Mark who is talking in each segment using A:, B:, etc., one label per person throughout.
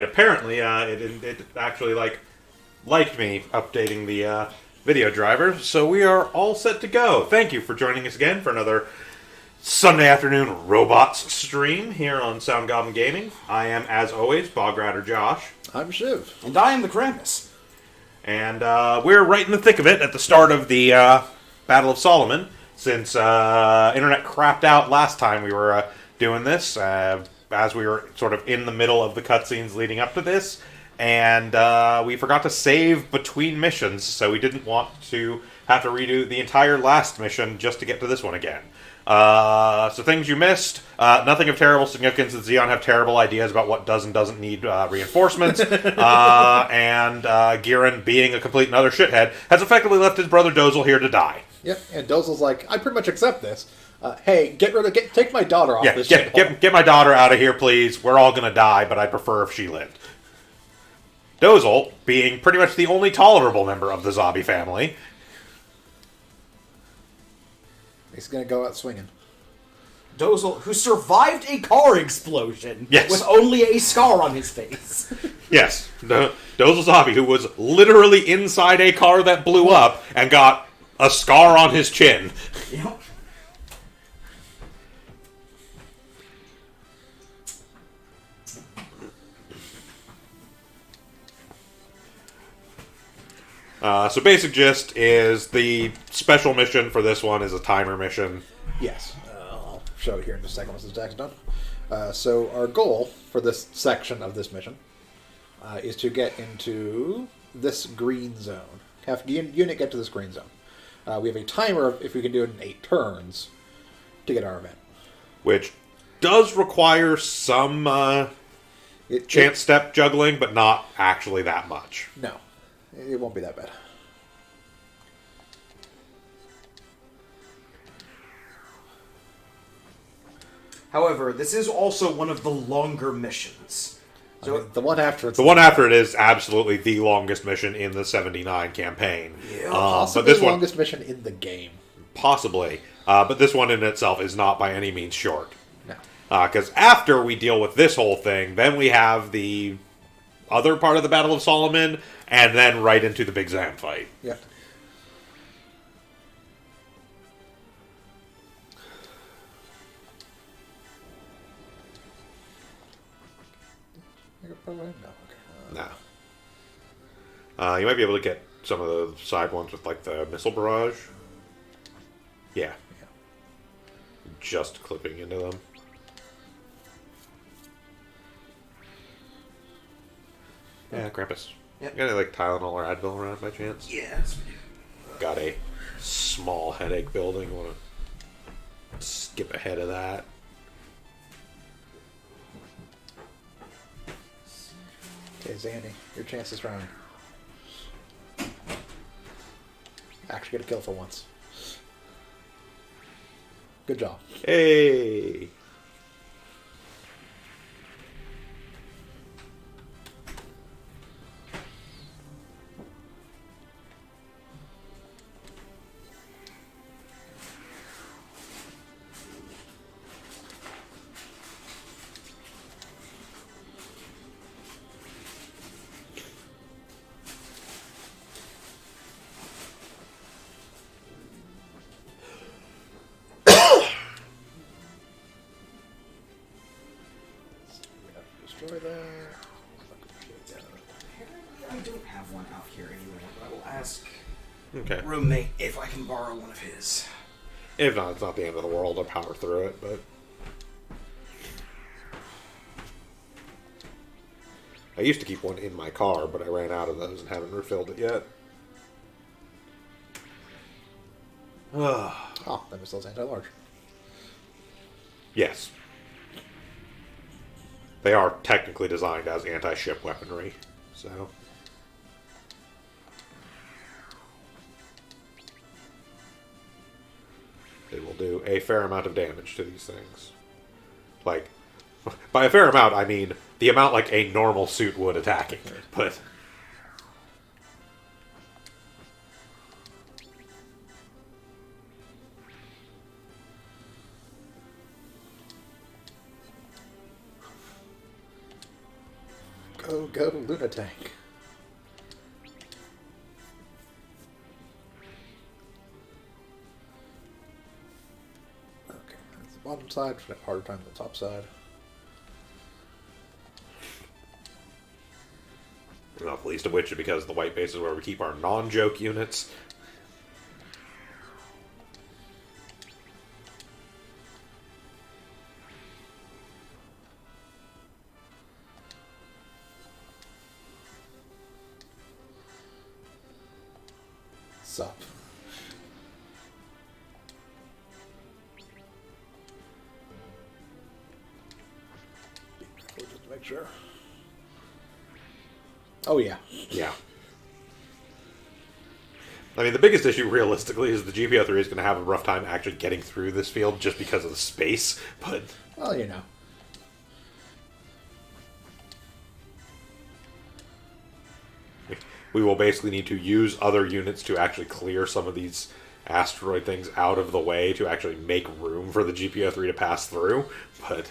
A: Apparently, it actually liked me updating the video driver, so we are all set to go. Thank you for joining us again for another Sunday afternoon robots stream here on Sound Goblin Gaming. I am, as always, Bog Rider Josh.
B: I'm Shiv.
C: And I am the Krampus.
A: And we're right in the thick of it at the start of the Battle of Solomon. Since internet crapped out last time we were doing this, as we were sort of in the middle of the cutscenes leading up to this. And we forgot to save between missions, so we didn't want to have to redo the entire last mission just to get to this one again. So things you missed, nothing of terrible significance, and Xeon have terrible ideas about what does and doesn't need reinforcements, and Giran, being a complete and utter shithead, has effectively left his brother Dozel here to die.
B: Yep, and Dozel's like, I pretty much accept this. Hey, take my daughter off this shit.
A: Get my daughter out of here, please. We're all gonna die, but I'd prefer if she lived. Dozel, being pretty much the only tolerable member of the Zabi family,
B: He's gonna go out swinging.
C: Dozel, who survived a car explosion
A: Yes.
C: with only a scar on his face.
A: yes, Dozel Zabi, who was literally inside a car that blew up and got a scar on his chin.
C: Yep.
A: So basic gist is the special mission for this one is a timer mission.
B: Yes, I'll show it here in just a second once the attack's done. So our goal for this section of this mission is to get into this green zone. Have unit get to this green zone. We have a timer of if we can do it in 8 turns to get our event.
A: Which does require some chance step juggling, but not actually that much.
B: No, it won't be that bad.
C: However, this is also one of the longer missions. So
B: I mean, the one after it's
A: The one after it is absolutely the longest mission in the 79 campaign.
B: possibly
A: but this
B: the
A: one,
B: longest mission in the game.
A: possibly. But this one in itself is not by any means short.
B: No.
A: Because after we deal with this whole thing, then we have the other part of the Battle of Solomon, and then right into the Big Zam fight.
B: Yeah. No. Okay.
A: No. You might be able to get some of the side ones with, like, the missile barrage. Yeah. Just clipping into them. Yeah, Krampus.
C: Yep.
A: Got any, like, Tylenol or Advil around by chance?
C: yes.
A: Got a small headache building. Want to skip ahead of that.
B: Okay, Zandy, your chance this round. Actually get a kill for once. Good job.
A: Hey!
B: Destroy that.
C: I don't have one out here anymore, but I will ask
A: Okay.
C: roommate if I can borrow one of his.
A: If not, it's not the end of the world. I'll power through it, but... I used to keep one in my car, but I ran out of those and haven't refilled it yet.
B: Oh, that missile's anti-large.
A: Yes. They are technically designed as anti-ship weaponry, so... They will do a fair amount of damage to these things. Like, by a fair amount, I mean the amount like a normal suit would attacking. But...
B: Go. Go, go, Lunatank. Okay, that's the bottom side. Should have a harder time than the top side.
A: Not the least of which is because the white base is where we keep our non-joke units.
B: Sup. Just to make sure. Oh, yeah.
A: Yeah. I mean, the biggest issue, realistically, is the GPO-3 is going to have a rough time actually getting through this field just because of the space, but...
B: Well, you know.
A: We will basically need to use other units to actually clear some of these asteroid things out of the way to actually make room for the GPO-3 to pass through, but...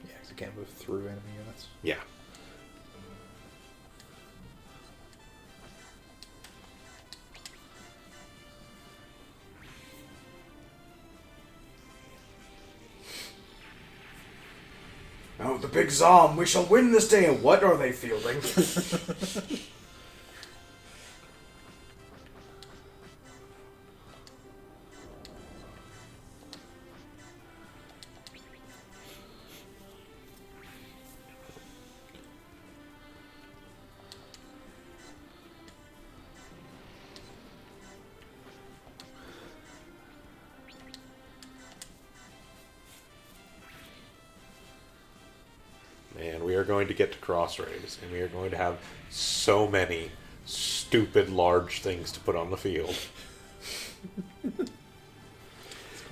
B: Yeah, because you can't move through enemy units.
A: Yeah.
C: Oh, the big Zom, we shall win this day. And what are they fielding?
A: And we are going to get to Crossrays, and we are going to have so many stupid large things to put on the field.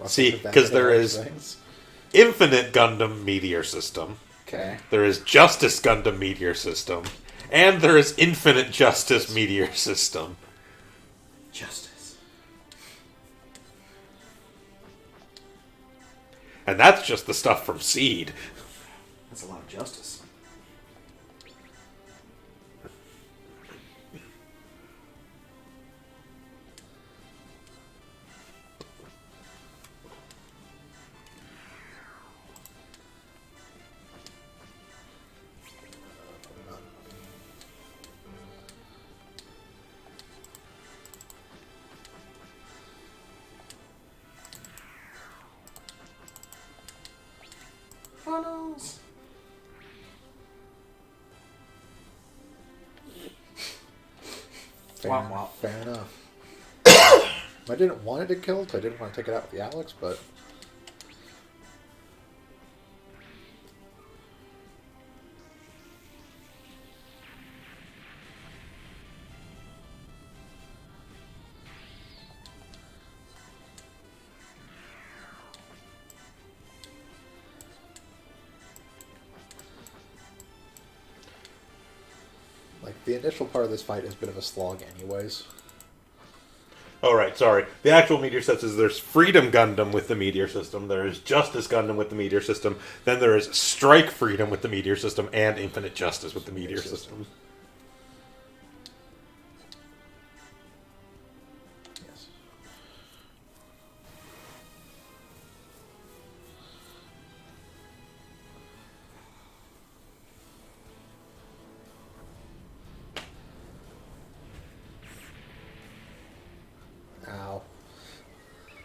A: See, because there is Infinite Gundam Meteor System,
B: Okay.
A: there is Justice Gundam Meteor System, and there is Infinite Justice Meteor System.
C: Justice.
A: And that's just the stuff from Seed.
C: That's a lot of justice. Funnels.
B: Fair,
C: Womp womp.
B: fair enough. I didn't want it to kill, because I didn't want to take it out with the Alex, but... Like, the initial part of this fight is a bit of a slog anyways.
A: Oh, right, sorry. The actual Meteor sets is there's Freedom Gundam with the Meteor System, there is Justice Gundam with the Meteor System, then there is Strike Freedom with the Meteor System, and Infinite Justice with the Meteor System.
B: Yes. Ow.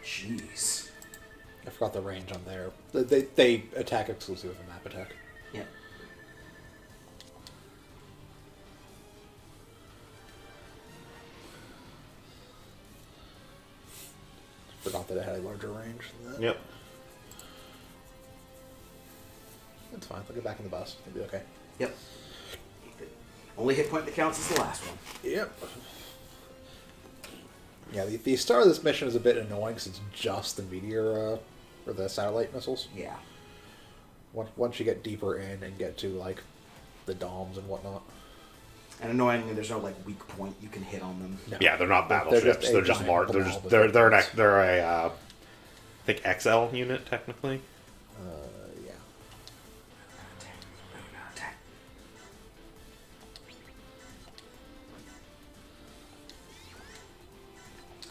C: Jeez.
B: I forgot the range on there. They attack exclusive of a map attack.
C: Yeah.
B: Forgot that it had a larger range than that.
A: Yep.
B: That's fine. They'll get back in the bus. They'll be okay.
C: Yep. Only hit point that counts is the last one.
B: Yep. Yeah, the start of this mission is a bit annoying because it's just the meteor, or the satellite missiles.
C: Yeah.
B: Once you get deeper in and get to like the DOMs and whatnot.
C: And annoyingly, there's no like weak point you can hit on them.
B: No.
A: Yeah, they're not
B: They're
A: battleships.
B: just
A: They're
B: a
A: just
B: giant
A: large. They're
B: blob
A: just
B: of
A: they're
B: things.
A: I think XL unit technically.
B: Yeah.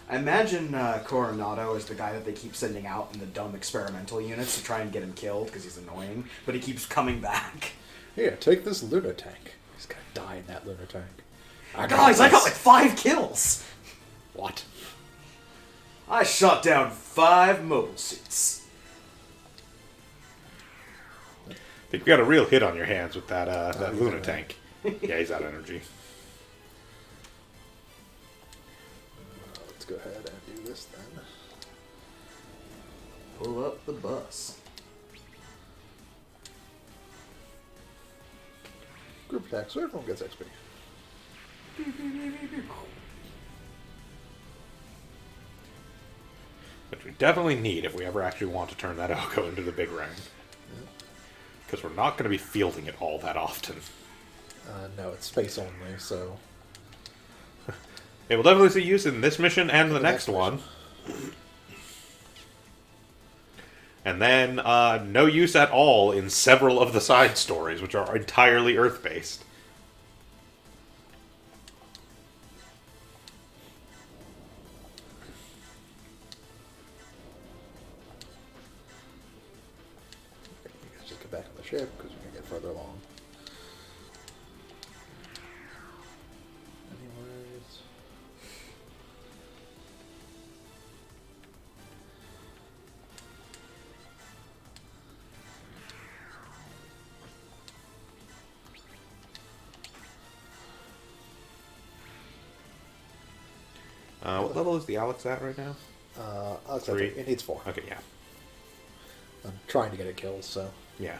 C: I imagine Coronado is the guy that they keep sending out in the dumb experimental units to try and get him killed because he's annoying, but he keeps coming back.
B: Here, take this lunar tank. He's gonna die in that lunar tank.
C: Guys, I got like 5 kills!
B: What?
C: I shot down 5 mobile suits.
A: I think you got a real hit on your hands with that that
B: he's
A: Luna
B: out.
A: tank. Yeah, he's out of energy.
B: Let's go ahead and do this then.
C: Pull up the bus.
B: Group attack, so everyone gets XP.
A: Which we definitely need if we ever actually want to turn that Oko into the big ring. Because we're not going to be fielding it all that often.
B: No, it's space only, so...
A: It will definitely see use in this mission and the next one. And then no use at all in several of the side stories, which are entirely Earth-based.
B: Let's just get back on the ship, because we're going to get further along. Anyways...
A: What level is the Alex at right now?
B: Alex,
A: 3.
B: it needs 4.
A: Okay, yeah.
B: I'm trying to get it killed, so...
A: Yeah.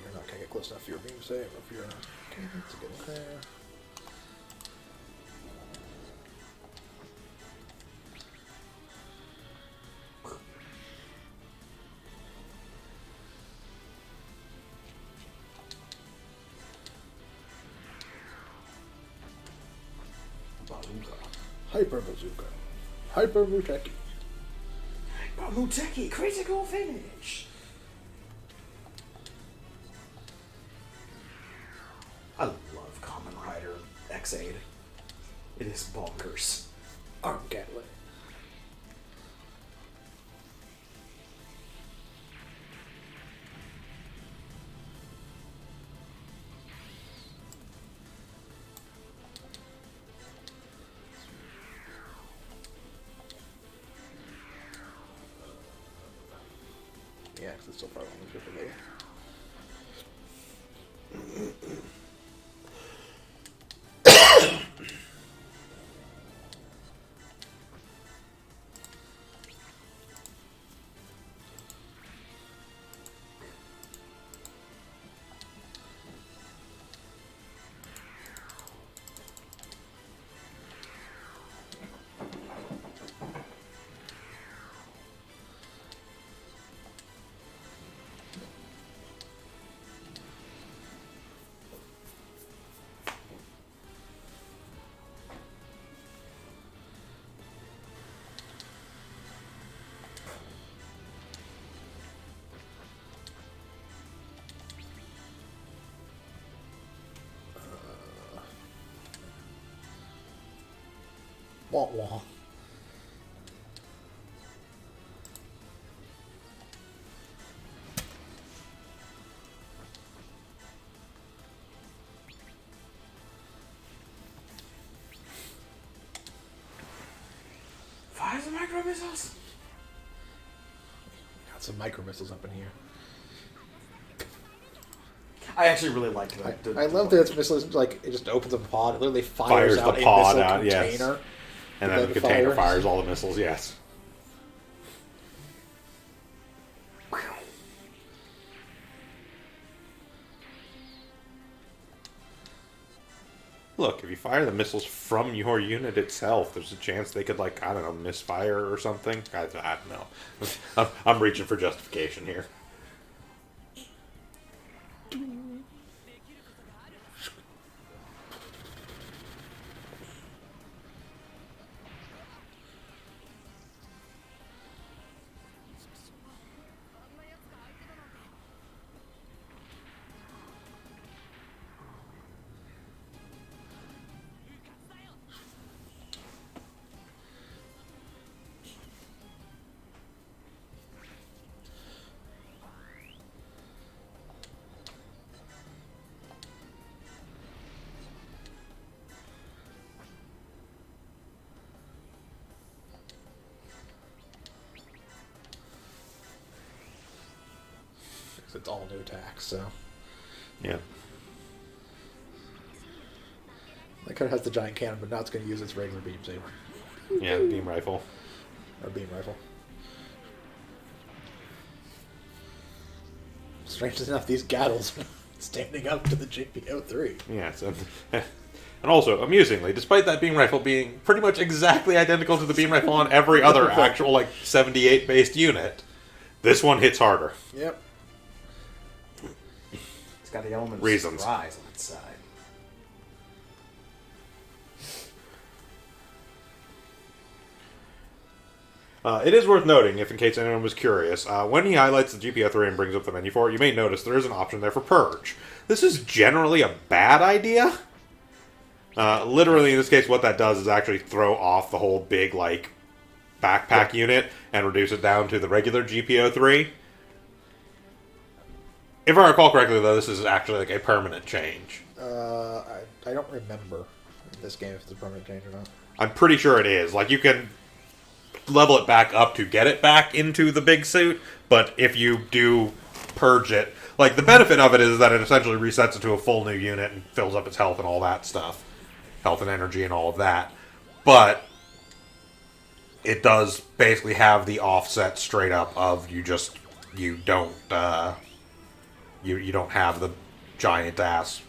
B: You're not going to get close enough for your beam save, or for your cadence to get it there. Hyper Bazooka. Hyper Muteki.
C: Muteki, critical finish! I love Kamen Rider X8. It is bonkers.
B: Arm Gatling. Yeah, because it's still probably only good for later. Wah wah.
C: Fire the micro missiles!
B: Got some micro missiles up in here.
C: I actually really liked that.
B: I love that it's missiles, like, it just opens a pod, it literally fires
A: Fires
B: out
A: the
B: a
A: pod
B: missile
A: out, yes.
B: container.
A: And then the container fires all the missiles, yes. Look, if you fire the missiles from your unit itself, there's a chance they could, like, I don't know, misfire or something. I don't know. I'm reaching for justification here.
B: It's all new attacks, so.
A: Yeah.
B: That card has the giant cannon, but now it's going to use its regular beam saber.
A: Yeah, beam rifle.
B: Or beam rifle. Strangely enough, these Gattles are standing up to the GPO-3.
A: Yeah, so... And also, amusingly, despite that beam rifle being pretty much exactly identical to the beam rifle on every other actual, like, 78-based unit, this one hits harder.
B: Yep.
C: It's got the element of
A: Reasons.
C: surprise on its side.
A: It is worth noting, if in case anyone was curious, when he highlights the GPO-3 and brings up the menu for it, you may notice there is an option there for Purge. This is generally a bad idea. Literally, in this case, what that does is actually throw off the whole big, like, backpack unit and reduce it down to the regular GPO-3. If I recall correctly, though, this is actually, like, a permanent change.
B: I don't remember in this game if it's a permanent change or not.
A: I'm pretty sure it is. Like, you can level it back up to get it back into the big suit, but if you do purge it, like, the benefit of it is that it essentially resets it to a full new unit and fills up its health and all that stuff. Health and energy and all of that. But it does basically have the offset straight up of you don't have the giant ass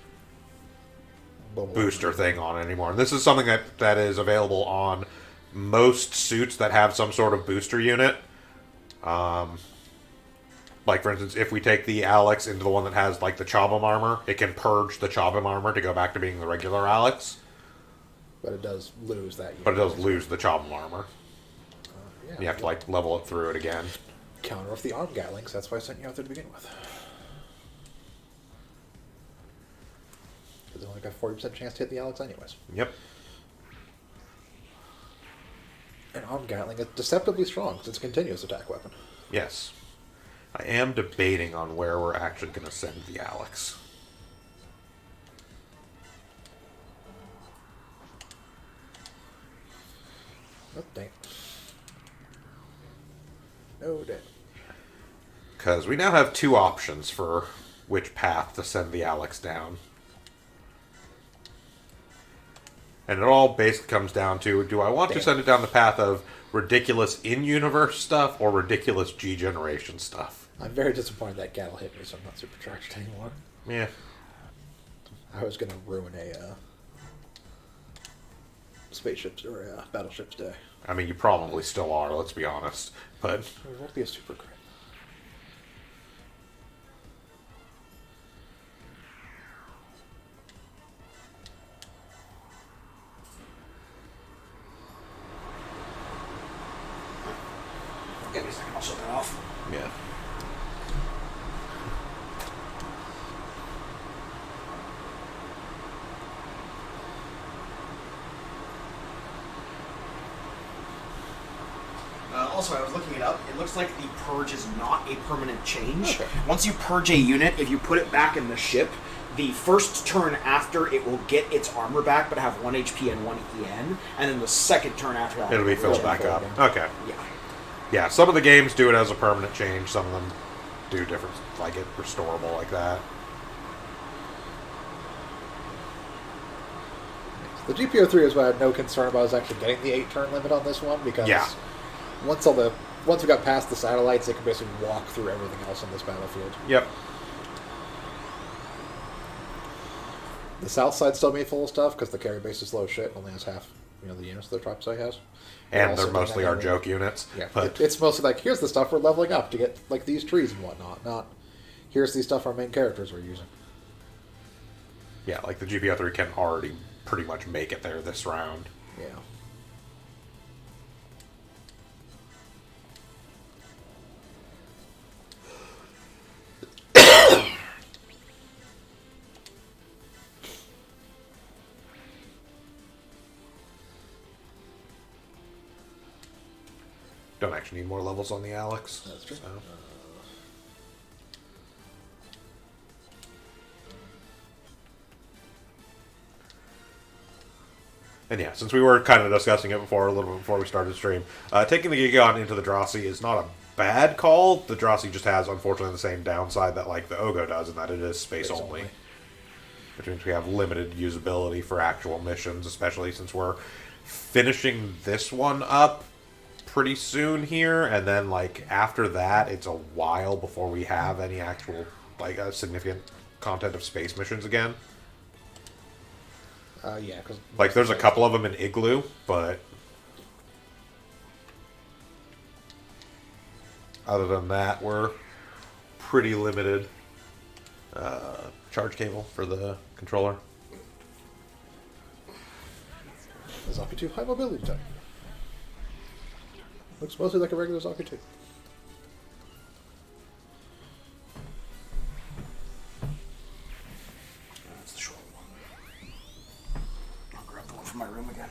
A: booster thing on it anymore. And this is something that is available on most suits that have some sort of booster unit. Like, for instance, if we take the Alex into the one that has, like, the Chabam armor, it can purge the Chabam armor to go back to being the regular Alex.
B: But it does lose that unit.
A: But it does lose the Chabam armor.
B: Yeah,
A: You have to, like, level it through it again.
B: counter off the arm gatlings. That's why I sent you out there to begin with. Because they only got a 40% chance to hit the Alex anyways.
A: Yep.
B: And arm gatling is deceptively strong because it's a continuous attack weapon.
A: Yes. I am debating on where we're actually going to send the Alex.
B: Oh, dang. No, dang.
A: Because we now have two options for which path to send the Alex down. And it all basically comes down to, do I want to send it down the path of ridiculous in-universe stuff or ridiculous G Generation stuff?
B: I'm very disappointed that Gattle hit me, so I'm not supercharged anymore.
A: Yeah.
B: I was going to ruin a spaceships or a battleships day.
A: I mean, you probably still are, let's be honest. But
B: It won't be a super crit.
C: Give me a second, I'll shut that off.
A: yeah.
C: Also, I was looking it up. It looks like the purge is not a permanent change.
B: Okay.
C: Once you purge a unit, if you put it back in the ship, the first turn after it will get its armor back, but have 1 HP and 1 EN, and then the second turn after that,
A: It'll be filled back up. Okay.
C: Yeah.
A: Yeah, some of the games do it as a permanent change. Some of them do different, like it restorable like that.
B: The GPO-3 is what I had no concern about, is actually getting the 8-turn limit on this one, because
A: Yeah.
B: once we got past the satellites, they could basically walk through everything else on this battlefield.
A: Yep.
B: The south side still made full of stuff, because the carry base is slow as shit, only has half, the units the top side has.
A: And
B: also
A: they're mostly
B: doing
A: our
B: that
A: joke units.
B: Yeah,
A: But
B: it's mostly like, here's the stuff we're leveling up to get, like, these trees and whatnot, not here's the stuff our main characters are using.
A: yeah, like the GPO-3 can already pretty much make it there this round.
B: Yeah.
A: Don't actually need more levels on the Alex.
B: That's true.
A: So. And yeah, since we were kind of discussing it before, a little bit before we started the stream, taking the Gigon into the Drossi is not a bad call. The Drossi just has, unfortunately, the same downside that like the Ogo does, and that it is space only. Which means we have limited usability for actual missions, especially since we're finishing this one up pretty soon here, and then like after that, it's a while before we have any actual like significant content of space missions again.
B: Yeah, because
A: Like there's a couple of them in Igloo, but other than that, we're pretty limited. Charge cable for the controller.
B: Zombie 2 high mobility type. Looks mostly like a regular Zombie 2.
C: That's the short one. I'll grab the one from my room again.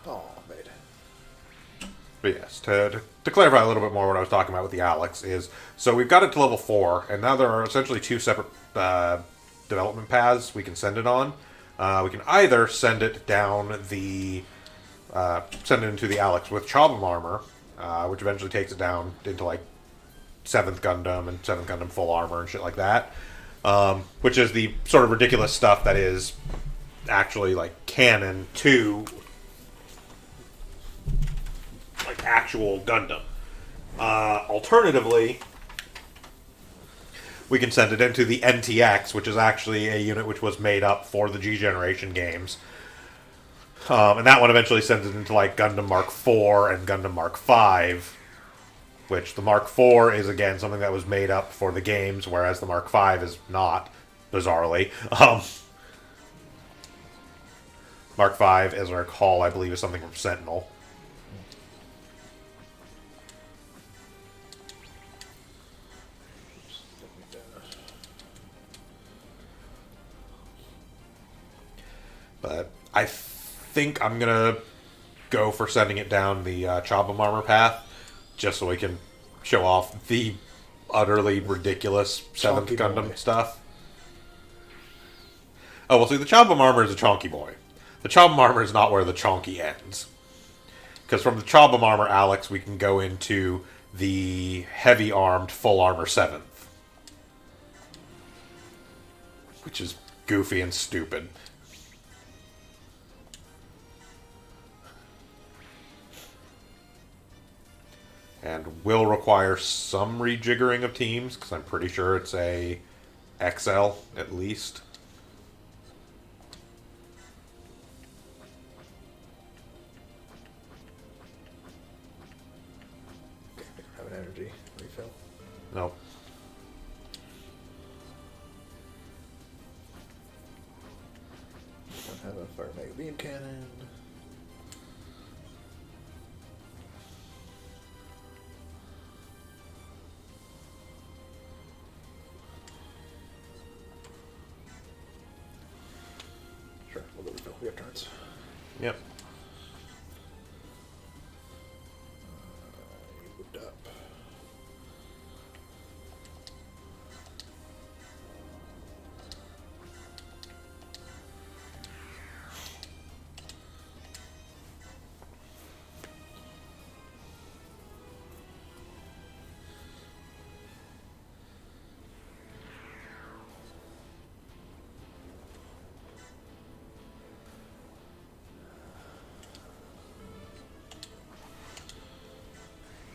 B: Oh, made.
A: But yes, to clarify a little bit more what I was talking about with the Alex is, so we've got it to level 4, and now there are essentially two separate development paths we can send it on. We can either send it down the, send it into the Alex with Chobham armor, which eventually takes it down into like 7th Gundam and 7th Gundam full armor and shit like that, which is the sort of ridiculous stuff that is actually like canon to like actual Gundam. Alternatively, we can send it into the NTX, which is actually a unit which was made up for the G Generation games. And that one eventually sends it into like Gundam Mark IV and Gundam Mark V, which the Mark IV is again something that was made up for the games, whereas the Mark V is not, bizarrely. Mark V, as I recall, I believe is something from Sentinel. But I think I'm gonna go for sending it down the Chobham armor path, just so we can show off the utterly ridiculous 7th
B: Chonky
A: Gundam
B: boy.
A: stuff. Oh, well, see, the Chobham armor is a chonky boy. The Chobham armor is not where the chonky ends. Because from the Chobham armor, Alex, we can go into the heavy armed full armor 7th. Which is goofy and stupid. And will require some rejiggering of teams, because I'm pretty sure it's a XL at least.
B: Okay, have an energy refill.
A: Nope.
B: Don't have a fire mega beam cannon. Sure, we'll go refill. We have turns.
A: Yep.
B: You moved up.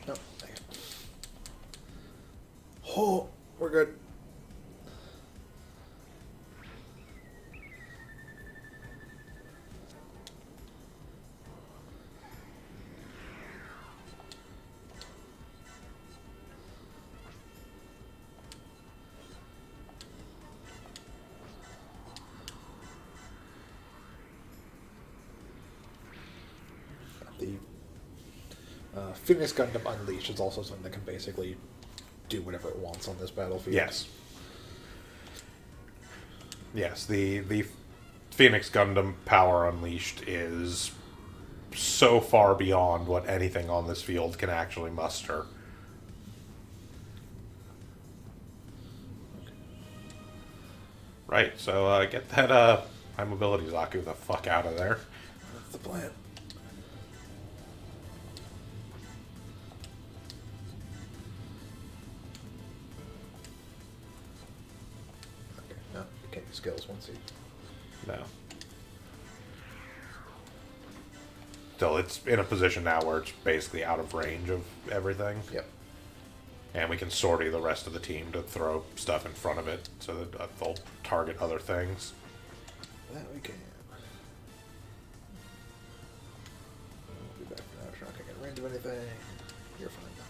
B: No, dang it. Oh, we're good. The Phoenix Gundam Unleashed is also something that can basically do whatever it wants on this battlefield.
A: Yes. Yes, the Phoenix Gundam Power Unleashed is so far beyond what anything on this field can actually muster. Right, so get that high mobility Zaku the fuck out of there.
B: That's the plan. Okay, no, you can't use skills once you...
A: No. Still, it's in a position now where it's basically out of range of everything.
B: Yep.
A: And we can sortie the rest of the team to throw stuff in front of it so that they'll target other things.
B: That we can. I'll be back for now. You're not going to get range of anything. You're fine though.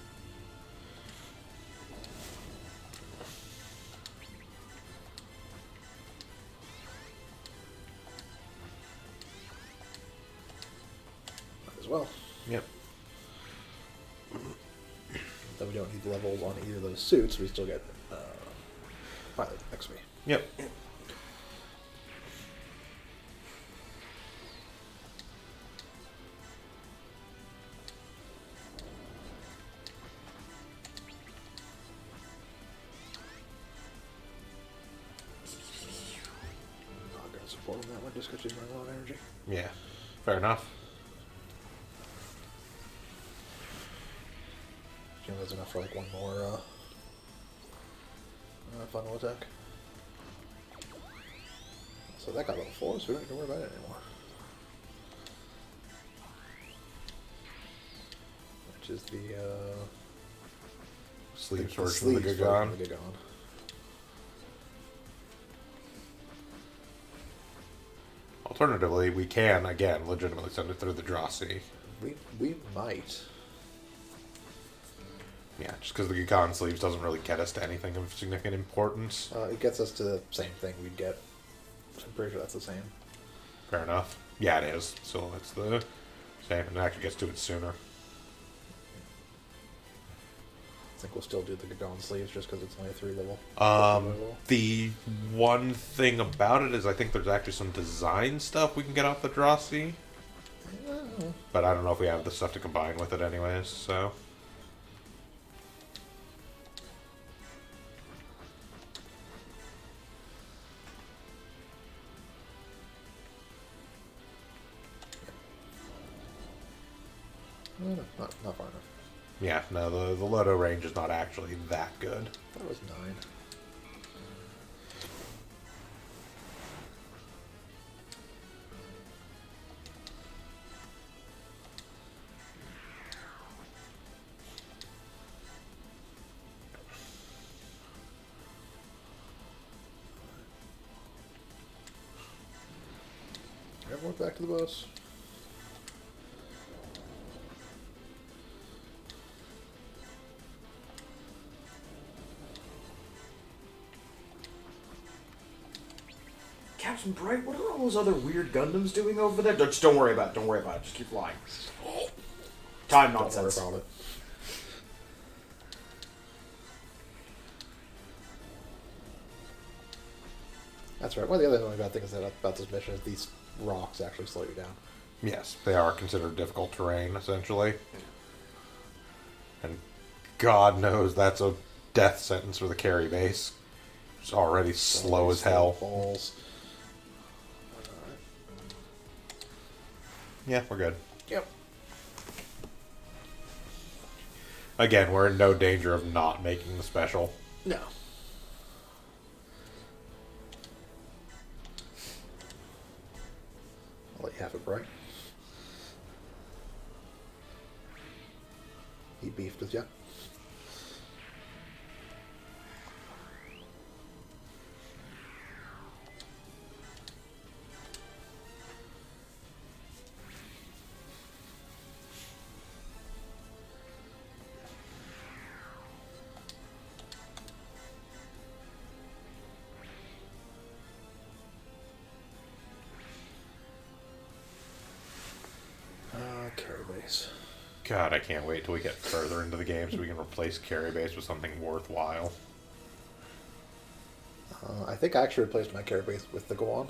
B: Might as well.
A: Yep.
B: Though we don't need levels on either of those suits, we still get pilot XP.
A: Yep.
B: Not going to support on that one just because she's running low on energy.
A: Yeah. Fair enough.
B: She only has enough for like one more final attack. So that got level 4, so we don't need to worry about it anymore. Which is the
A: Sleeves
B: the
A: version of the
B: sleeves version
A: Gundam.
B: of the Gundam.
A: Alternatively, we can, again, legitimately send it through the Drossi.
B: We might.
A: Yeah, just because the Gakon sleeves doesn't really get us to anything of significant importance.
B: It gets us to the same thing we'd get. I'm pretty sure that's the same.
A: Fair enough. Yeah, it is. So it's the same, and it actually gets to it sooner.
B: I think we'll still do the Gundam sleeves just because it's only a 3 level.
A: The one thing about it is I think there's actually some design stuff we can get off the Drossi. But I don't know if we have the stuff to combine with it anyways, so...
B: No, not far enough.
A: Yeah, no, the Loto range is not actually that good.
B: That was 9. Everyone back to the bus.
C: Captain Bright, what are all those other weird Gundams doing over there? Just don't worry about it. Don't worry about it. Just keep flying. Time
B: Don't
C: nonsense.
B: worry about it. That's right. One of the other bad things about this mission is these rocks actually slow you down.
A: Yes, they are considered difficult terrain, essentially. And God knows that's a death sentence for the carry base. It's already slow as hell.
B: Balls.
A: Yeah, we're good.
B: Yep.
A: Again, we're in no danger of not making the special.
B: No. I'll let you have it, Bright. He beefed with you. Carry base.
A: God, I can't wait till we get further into the game so we can replace carry base with something worthwhile.
B: I think I actually replaced my carry base with the Goan.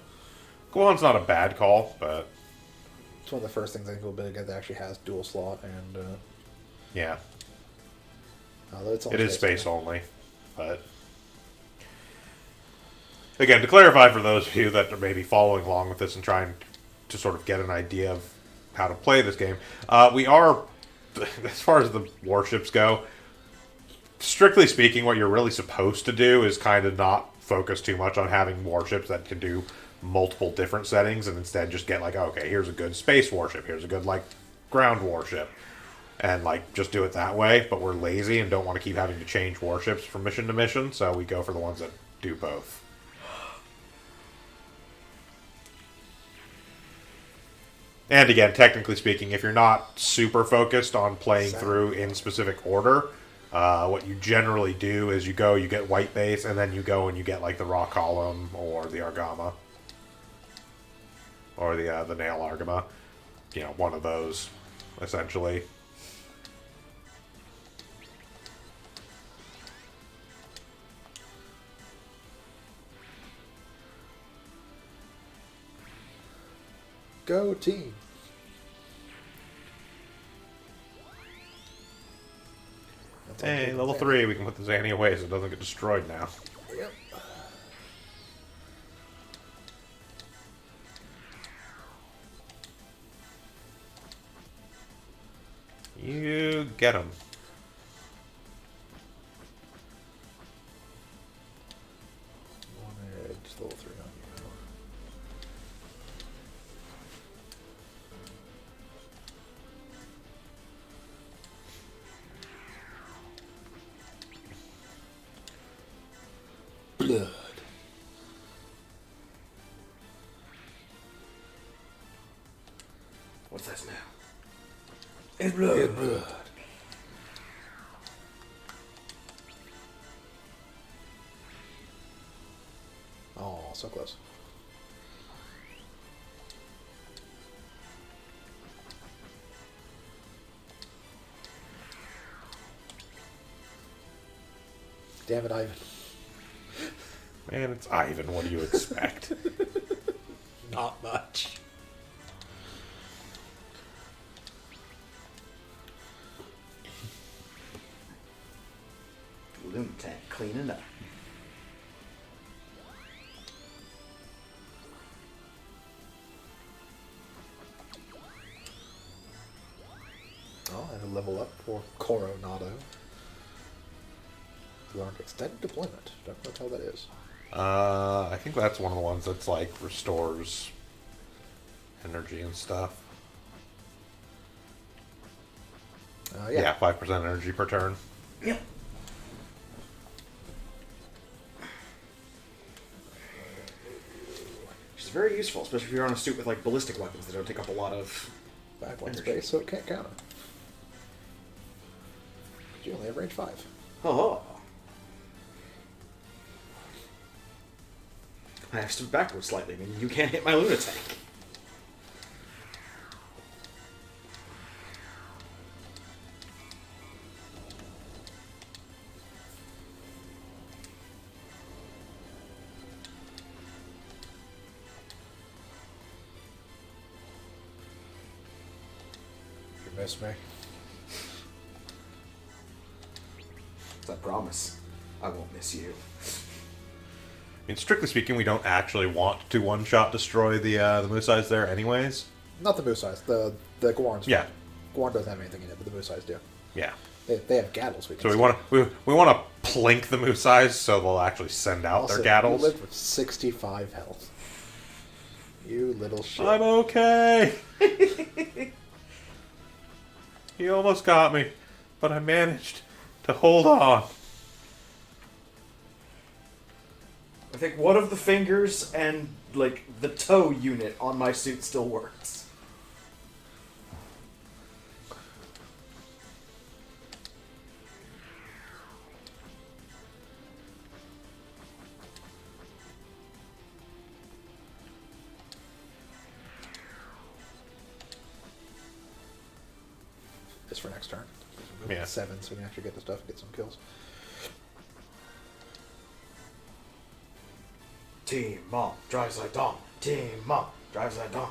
A: Goan's not a bad call, but...
B: It's one of the first things I think we'll be able to get that actually has dual slot and...
A: yeah.
B: although it's
A: It is space only, but... again, to clarify for those of you that are maybe following along with this and trying to sort of get an idea of how to play this game, we are, as far as the warships go, strictly speaking, what you're really supposed to do is kind of not focus too much on having warships that can do multiple different settings, and instead just get like, okay, here's a good space warship, here's a good like ground warship, and like just do it that way. But we're lazy and don't want to keep having to change warships from mission to mission, so we go for the ones that do both. And again, technically speaking, if you're not super focused on playing through in specific order, what you generally do is you get white base, and then you go and you get like the raw column or the argama. Or the nail argama. You know, one of those, essentially.
B: Go team.
A: Hey, level 3, we can put the Zanny away so it doesn't get destroyed now.
B: Yep.
A: You get him.
B: Just level 3 on you. Blood.
C: What's that smell? It's blood.
B: It's blood. Oh, so close. Damn it, Ivan.
A: Man, it's Ivan. What do you expect?
B: Not much.
C: Lunatic cleaning up.
B: Oh, and a level up for Coronado. Learned extended deployment. Don't know what the hell that is.
A: I think that's one of the ones that's like restores energy and stuff. Yeah, 5% energy per turn.
C: Yep. Which is very useful, especially if you're on a suit with like ballistic weapons that don't take up a lot of
B: 5 1
C: energy.
B: space, so it can't counter. You only have range 5.
C: Oh. I have stood backwards slightly. I mean, you can't hit my lunatic.
B: You miss me.
C: I promise, I won't miss you.
A: I mean, strictly speaking, we don't actually want to one-shot destroy the moose eyes there anyways.
B: Not the moose eyes, the Gorns.
A: Yeah.
B: Gorn doesn't have anything in it, but the moose eyes do.
A: Yeah.
B: They have gaddles. We can
A: So we
B: see.
A: want to plink the moose eyes so they'll actually send out
B: Also,
A: their gaddles.
B: You lived with 65 health. You little shit.
A: I'm okay. He almost got me, but I managed to hold on.
C: I think one of the fingers and, like, the toe unit on my suit still works.
B: Just for next turn.
A: Yeah.
B: 7, so we can actually get the stuff and get some kills.
C: Team Mom drives like dawn. Team Mom drives like dawn.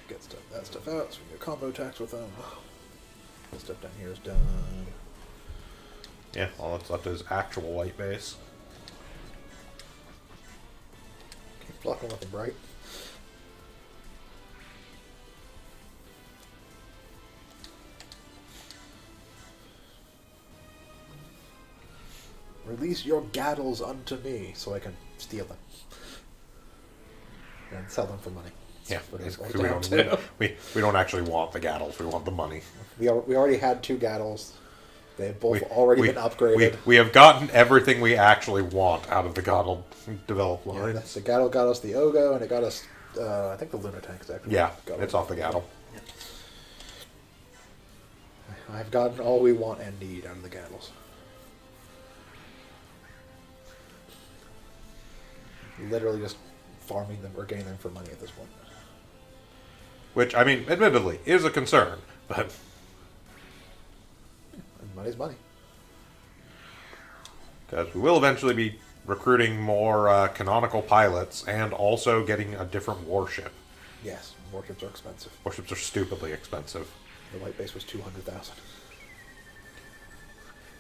B: Good stuff stuff out so we can do combo attacks with them. This stuff down here is done.
A: Yeah, all that's left is actual white base.
B: Keep blocking with the bright. Release your gaddles unto me so I can steal them. And sell them for money.
A: Yeah,
B: That's what it's
A: basically,
B: going down to.
A: we don't actually want the gaddles, we want the money.
B: We already had 2 gaddles. They have both already been upgraded.
A: We have gotten everything we actually want out of the gaddle developed
B: Yeah,
A: lines.
B: the gaddle got us the Ogo, and it got us, I think the Lunar Tanks actually.
A: Yeah,
B: got
A: it's
B: us.
A: off the gaddle.
B: I've gotten all we want and need out of the gaddles. Literally just farming them or getting them for money at this point.
A: Which, I mean, admittedly, is a concern, but
B: And money's money.
A: because we will eventually be recruiting more canonical pilots and also getting a different warship.
B: Yes, warships are expensive.
A: Warships are stupidly expensive.
B: The white base was 200,000.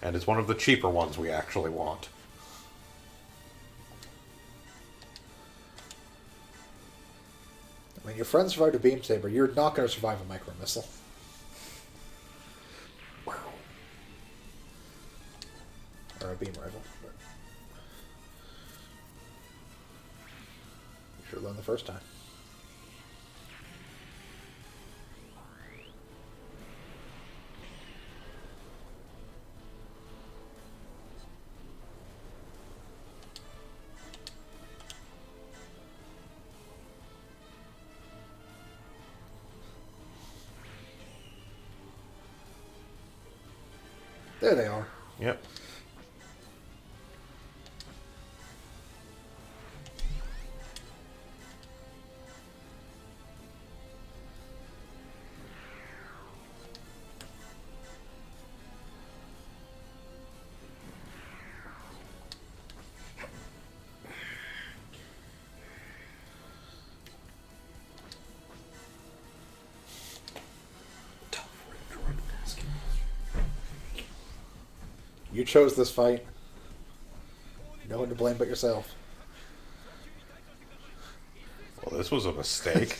A: And it's one of the cheaper ones we actually want.
B: I mean, your friend survived a beam saber. You're not going to survive a micro missile. Wow. Or a beam rifle. But you should have learned the first time. There they are.
A: Yep.
B: You chose this fight. No one to blame but yourself.
A: Well, this was a mistake.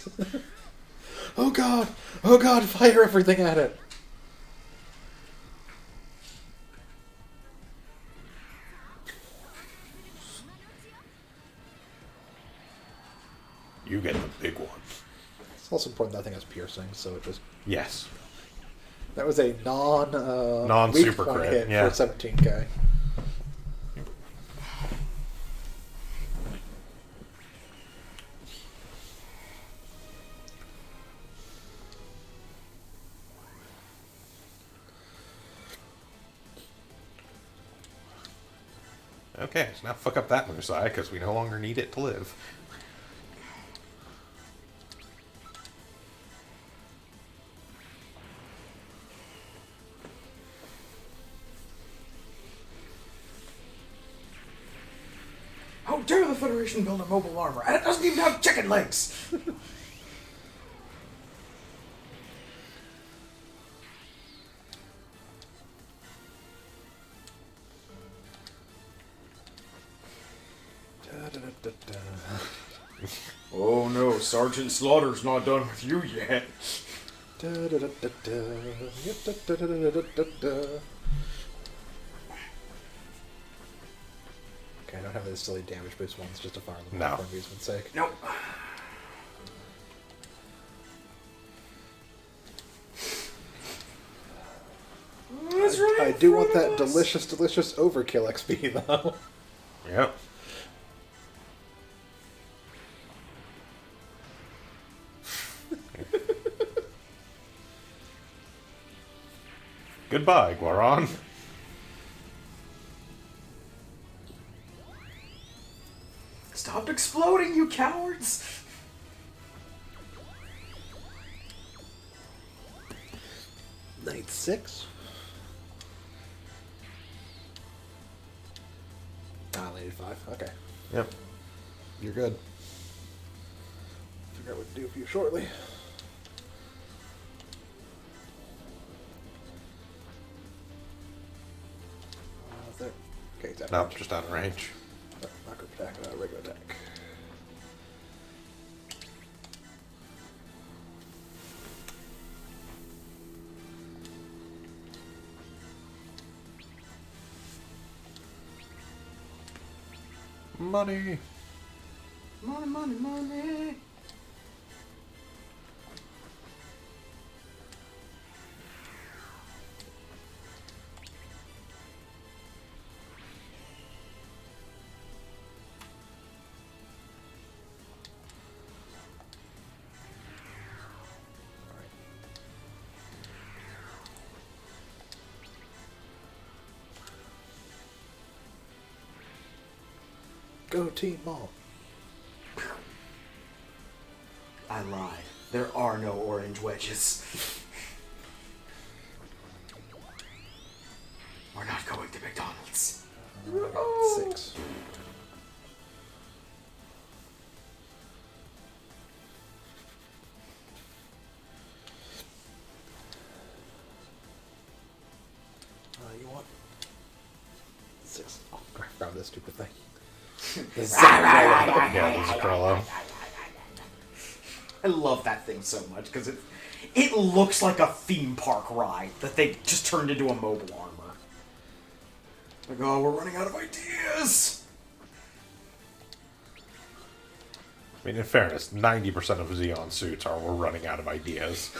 B: Oh god! Oh god, fire everything at it!
A: You get the big one.
B: It's also important that thing has piercing, so it just...
A: Yes.
B: That was a
A: Non-super
B: weak point
A: crit,
B: hit
A: yeah.
B: for 17k.
A: Okay, so now fuck up that Musai, because we no longer need it to live.
C: How dare the Federation build a mobile armor, and it doesn't even have chicken legs!
B: Da-da-da-da-da.
C: Oh no, Sergeant Slaughter's not done with you yet.
B: Da-da-da-da-da. Yep, da-da-da-da-da-da. Okay, I don't have the silly damage boost ones just to fire them
A: No.
B: off for amusement's sake.
C: Nope. That's right.
B: I do want that delicious, delicious overkill XP, though.
A: Yep. Goodbye, Guaron.
C: Stop exploding, you cowards!
B: 96. Ah, 85. Okay.
A: Yep. You're good.
B: Figure out what to do for you shortly. Okay, he's out of
A: No,
B: range.
A: just out of range.
B: Not group attack, regular attack.
A: Money.
C: Money, money, money.
B: Go Team Mall.
C: I lied. There are no orange wedges. We're not going to McDonald's.
B: 6. You want 6? Oh, I found this stupid thing. This is
A: Yeah, this is Krello.
C: I love that thing so much because it looks like a theme park ride that they just turned into a mobile armor. Like, oh, we're running out of ideas.
A: I mean, in fairness, 90% of Xeon suits are we're running out of ideas.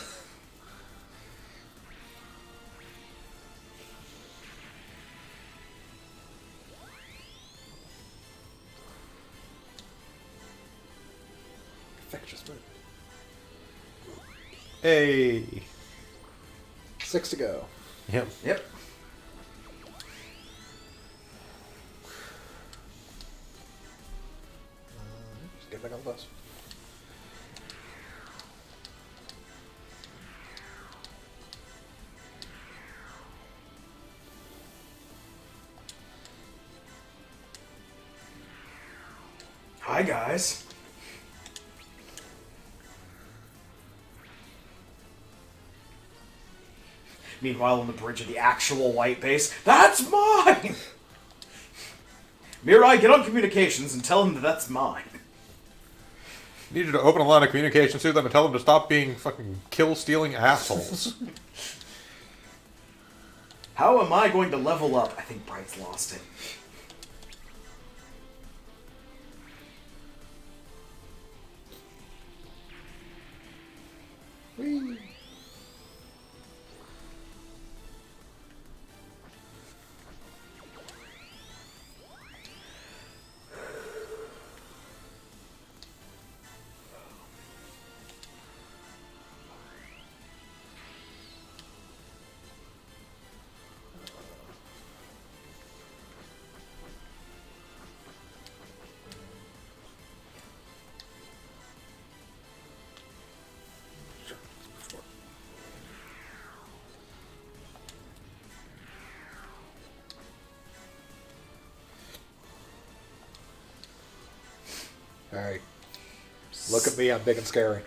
B: infectious move.
A: Hey.
B: 6 to go.
A: Yep.
C: Yep.
B: Just get back on the bus.
C: Hi, guys. Meanwhile, on the bridge of the actual white base, that's mine! Mirai, get on communications and tell him that that's mine.
A: Need you to open a line of communication to them and tell them to stop being fucking kill-stealing assholes.
C: How am I going to level up? I think Bright's lost it.
B: Whee! Alright. Look at me, I'm big and scary.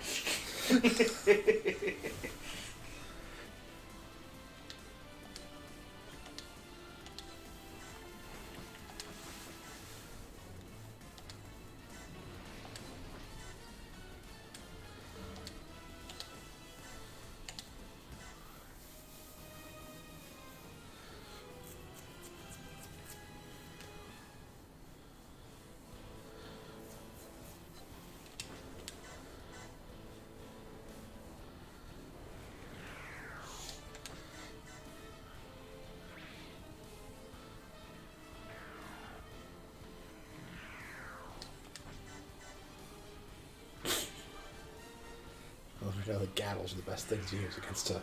B: Well, we know the gattles are the best things to use against a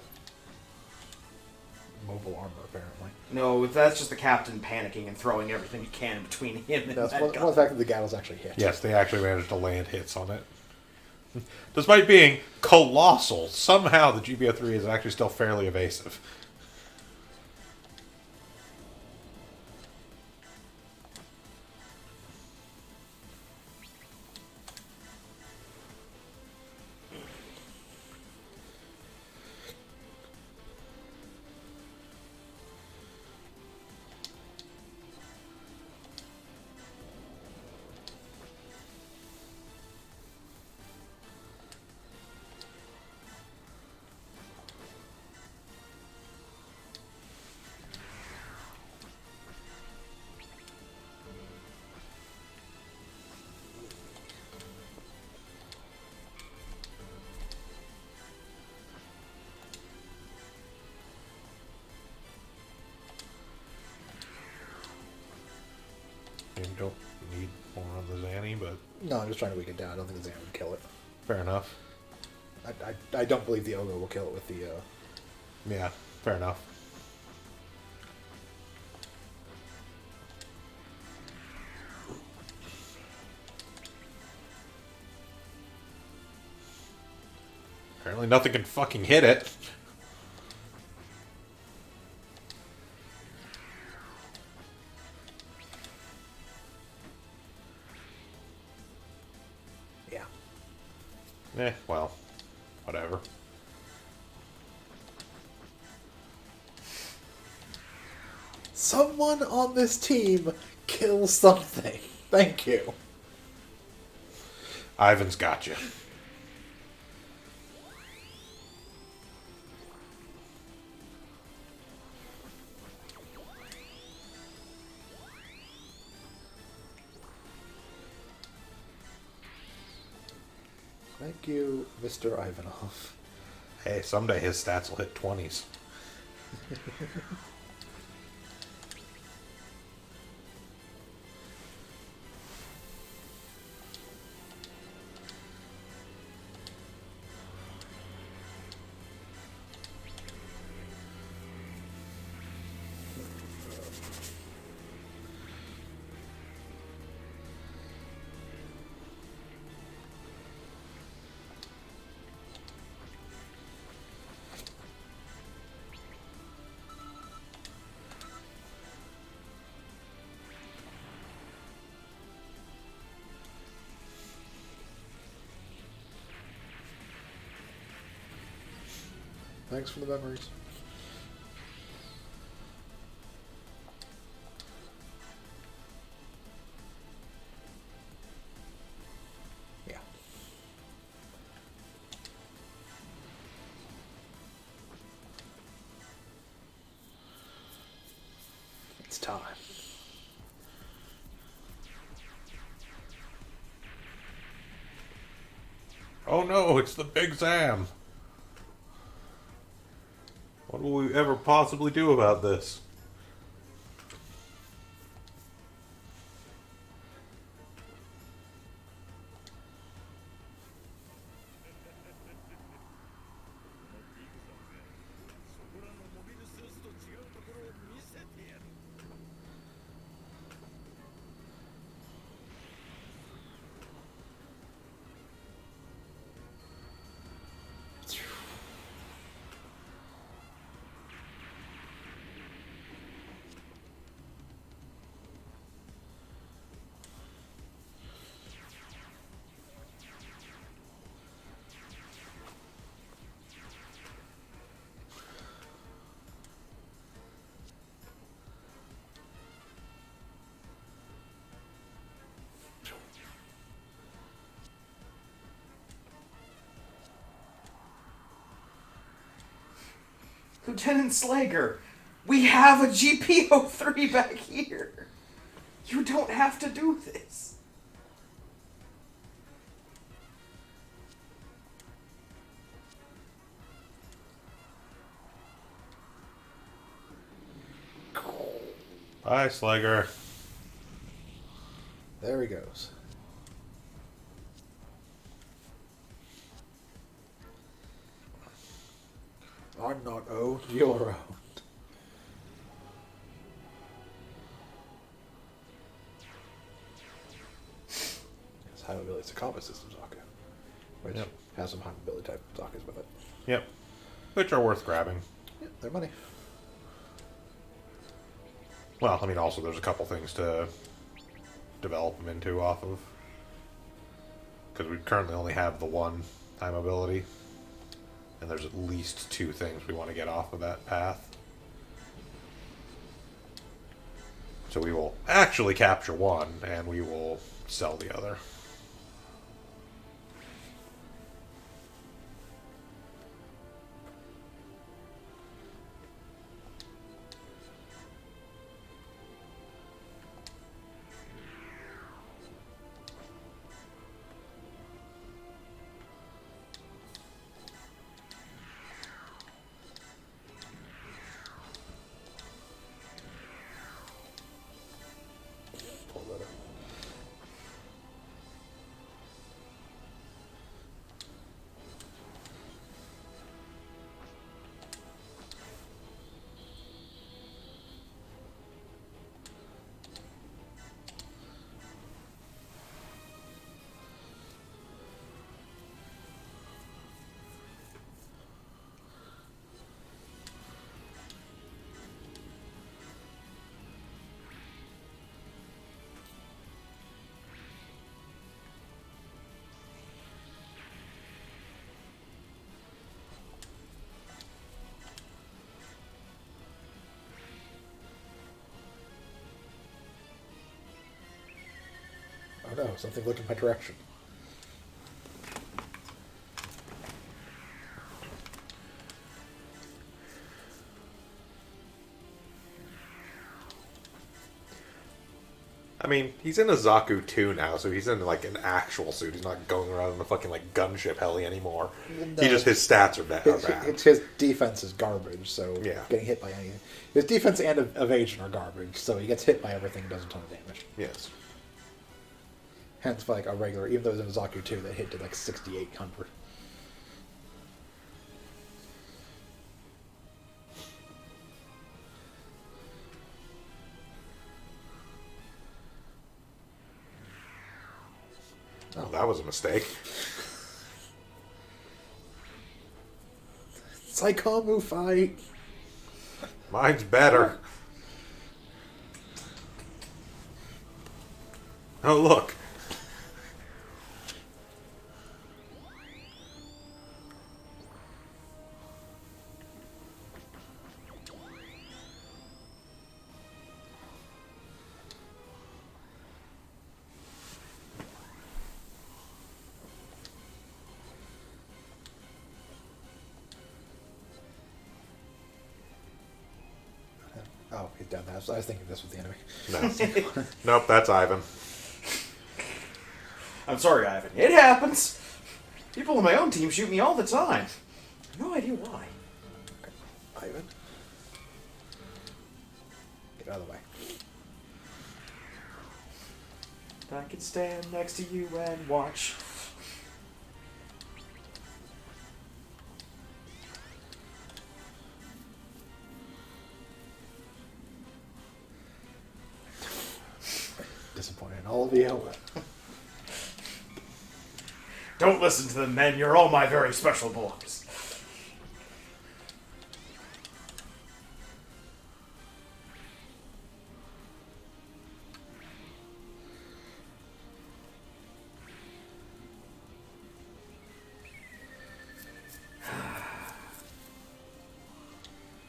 B: mobile armor, apparently.
C: No, that's just the captain panicking and throwing everything he can between him and
B: That's
C: that
B: one
C: gun.
B: the fact that the gattles actually hit.
A: Yes, they actually managed to land hits on it. Despite being colossal, somehow the GBO3 is actually still fairly evasive.
B: No, I'm just trying to weaken it down. I don't think the Zam would kill it.
A: Fair enough.
B: I don't believe the Ogre will kill it with the...
A: Yeah, fair enough. Apparently nothing can fucking hit it.
B: Yeah.
A: Well, whatever.
B: Someone on this team kill something. Thank you.
A: Ivan's got you.
B: Thank you, Mr. Ivanov.
A: Hey, someday his stats will hit 20s.
B: Thanks for the memories. Yeah. It's time.
A: Oh no, it's the Big Zam. What will we ever possibly do about this?
C: Lieutenant Slager, we have a GP03 back here. You don't have to do this.
A: Bye, Slager.
B: There he goes. I'm not owned, you're owned. It's high mobility. It's a combat system Zaka, which
A: Yep.
B: has some high mobility type Zakas with it.
A: Yep. Which are worth grabbing.
B: Yeah, they're money.
A: Well, I mean, also there's a couple things to develop them into off of. Because we currently only have the one high mobility. And there's at least 2 things we want to get off of that path. So we will actually capture one, and we will sell the other.
B: Pull that up. Oh no, something looked in my direction.
A: I mean, he's in a Zaku 2 now, so he's in like an actual suit. He's not going around in a fucking like gunship heli anymore.
B: No,
A: His stats are bad.
B: His defense is garbage, so
A: Yeah.
B: getting hit by anything. His defense and evasion are garbage, so he gets hit by everything and does a ton of damage.
A: Yes.
B: Hence, like a regular, even though it was in Zaku 2, that hit did like 6,800.
A: Oh, that was a mistake.
B: Saikamu fight!
A: Mine's better. Oh, look.
B: Oh, he's down there. I was thinking this was the enemy.
A: No. Nope, that's Ivan.
C: I'm sorry, Ivan. It happens. People on my own team shoot me all the time. No idea why.
B: Ivan? Get out of the way.
C: I can stand next to you and watch.
B: Disappointed in all of you.
C: Don't listen to the men. You're all my very special boys.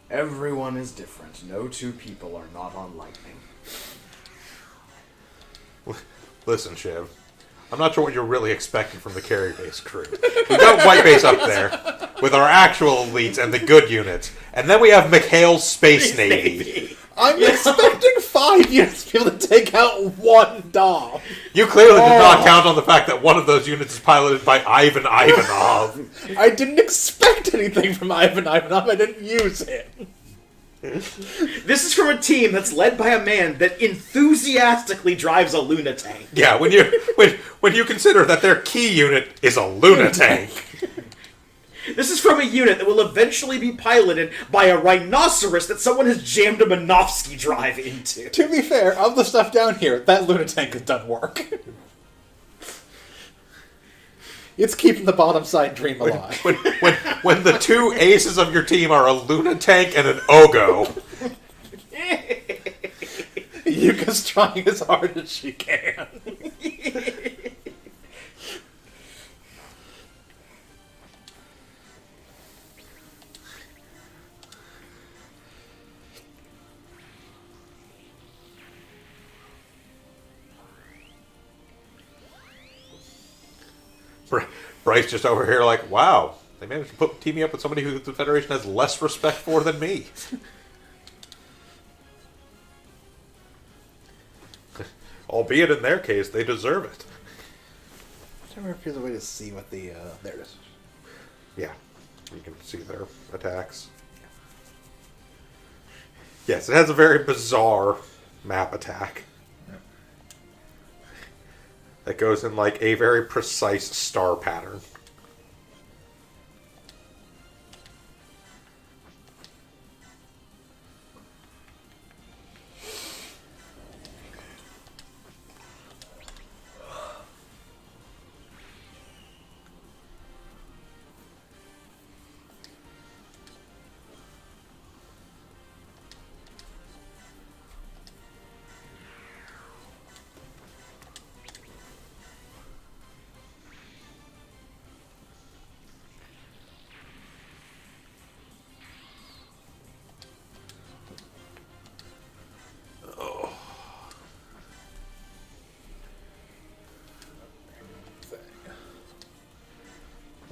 C: Everyone is different. No two people are not on lightning.
A: Listen, Shiv. I'm not sure what you're really expecting from the carry base crew. We've got White Base up there with our actual elites and the good units, and then we have McHale's Space Navy.
B: I'm expecting 5 units to be able to take out one Dom.
A: You clearly did not count on the fact that one of those units is piloted by Ivan Ivanov.
B: I didn't expect anything from Ivan Ivanov. I didn't use it.
C: This is from a team that's led by a man that enthusiastically drives a Luna tank.
A: Yeah, when you consider that their key unit is a Luna tank.
C: This is from a unit that will eventually be piloted by a rhinoceros that someone has jammed a Minovsky drive into.
B: To be fair, of the stuff down here, that Luna tank has done work. It's keeping the bottom side dream alive.
A: When the two aces of your team are a Luna tank and an Ogo.
B: Yuka's trying as hard as she can.
A: Bryce just over here like, wow, they managed to team me up with somebody who the Federation has less respect for than me. Albeit in their case, they deserve it.
B: I wonder if there's a way to see what the... there it is.
A: Yeah, you can see their attacks. Yes, it has a very bizarre map attack. That goes in like a very precise star pattern.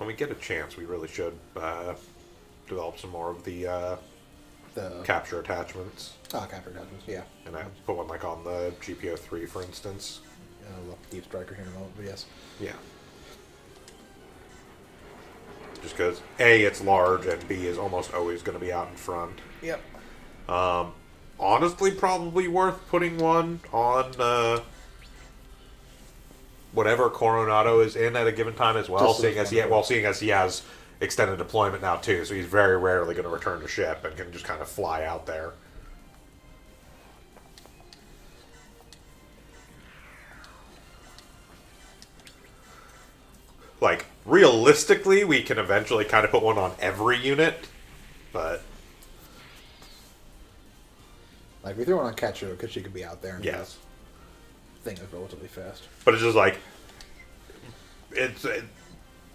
A: when we get a chance, we really should develop some more of the capture attachments.
B: Capture attachments, yeah.
A: And I put one like on the GPO3, for instance.
B: I'll Deep Striker here in a moment, but yes.
A: Yeah. Just because A, it's large, and B, is almost always going to be out in front.
B: Yep.
A: Honestly, probably worth putting one on whatever Coronado is in at a given time as well, seeing as he has extended deployment now too, so he's very rarely going to return to ship and can just kind of fly out there. Like, realistically, we can eventually kind of put one on every unit, but...
B: Like, we threw one on Katsu because she could be out there. And
A: yes.
B: The thing is relatively fast.
A: But it's just like...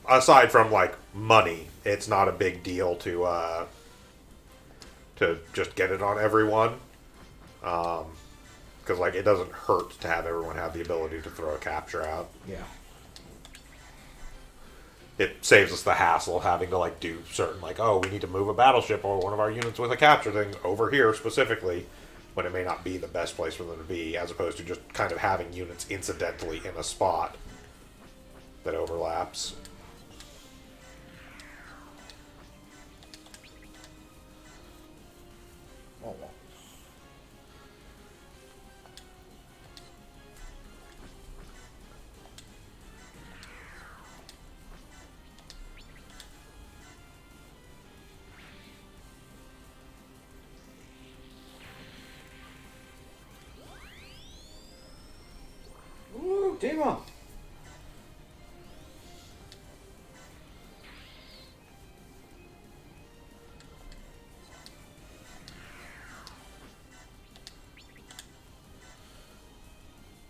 A: aside from, like, money, it's not a big deal to just get it on everyone. Because, like, it doesn't hurt to have everyone have the ability to throw a capture out.
B: Yeah.
A: It saves us the hassle of having to, like, do certain, like, oh, we need to move a battleship or one of our units with a capture thing over here specifically, when it may not be the best place for them to be, as opposed to just kind of having units incidentally in a spot that overlaps.
B: Oh, well.
C: Ooh, Demo.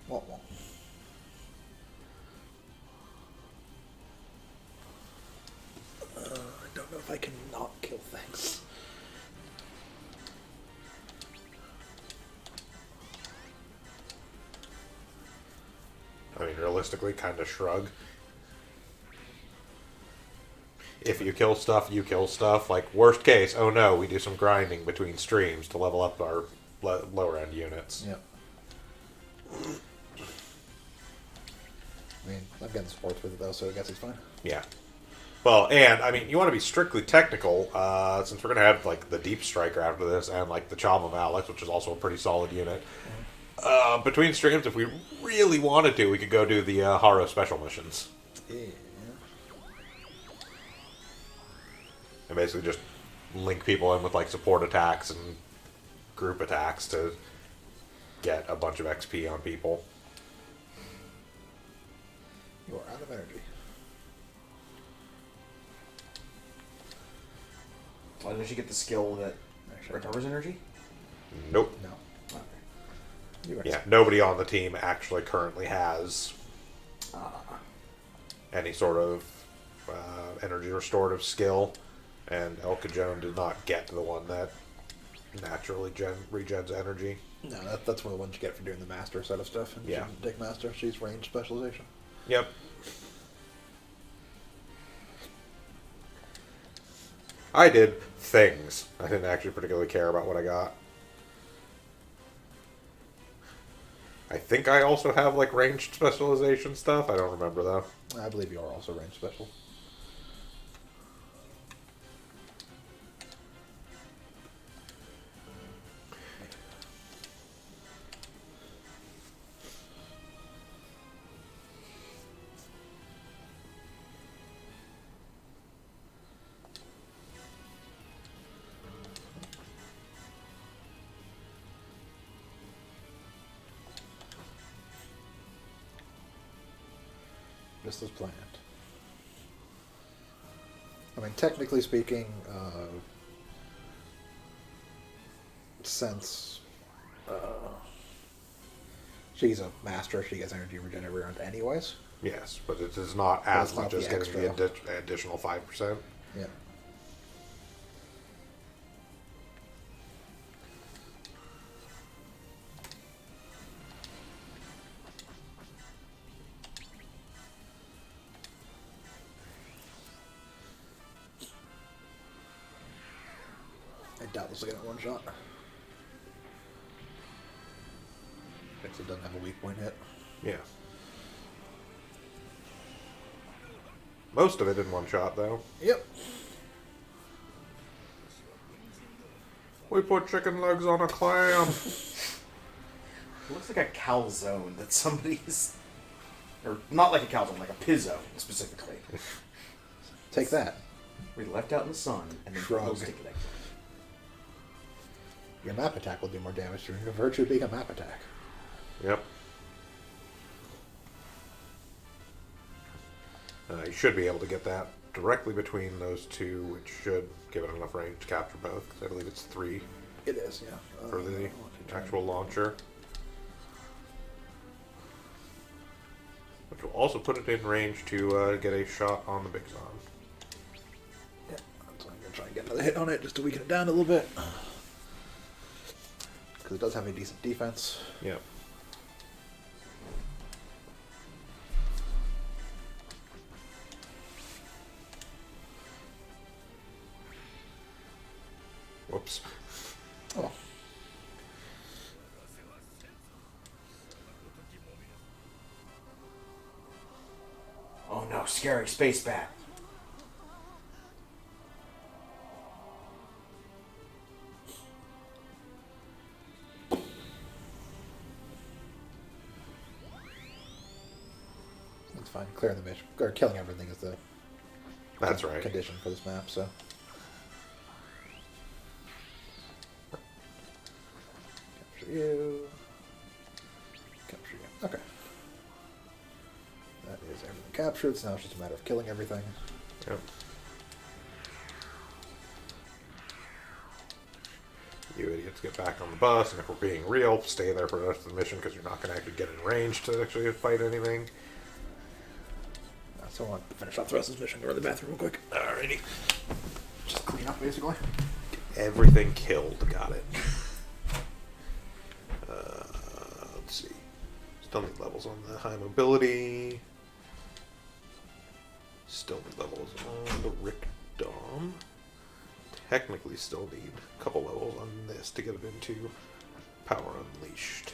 B: Well, well. I don't know if I can not kill things.
A: I mean, realistically, kind of shrug. If you kill stuff, you kill stuff. Like, worst case, oh no, we do some grinding between streams to level up our lower end units.
B: Yep. I mean, I've gotten sports with it though, so I guess it's fine.
A: Yeah. Well, and, I mean, you want to be strictly technical, since we're going to have, like, the Deep Striker after this, and, like, the Chom of Alex, which is also a pretty solid unit. Between streams, if we really wanted to, we could go do the Haro special missions.
B: Yeah.
A: And basically just link people in with, like, support attacks and group attacks to get a bunch of XP on people.
B: You are out of energy.
C: Why don't you get the skill that recovers energy?
A: Nope.
B: No.
C: Okay.
B: You are
A: Yeah, nobody on the team actually currently has any sort of energy restorative skill, and El Cajon did not get the one that naturally regens energy.
B: No, that's one of the ones you get for doing the master set of stuff. And
A: Yeah.
B: she didn't take master. She's range specialization.
A: Yep. I did things. I didn't actually particularly care about what I got. I think I also have, like, ranged specialization stuff. I don't remember, though.
B: I believe you are also range special. Just as planned. I mean, technically speaking, since she's a master, she gets energy regen every round anyways.
A: Yes, but it is not
B: But
A: as
B: it's not
A: much
B: the
A: as getting
B: extra.
A: the additional 5%.
B: Yeah. I doubt this will get it one shot. Guess it doesn't have a weak point hit.
A: Yeah. Most of it in one shot, though.
B: Yep.
A: We put chicken legs on a clam.
C: It looks like a calzone that somebody's... Or not like a calzone, like a pizzo, specifically.
B: Take that.
C: We left out in the sun and then
B: Shrug.
C: put those sticky legs
B: Your map attack will do more damage during a virtue being a map attack.
A: Yep. You should be able to get that directly between those two, which should give it enough range to capture both, because I believe it's 3
B: It is, yeah.
A: for the actual launcher. Which will also put it in range to get a shot on the Big Zon.
B: Yeah, so I'm going to try and get another hit on it just to weaken it down a little bit. Because it does have a decent defense.
A: Yep. Whoops.
B: Oh.
C: Oh no, scary space bat.
B: That's fine. Clearing the mission. Or killing everything is the
A: That's right.
B: condition for this map, so. Capture you. Capture you. Okay. That is everything captured, so now it's just a matter of killing everything.
A: Yep. You idiots get back on the bus, and if we're being real, stay there for the rest of the mission, because you're not going to actually get in range to actually fight anything.
B: So I want to finish off the rest of this mission, go to the bathroom real quick.
A: Alrighty.
B: Just clean up, basically.
A: Everything killed. Got it. Let's see. Still need levels on the high mobility. Still need levels on the Rick Dom. Technically still need a couple levels on this to get it into Power Unleashed.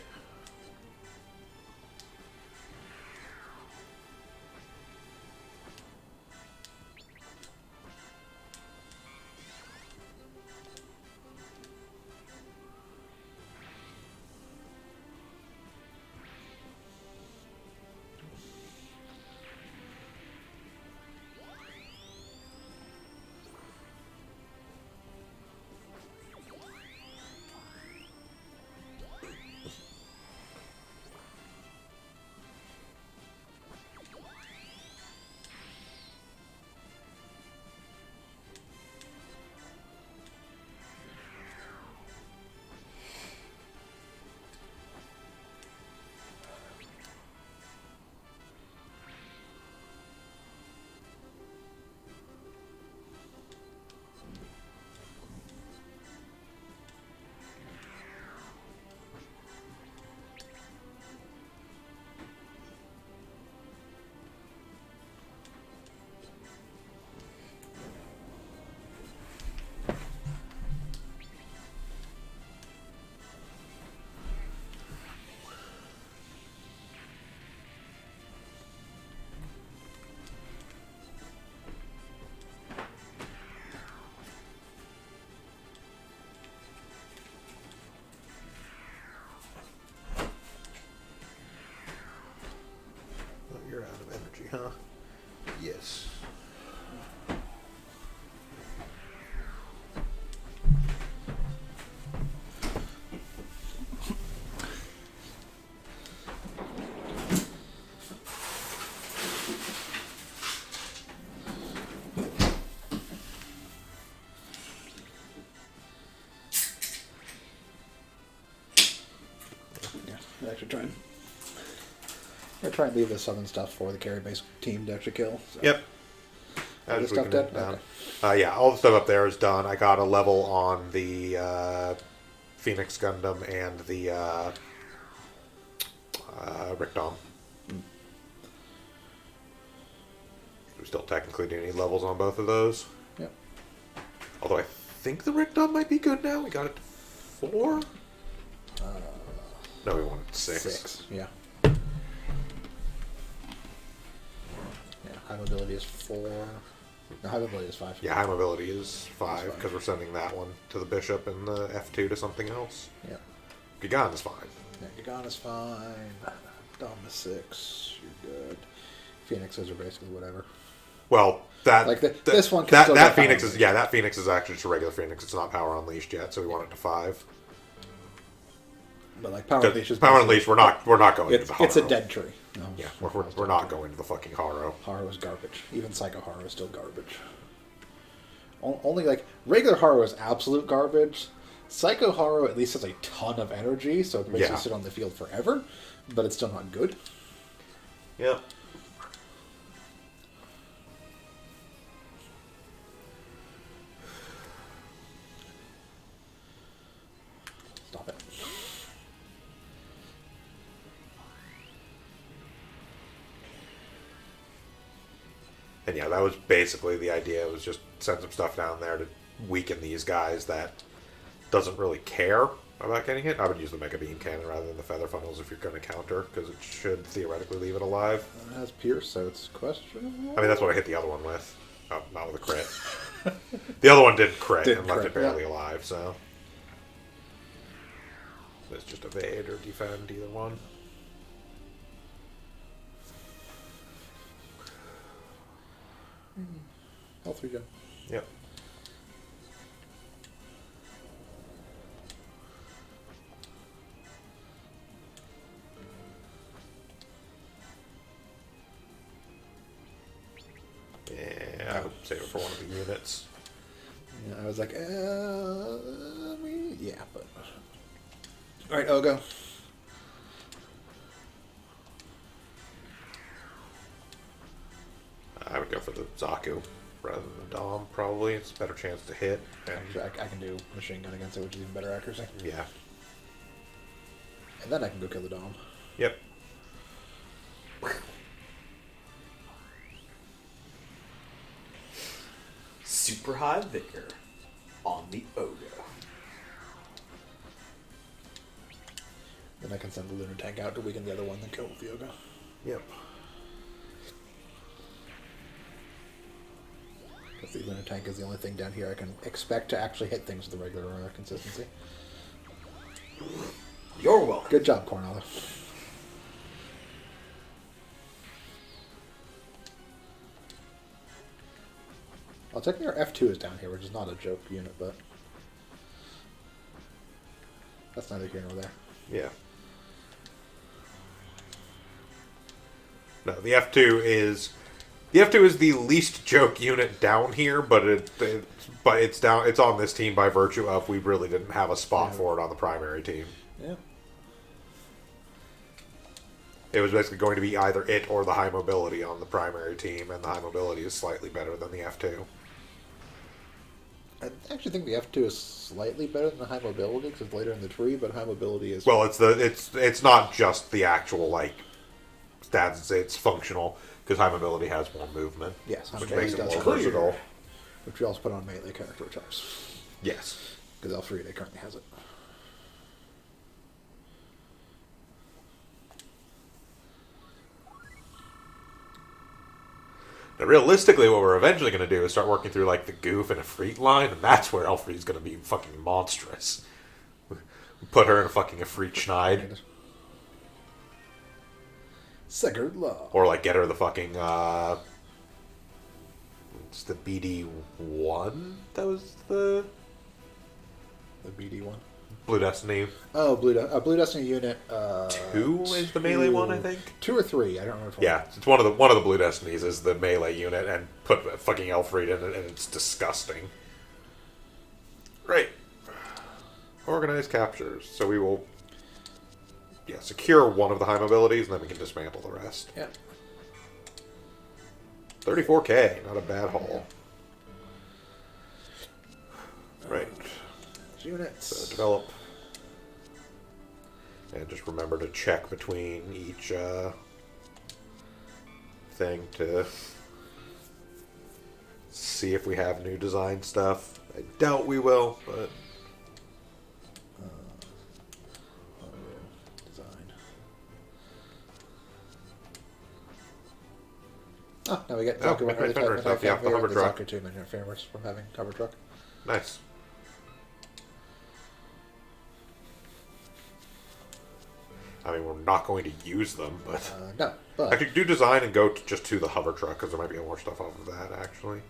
A: You're out of energy, huh? Yes.
B: Yeah, actually try and... I'm gonna try and leave the southern stuff for the carry-based team to actually kill. So.
A: Yep.
B: All the stuff dead? Okay.
A: Yeah, all the stuff up there is done. I got a level on the Phoenix Gundam and the Rick Dom. We still technically do need levels on both of those.
B: Yep.
A: Although I think the Rick Dub might be good now. We got it to 4? No, we wanted 6.
B: 6, yeah. Yeah, high mobility is 4. No, high mobility is 5.
A: Yeah, high mobility is 5
B: 5.
A: because we're sending that one to the Bishop and the F2 to something else.
B: Yeah.
A: Gigan is 5.
B: Yeah, Gigan is fine. Dom is 6. You're good. Phoenixes are basically whatever.
A: Well, that
B: Like
A: that,
B: this one can
A: that,
B: still
A: that
B: get
A: Phoenix
B: power
A: is that Phoenix is actually just a regular Phoenix. It's not Power Unleashed yet, so we want it to 5.
B: But like Power Unleashed is
A: Power
B: basically-
A: Unleashed, we're not going
B: It's,
A: to the
B: it's a
A: Haro.
B: dead tree. No,
A: Yeah, we're not going to the fucking Haro.
B: Haro is garbage. Even Psycho Haro is still garbage. Only like regular Haro is absolute garbage. Psycho Haro at least has a ton of energy, so it makes
A: Yeah.
B: you sit on the field forever, but it's still not good.
A: Yep.
B: Stop it.
A: And yeah, that was basically the idea. It was just send some stuff down there to weaken these guys that doesn't really care about getting hit. I would use the Mega Beam Cannon rather than the Feather Funnels if you're going to counter, because it should theoretically leave it alive.
B: It has Pierce, so it's questionable.
A: I mean, that's what I hit the other one with. Oh, not with a crit. The other one did crit
B: Did
A: and left
B: crit,
A: it barely
B: yeah.
A: alive, so... It's just evade or defend, either one.
B: Health regen.
A: Yep. Yeah, I would save it for one of the units.
B: Yeah, I was like, I mean, yeah, but... Alright, Ogo.
A: I would go for the Zaku rather than the Dom, probably. It's a better chance to hit. And,
B: Actually, I can do machine gun against it, which is even better accuracy.
A: yeah.
B: And then I can go kill the Dom.
A: Yep.
C: Super high vigor on the Oga.
B: Then I can send the Lunar Tank out to weaken the other one, then kill with the Oga.
A: Yep.
B: Because the Lunar Tank is the only thing down here I can expect to actually hit things with the regular consistency.
C: You're welcome.
B: Good job, Cornella. Well, technically our F2 is down here, which is not a joke unit, but... That's neither here nor there.
A: Yeah. No, the F2 is the least joke unit down here, but it's down. It's on this team by virtue of we really didn't have a spot
B: Yeah.
A: for it on the primary team.
B: Yeah.
A: It was basically going to be either it or the high mobility on the primary team, and the high mobility is slightly better than the F2.
B: I actually think the F2 is slightly better than the high mobility, because it's later in the tree, but high mobility is...
A: Well, it's not just the actual like stats; it's functional because high mobility has more movement.
B: Yes, high
A: which
B: mobility
A: makes it
B: does
A: more
B: clear.
A: versatile.
B: Which we also put on melee character types.
A: Yes.
B: Because L3 currently has it.
A: Now, realistically, what we're eventually going to do is start working through like the Goof and a Freet line, and that's where Elfried's going to be fucking monstrous. Put her in a fucking Efreet Schneid.
B: Sigurd Law.
A: Or like get her the fucking it's the BD1 that was the
B: The BD one.
A: Blue Destiny
B: Oh, Blue Destiny unit.
A: 2 is the melee one, I think.
B: 2 or 3. I don't remember.
A: Yeah, it's one of the Blue Destinies is the melee unit, and put fucking Elfried in it, and it's disgusting. Right. Organized captures. So we will secure one of the high mobilities, and then we can dismantle the rest.
B: Yeah.
A: 34k, not a bad haul. Right.
B: Units.
A: So develop. And just remember to check between each thing to see if we have new design stuff. I doubt we will, but...
B: Design. Oh, now we get
A: Oh,
B: Zaku 1
A: Midnight Fender stuff, yeah, the hover truck.
B: Zaku 2 Midnight Fenders from having hover truck.
A: Nice. I mean, we're not going to use them, but...
B: No, but...
A: I could do design and go just to the hover truck, because there might be more stuff off of that, actually.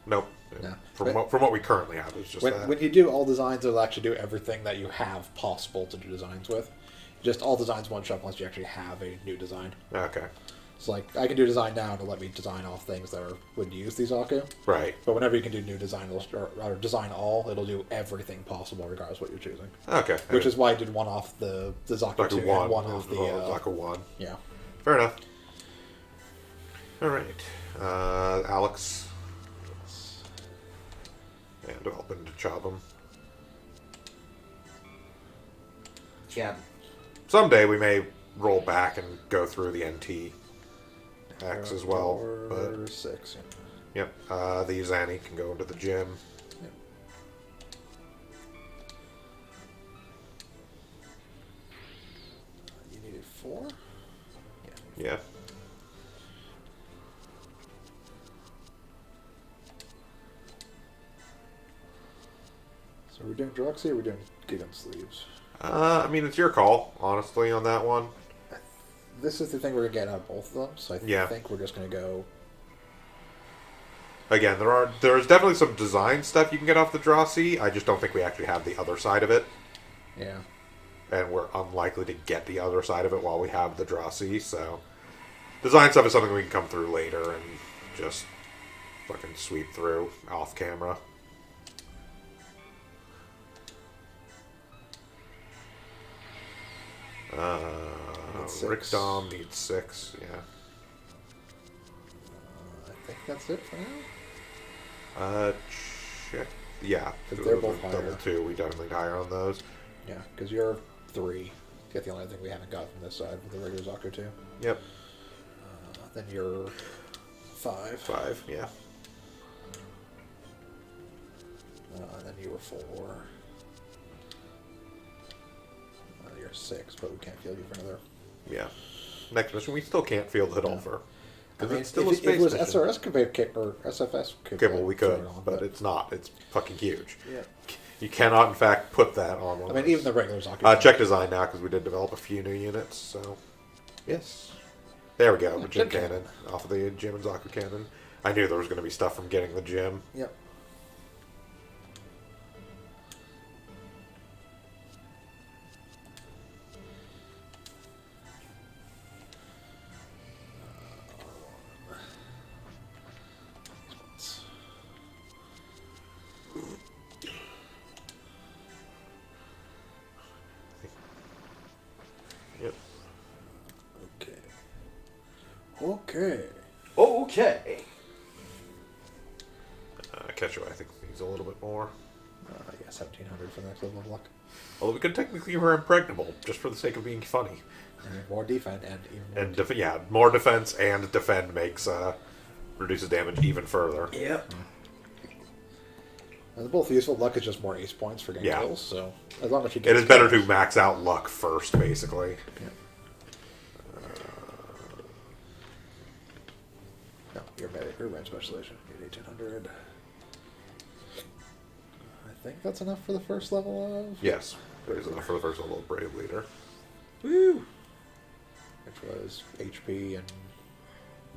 A: Nope.
B: No.
A: From what we currently have, it's just that.
B: When you do all designs, it'll actually do everything that you have possible to do designs with. Just all designs one shot once you actually have a new design.
A: Okay.
B: It's like, I can do design now to let me design off things that would use these Zaku.
A: Right.
B: But whenever you can do new design, or design all, it'll do everything possible regardless of what you're choosing.
A: Okay.
B: Which is why I did one off the Zaku 2 and one of the...
A: Zaku 1.
B: Yeah.
A: Fair enough. Alright. Alex. And developing to Chobham.
C: Yeah.
A: Someday we may roll back and go through the NT X as well. But
B: 6, yeah.
A: Yep. The Zanny can go into the gym.
B: Yep. You needed 4?
A: Yeah.
B: So we're doing Droxy or we're doing Gundam Sleeves?
A: I mean, it's your call, honestly, on that one.
B: This is the thing we're going to get out of both of them, so I think we're just going to go...
A: Again, there's definitely some design stuff you can get off the Drossy. I just don't think we actually have the other side of it.
B: Yeah.
A: And we're unlikely to get the other side of it while we have the Drossy, so... Design stuff is something we can come through later and just fucking sweep through off camera. Rick Dom needs 6, yeah.
B: I think that's it for now.
A: Check. Yeah,
B: because they're both higher.
A: Double 2, we definitely higher on those.
B: Yeah, because you're 3. That's the only thing we haven't got from this side with the regular Zaku 2.
A: Yep.
B: Then you're 5.
A: 5, yeah.
B: Then you were 4. You're 6, but we can't field you for another.
A: Yeah. Next mission, we still can't field it over.
B: I mean,
A: it's still a
B: if
A: space
B: it was
A: mission.
B: SRS could or SFS could.
A: Okay, well, we could,
B: throw it on,
A: but it's not. It's fucking huge.
B: Yeah.
A: You cannot, in fact, put that on one.
B: I mean, even the regular Zaku.
A: Check design now, because we did develop a few new units, so... Yes. There we go, the gym cannon. Off of the gym and Zaku cannon. I knew there was going to be stuff from getting the gym.
B: Yep.
A: Yep.
B: Okay.
C: Okay.
A: Ketchum, I think, needs a little bit more.
B: Yeah, 1700 for the next level of luck.
A: Although we could technically we're impregnable, just for the sake of being funny.
B: And more defense and even more.
A: And more defense and defend makes reduces damage even further.
C: Yep.
B: And they're both useful. Luck is just more ace points for getting kills, so as long as you get
A: it is better to max out luck first, basically.
B: Yeah. No, you're medic or range specialization. You need 1800. I think that's enough for the first level of.
A: Yes, there's enough for the first level of Brave Leader.
B: Woo! Which was HP and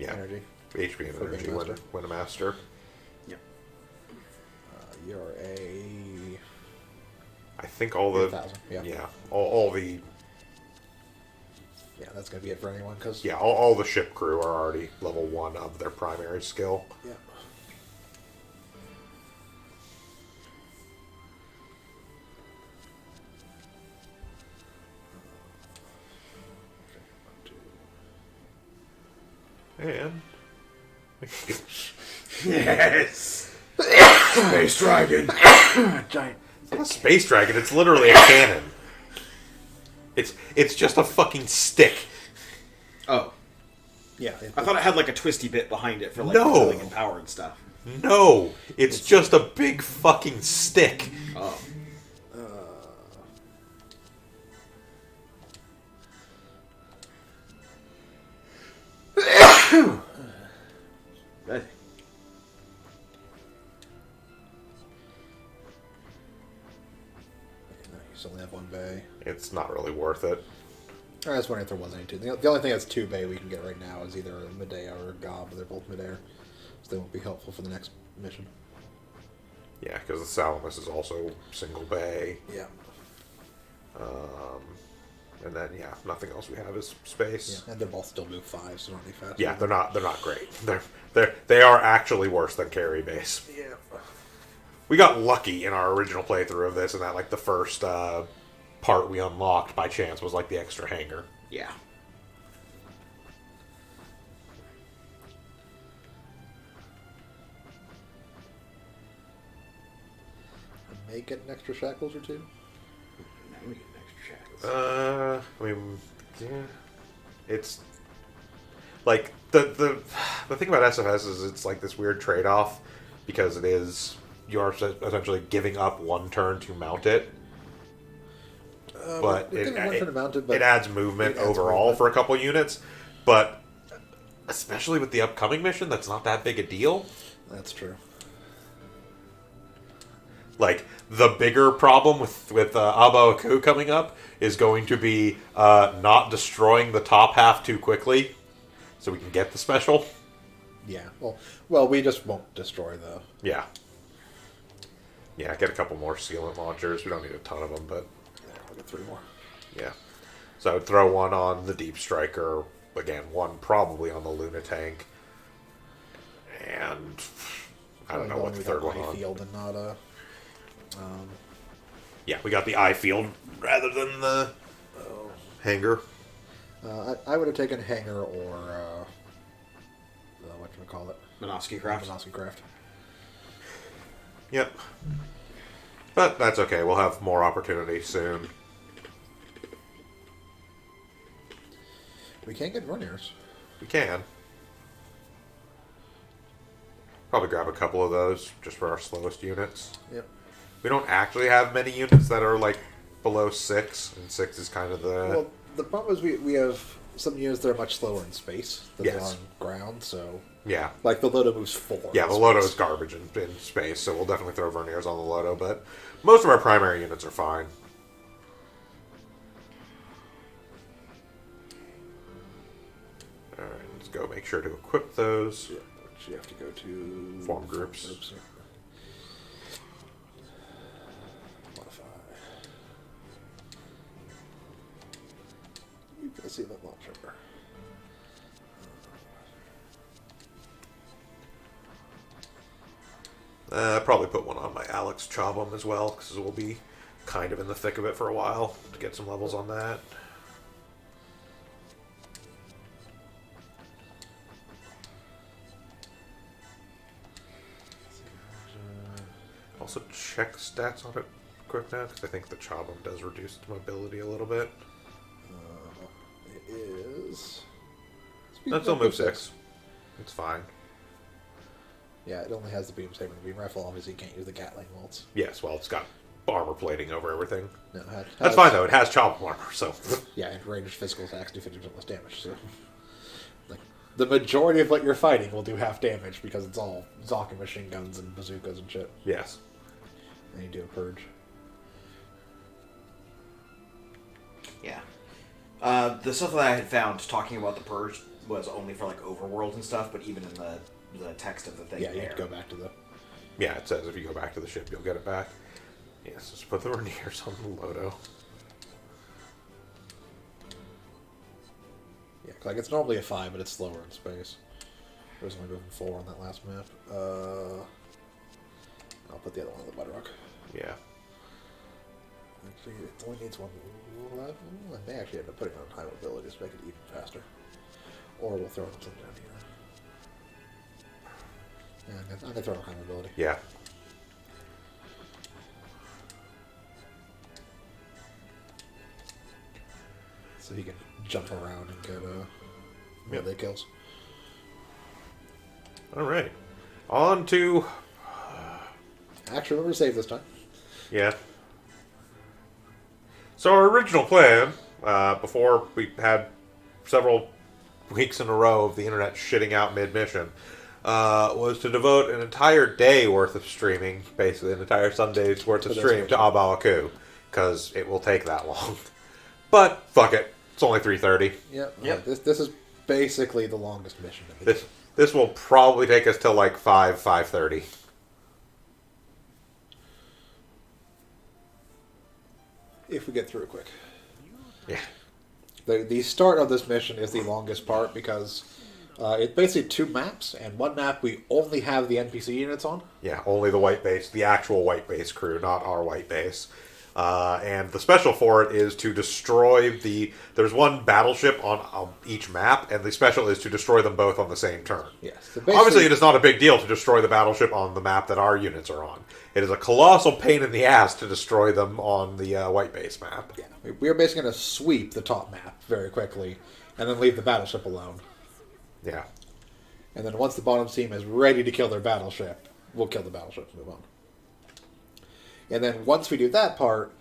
B: energy.
A: HP and
B: For
A: energy
B: being master.
A: when a master.
C: Yep.
B: You're a.
A: I think all the
B: 1,000. Yeah.
A: All the
B: Yeah, that's gonna be it for anyone because.
A: all the ship crew are already level 1 of their primary skill.
B: Yeah.
A: And
C: Yes. Space Dragon.
B: Giant.
A: it's not a space dragon. It's literally a cannon. It's just a fucking stick.
C: Oh.
B: Yeah.
C: I thought it had like a twisty bit behind it for like
A: No.
C: filling and power and stuff.
A: No, it's just a big fucking stick.
C: Oh.
B: You still only have one bay.
A: It's not really worth it.
B: I was wondering if there was any two. The only thing that's two bay we can get right now is either a Medea or a Gob, but they're both mid-air. So they won't be helpful for the next mission.
A: Yeah, because the Salamis is also single bay.
B: Yeah.
A: And then, yeah, nothing else we have is space.
B: Yeah, and they're both still move 5, so they're not any faster.
A: Yeah, they're not great. They are actually worse than carry base.
B: Yeah.
A: We got lucky in our original playthrough of this, and that like the first part we unlocked by chance was like the extra hangar.
C: Yeah.
B: I may get an extra shackles or two.
C: Now we get an extra shackles.
A: I mean, yeah, it's like the thing about SFS is it's like this weird trade off because it is you're essentially giving up one turn to mount it, but
B: We're giving one turn to mount it, but
A: it adds movement
B: it adds
A: overall
B: movement.
A: for a couple units, but especially with the upcoming mission, that's not that big a deal.
B: That's true.
A: Like, the bigger problem with Aba Aku coming up is going to be not destroying the top half too quickly so we can get the special.
B: Yeah. Well, we just won't destroy the.
A: Yeah. Yeah, get a couple more sealant launchers. We don't need a ton of them, but
B: Yeah, we'll get 3 more.
A: yeah. So I would throw one on the Deep Striker. Again, one probably on the Luna Tank. And I don't know what the third one on.
B: Field and not a.
A: Yeah, we got the eye field rather than the hangar.
B: I would have taken Hanger or what do we call it?
C: Minosky Craft.
B: Minosky Craft.
A: Yep. But that's okay. We'll have more opportunity soon.
B: We can't get runners.
A: We can. Probably grab a couple of those just for our slowest units.
B: Yep.
A: We don't actually have many units that are like below 6, and 6 is kind of the...
B: Well, the problem is we have some units that are much slower in space than
A: Yes.
B: on ground, so...
A: Yeah.
B: Like the Loto moves 4.
A: Yeah,
B: in
A: the Loto
B: space.
A: is garbage in space, so we'll definitely throw Verniers on the Loto, but most of our primary units are fine. Alright, let's go make sure to equip those.
B: Yeah, which you have to go to...
A: Form groups.
B: yeah. Modify. You can see that launcher.
A: Probably put one on my Alex Chobham as well, because we'll be kind of in the thick of it for a while to get some levels on that. Also check stats on it quick now, because I think the Chobham does reduce its mobility a little bit.
B: It is...
A: That's still move 6. It's fine.
B: Yeah, it only has the beam saber and the beam rifle. Obviously, you can't use the Gatling bolts.
A: Yes, well, it's got armor plating over everything.
B: No,
A: That's fine, though. It has Chobham armor, so...
B: Yeah, and ranged physical attacks do 50% less damage. So, like, the majority of what you're fighting will do half damage because it's all Zaka machine guns and bazookas and shit.
A: Yes.
B: And you do a purge.
C: Yeah. The stuff that I had found talking about the purge was only for like overworld and stuff, but even in the text of the thing
B: Yeah, you
C: there.
B: have to go back to the...
A: Yeah, it says if you go back to the ship, you'll get it back. Yes, just put the Verniers on the Loto.
B: Yeah, 'cause, like, it's normally a 5, but it's slower in space. It was only moving 4 on that last map. I'll put the other one on the Bedrock.
A: Yeah.
B: Actually, it only needs 1 level. I may actually end up putting it on high mobility to make it even faster. Or we'll throw it on something down here. Yeah, I'm going to throw it on high mobility.
A: Yeah.
B: So he can jump around and get melee kills.
A: All right. On to...
B: Actually, remember to save this time.
A: Yeah. So our original plan, before we had several weeks in a row of the internet shitting out mid-mission, was to devote an entire day worth of streaming, basically an entire Sunday's worth of stream to Abawaku, because it will take that long. But fuck it, it's only 3:30.
B: Yep. This is basically the longest mission of the game.
A: This will probably take us till like 5:30.
B: If we get through it quick.
A: Yeah.
B: The start of this mission is the longest part because it's basically 2 maps, and one map we only have the NPC units on.
A: Yeah, only the white base, the actual white base crew, not our white base. And the special for it is to destroy the... There's one battleship on each map, and the special is to destroy them both on the same turn.
B: Yes. So
A: Obviously, it is not a big deal to destroy the battleship on the map that our units are on. It is a colossal pain in the ass to destroy them on the white base map.
B: Yeah, we are basically going to sweep the top map very quickly, and then leave the battleship alone.
A: Yeah.
B: And then once the bottom team is ready to kill their battleship, we'll kill the battleship and move on. And then once we do that part,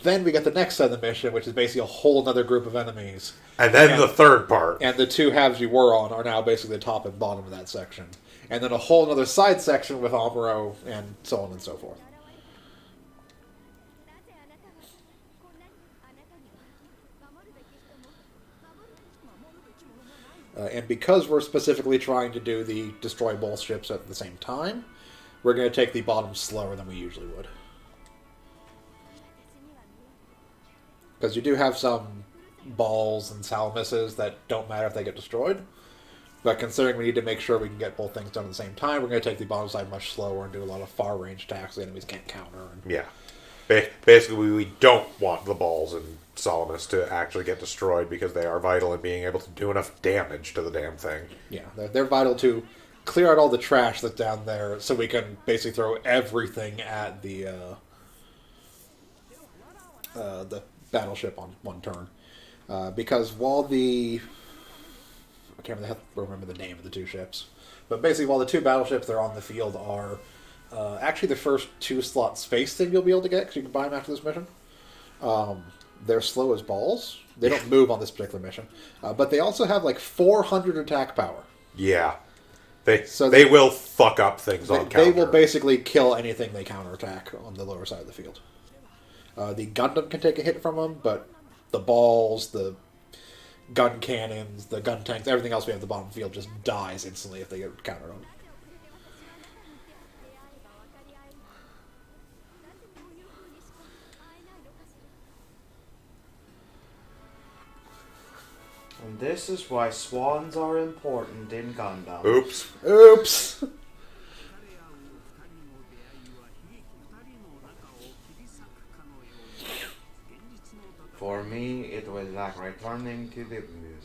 B: then we get the next side of the mission, which is basically a whole other group of enemies.
A: And then the third part.
B: And the 2 halves we were on are now basically the top and bottom of that section. And then a whole other side section with Amuro and so on and so forth. And because we're specifically trying to do the destroy both ships at the same time, we're going to take the bottom slower than we usually would. Because you do have some balls and salamises that don't matter if they get destroyed. But considering we need to make sure we can get both things done at the same time, we're going to take the bottom side much slower and do a lot of far-range attacks the enemies can't counter.
A: Yeah. Basically, we don't want the balls and Salamis to actually get destroyed because they are vital in being able to do enough damage to the damn thing.
B: Yeah, they're vital to clear out all the trash that's down there so we can basically throw everything at the battleship on one turn. Because while the... I can't remember the name of the 2 ships. But basically, while the 2 battleships that are on the field are actually the first 2-slot space thing you'll be able to get, because you can buy them after this mission. They're slow as balls. They don't move on this particular mission. But they also have like 400 attack power.
A: Yeah. They will fuck up things on counter.
B: They will basically kill anything they counterattack on the lower side of the field. The Gundam can take a hit from them, but the balls, the gun cannons, the gun tanks, everything else we have at the bottom field just dies instantly if they get countered on.
C: And this is why swans are important in Gundam.
A: Oops.
B: Oops!
C: For me, it was like returning to the moon.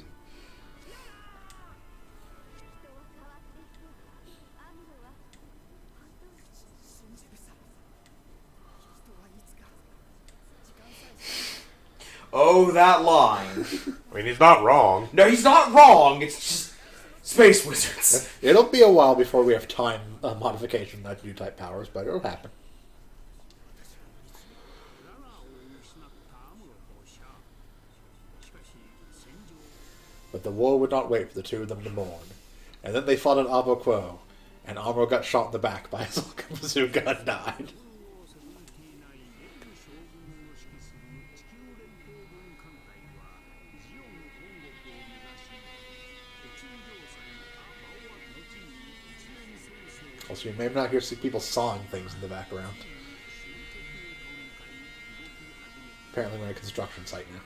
C: Oh, that line.
A: I mean, he's not wrong.
C: No, he's not wrong. It's just space wizards.
B: It'll be a while before we have time modification not new type powers, but it'll happen. But the war would not wait for the 2 of them to mourn. And then they fought at Abo Quo, and Amuro got shot in the back by his bazooka and died. Also, you may not hear people sawing things in the background. Apparently we're in a construction site now.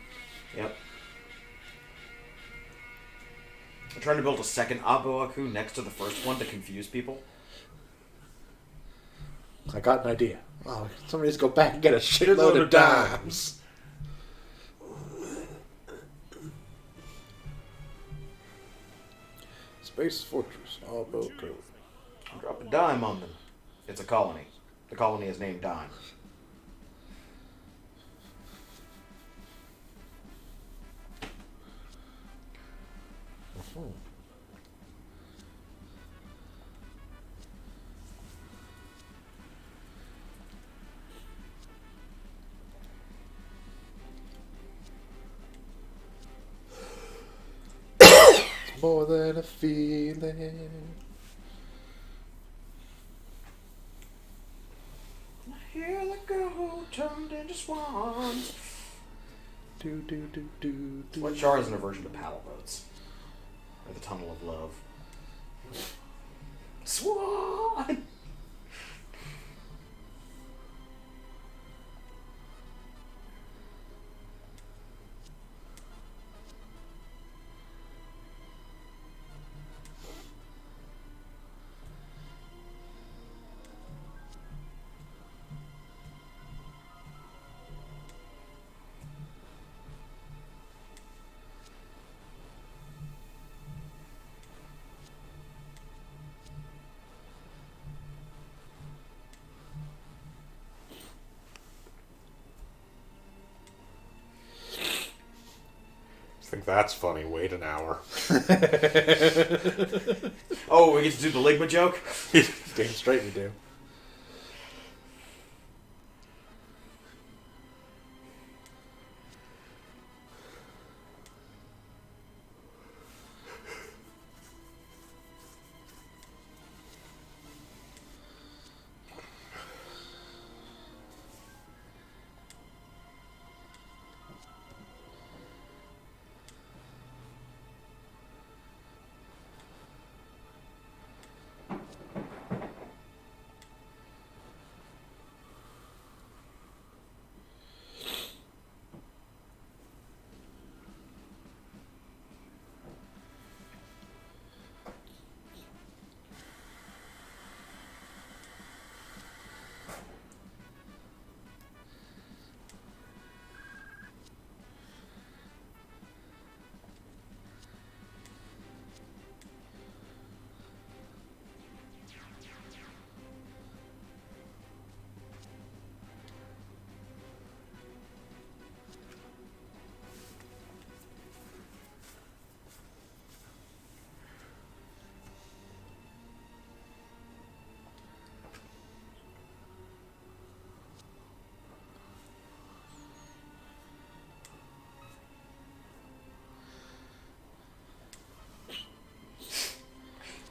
C: Yep. I'm trying to build a second Abuaku next to the first one to confuse people.
B: I got an idea. Oh, somebody just go back and get a shitload of dimes. Space Fortress, Abuaku.
C: Drop a dime on them. It's a colony. The colony is named Dime.
B: more than a feeling.
C: Here the go turned into swans.
B: Do.
C: What jar is an aversion to paddle boats? Or the Tunnel of Love? Swan!
A: I think that's funny. Wait an hour.
C: Oh, we get to do the Ligma joke?
B: Damn straight we do.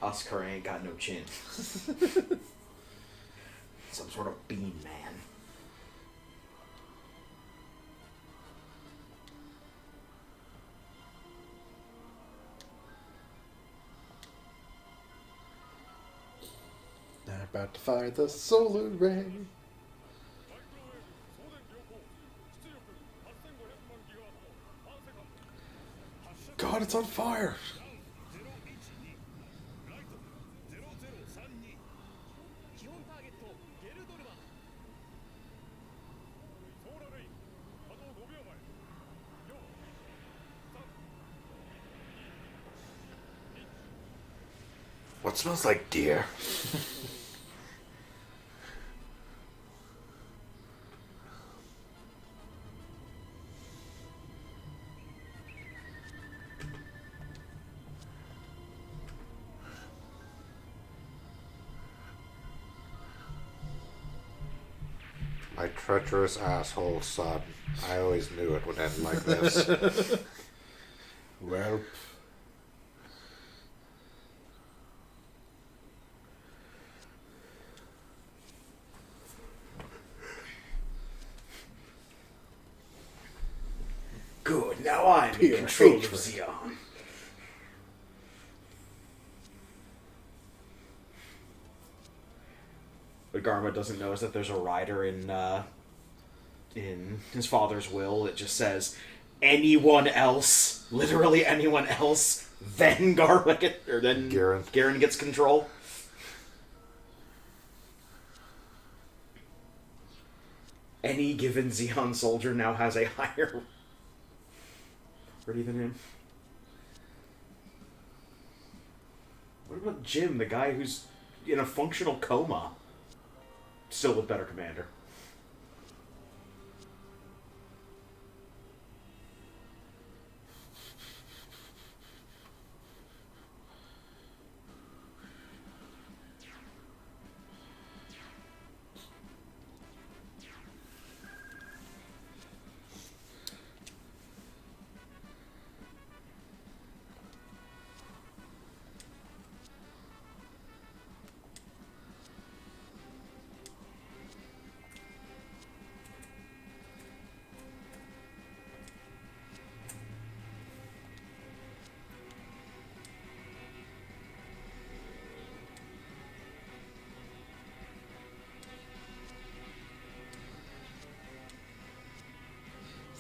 C: Oscar ain't got no chin. Some sort of bean man.
B: Now about to fire the solar ray. God, it's on fire!
A: What smells like deer? My treacherous asshole son. I always knew it would end like this.
B: Well,
C: Good, now I'm in
B: Pure
C: control of
B: hatred.
C: Xeon. What Garma doesn't know is that there's a rider in his father's will. It just says, anyone else, literally anyone else, then Garen gets control. Any given Xeon soldier now has a higher ready than him. What about Jim, the guy who's in a functional coma? Still with better commander.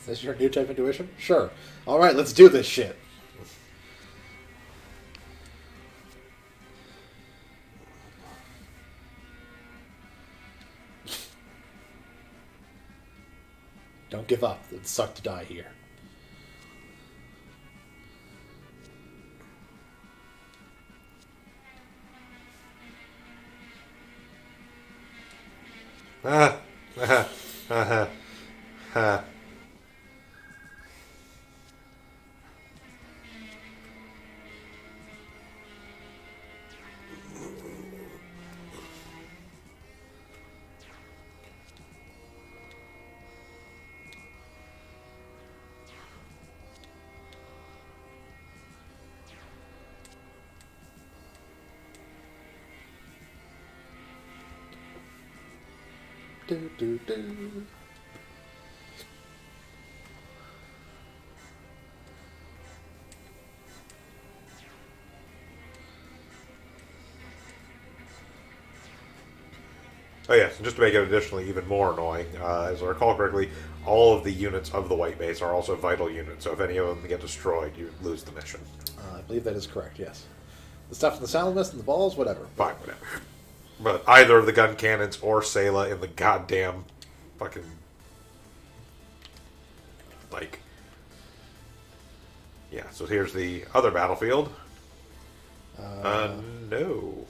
B: Is this your new type intuition? Sure. All right, let's do this shit. Don't give up. It'd suck to die here.
A: Ah, ah, ah, ah.
B: Do, do, do.
A: Oh yes, and just to make it additionally even more annoying, as I recall correctly, all of the units of the white base are also vital units, so if any of them get destroyed, you lose the mission.
B: I believe that is correct, yes. The stuff in the Salamis and the balls, whatever.
A: Fine, whatever. But either of the gun cannons or Sayla in the goddamn fucking... like... Yeah, so here's the other battlefield. No.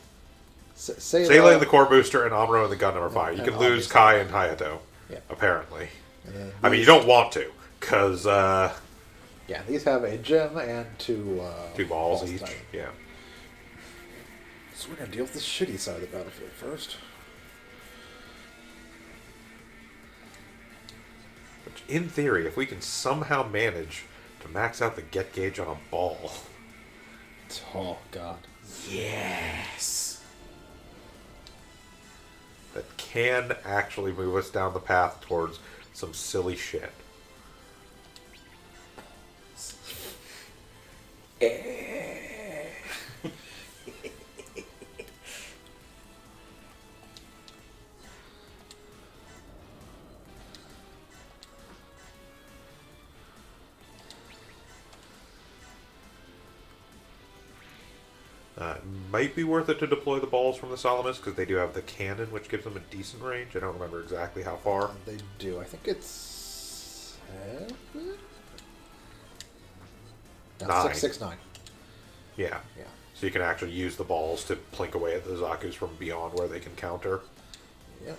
A: Sayla in the core booster and Amuro in the gun number 5. You can lose
B: obviously.
A: Kai and Hayato,
B: Yeah.
A: apparently.
B: And then
A: I mean, you don't want to, because
B: yeah, these have a gem and two
A: balls each.
B: type.
A: Yeah.
B: So we're gonna deal with the shitty side of the battlefield first.
A: Which, in theory, if we can somehow manage to max out the get gauge on a ball...
B: Oh god.
C: Yes.
A: that can actually move us down the path towards some silly shit. It might be worth it to deploy the balls from the Salamis because they do have the cannon, which gives them a decent range. I don't remember exactly how far.
B: They do. I think it's 7? No,
A: 9.
B: 669.
A: Yeah.
B: Yeah.
A: So you can actually use the balls to plink away at the Zaku's from beyond where they can counter.
B: Yep.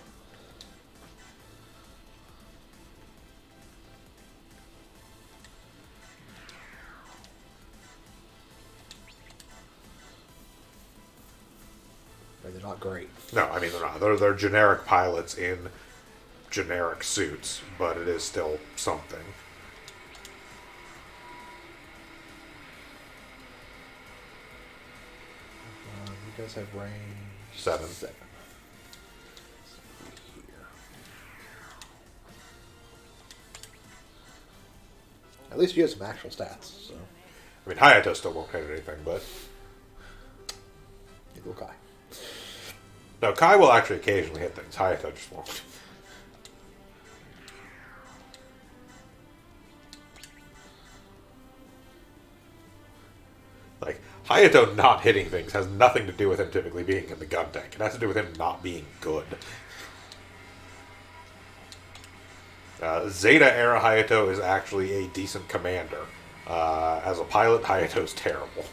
B: But they're not great.
A: No, I mean they're not. They're generic pilots in generic suits, but it is still something.
B: You guys have range
A: 7.
B: 7. At least you have some actual stats, so
A: I mean, Hayato still won't hit anything, but...
B: you go Kai.
A: No, Kai will actually occasionally hit things. Hayato just won't. Like, Hayato not hitting things has nothing to do with him typically being in the gun tank. It has to do with him not being good. Zeta-era Hayato is actually a decent commander. As a pilot, Hayato's terrible.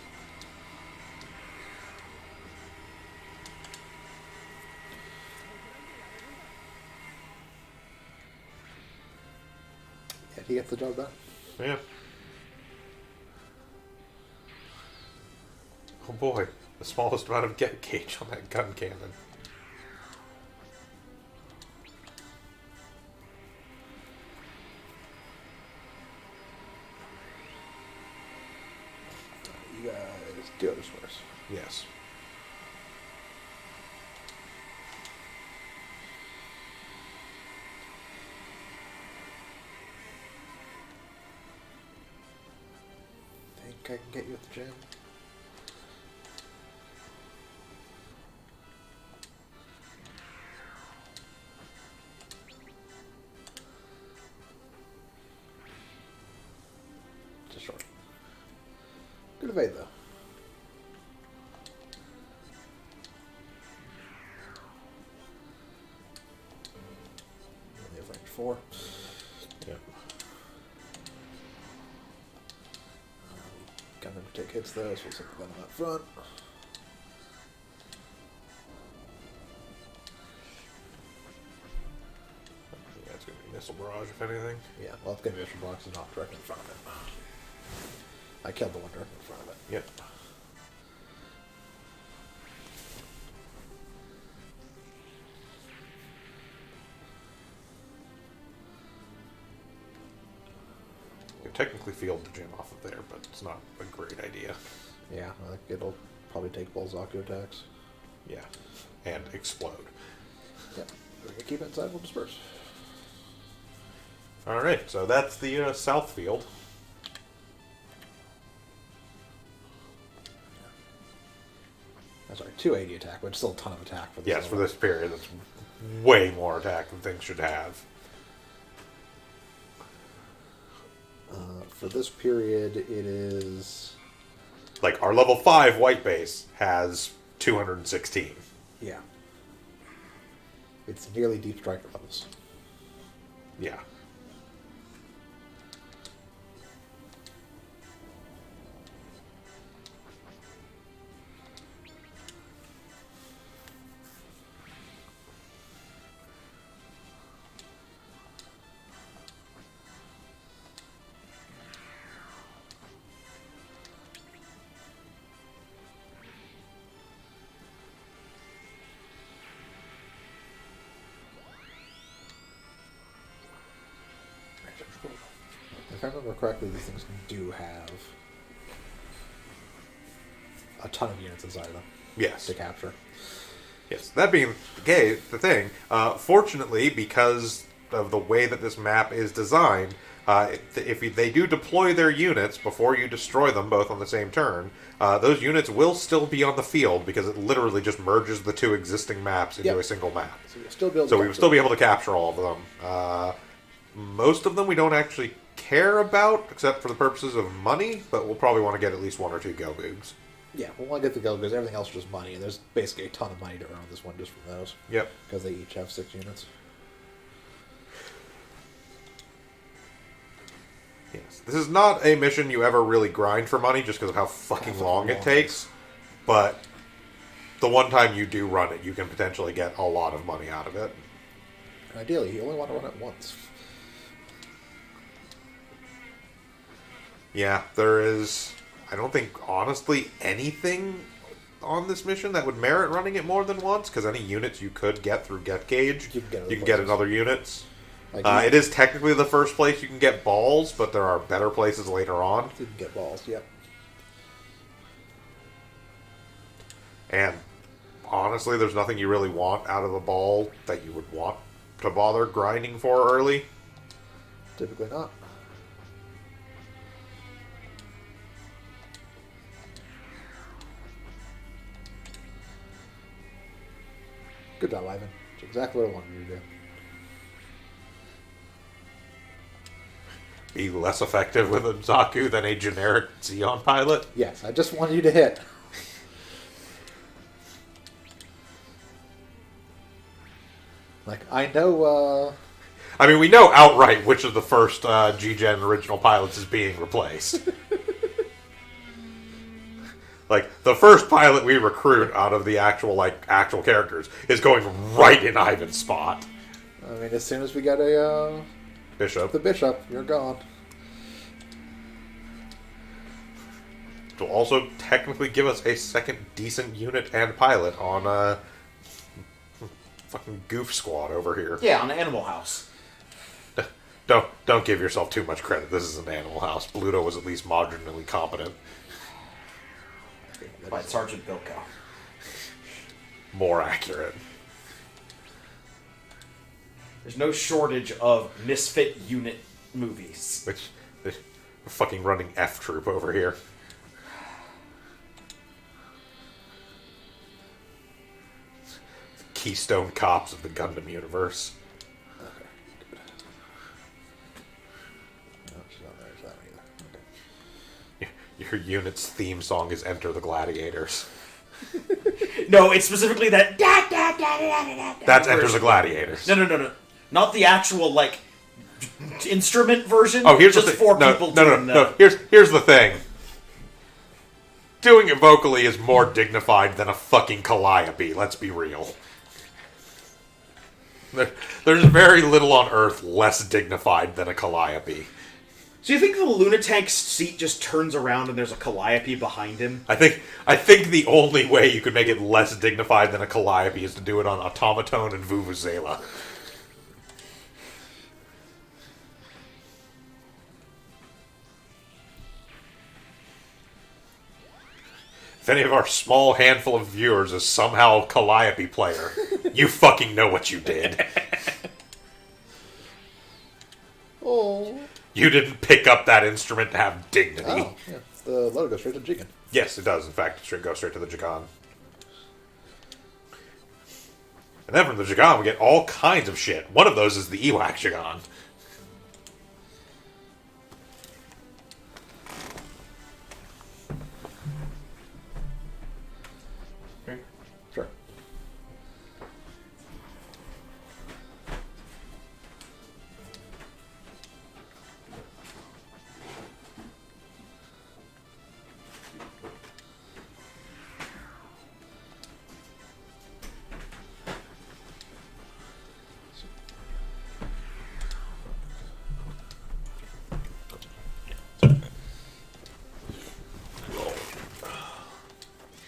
B: Yeah, he gets the job done.
A: Yeah. Oh boy, the smallest amount of get gauge on that gun cannon.
B: You guys do other swears.
A: Yes.
B: Think I can get you at the gym? short. Good evade, though. Only have range 4.
A: Yeah.
B: Gundam can take hits, though, so we'll set the Gundam up front.
A: Yeah, it's going to be missile barrage, if anything.
B: Yeah, well, it's going to be a box is not directly in front of it. I killed the one directly in front of it.
A: Yep. You can technically field the gym off of there, but it's not a great idea.
B: Yeah, I think it'll probably take Bolzaku attacks.
A: Yeah. And explode.
B: Yeah, we're going to keep it inside, we'll disperse.
A: Alright, so that's the south field.
B: I'm sorry, 280 attack, but still a ton of attack for this.
A: Yes, for this period, that's way more attack than things should have.
B: For this period, it is...
A: Like, our level 5 white base has 216.
B: Yeah. It's nearly deep striker levels.
A: Yeah.
B: If I remember correctly, these things do have a ton of units inside of them
A: Yes.
B: to capture.
A: Yes. That being the thing, fortunately, because of the way that this map is designed, if they do deploy their units before you destroy them both on the same turn, those units will still be on the field because it literally just merges the two existing maps into a single map.
B: So you'll still be able to
A: So we
B: capture
A: will still be
B: them.
A: able to capture all of them. Most of them we don't actually care about, except for the purposes of money, but we'll probably want to get at least 1 or 2 go boobs.
B: Yeah, we'll want to get the go because everything else is just money, and there's basically a ton of money to earn on this one just from those.
A: Yep.
B: Because they each have 6 units.
A: Yes. This is not a mission you ever really grind for money just because of how fucking long it takes, but the one time you do run it, you can potentially get a lot of money out of it.
B: And ideally, you only want to run it once.
A: Yeah, there is, I don't think, honestly, anything on this mission that would merit running it more than once, because any units you could get through Get Gauge,
B: You can get other
A: you can get in
B: places.
A: other units.
B: Like
A: It is technically the first place you can get balls, but there are better places later on.
B: you can get balls, yep.
A: And honestly, there's nothing you really want out of a ball that you would want to bother grinding for early.
B: Typically not. Good job, Ivan. That's exactly what I wanted you to do.
A: Be less effective with a Zaku than a generic Xeon pilot.
B: Yes, I just wanted you to hit. Like, I know,
A: I mean, we know outright which of the first G-Gen original pilots is being replaced. Like, the first pilot we recruit out of the actual characters is going right in Ivan's spot.
B: I mean, as soon as we get a,
A: Bishop.
B: the bishop, you're gone.
A: Which will also technically give us a second decent unit and pilot on fucking Goof Squad over here.
C: Yeah, on Animal House.
A: Don't give yourself too much credit. This is an Animal House. Bluto was at least marginally competent.
C: By Sergeant Bilko.
A: More accurate.
C: There's no shortage of misfit unit movies.
A: Which, we're fucking running F Troop over here. Keystone cops of the Gundam universe.
B: Okay, good. No, she's not there. She's not either. Okay.
A: Your unit's theme song is Enter the Gladiators.
C: No, it's specifically that.
A: That's Enter the Gladiators.
C: No. Not the actual, like, instrument version.
A: Oh, here's
C: just
A: the thing.
C: four
A: No,
C: people
A: no.
C: doing the...
A: Here's the thing. Doing it vocally is more dignified than a fucking calliope, let's be real. There's very little on Earth less dignified than a calliope.
C: So you think the Lunatank's seat just turns around and there's a calliope behind him?
A: I think the only way you could make it less dignified than a calliope is to do it on Automaton and Vuvuzela. If any of our small handful of viewers is somehow a Calliope player, you fucking know what you did.
B: Oh.
A: You didn't pick up that instrument to have dignity.
B: Oh, yeah. The logo goes straight to Jigen.
A: Yes, it does, in fact. It goes straight to the Jagan. And then from the Jagan, we get all kinds of shit. One of those is the Ewak Jagan.
B: Sure.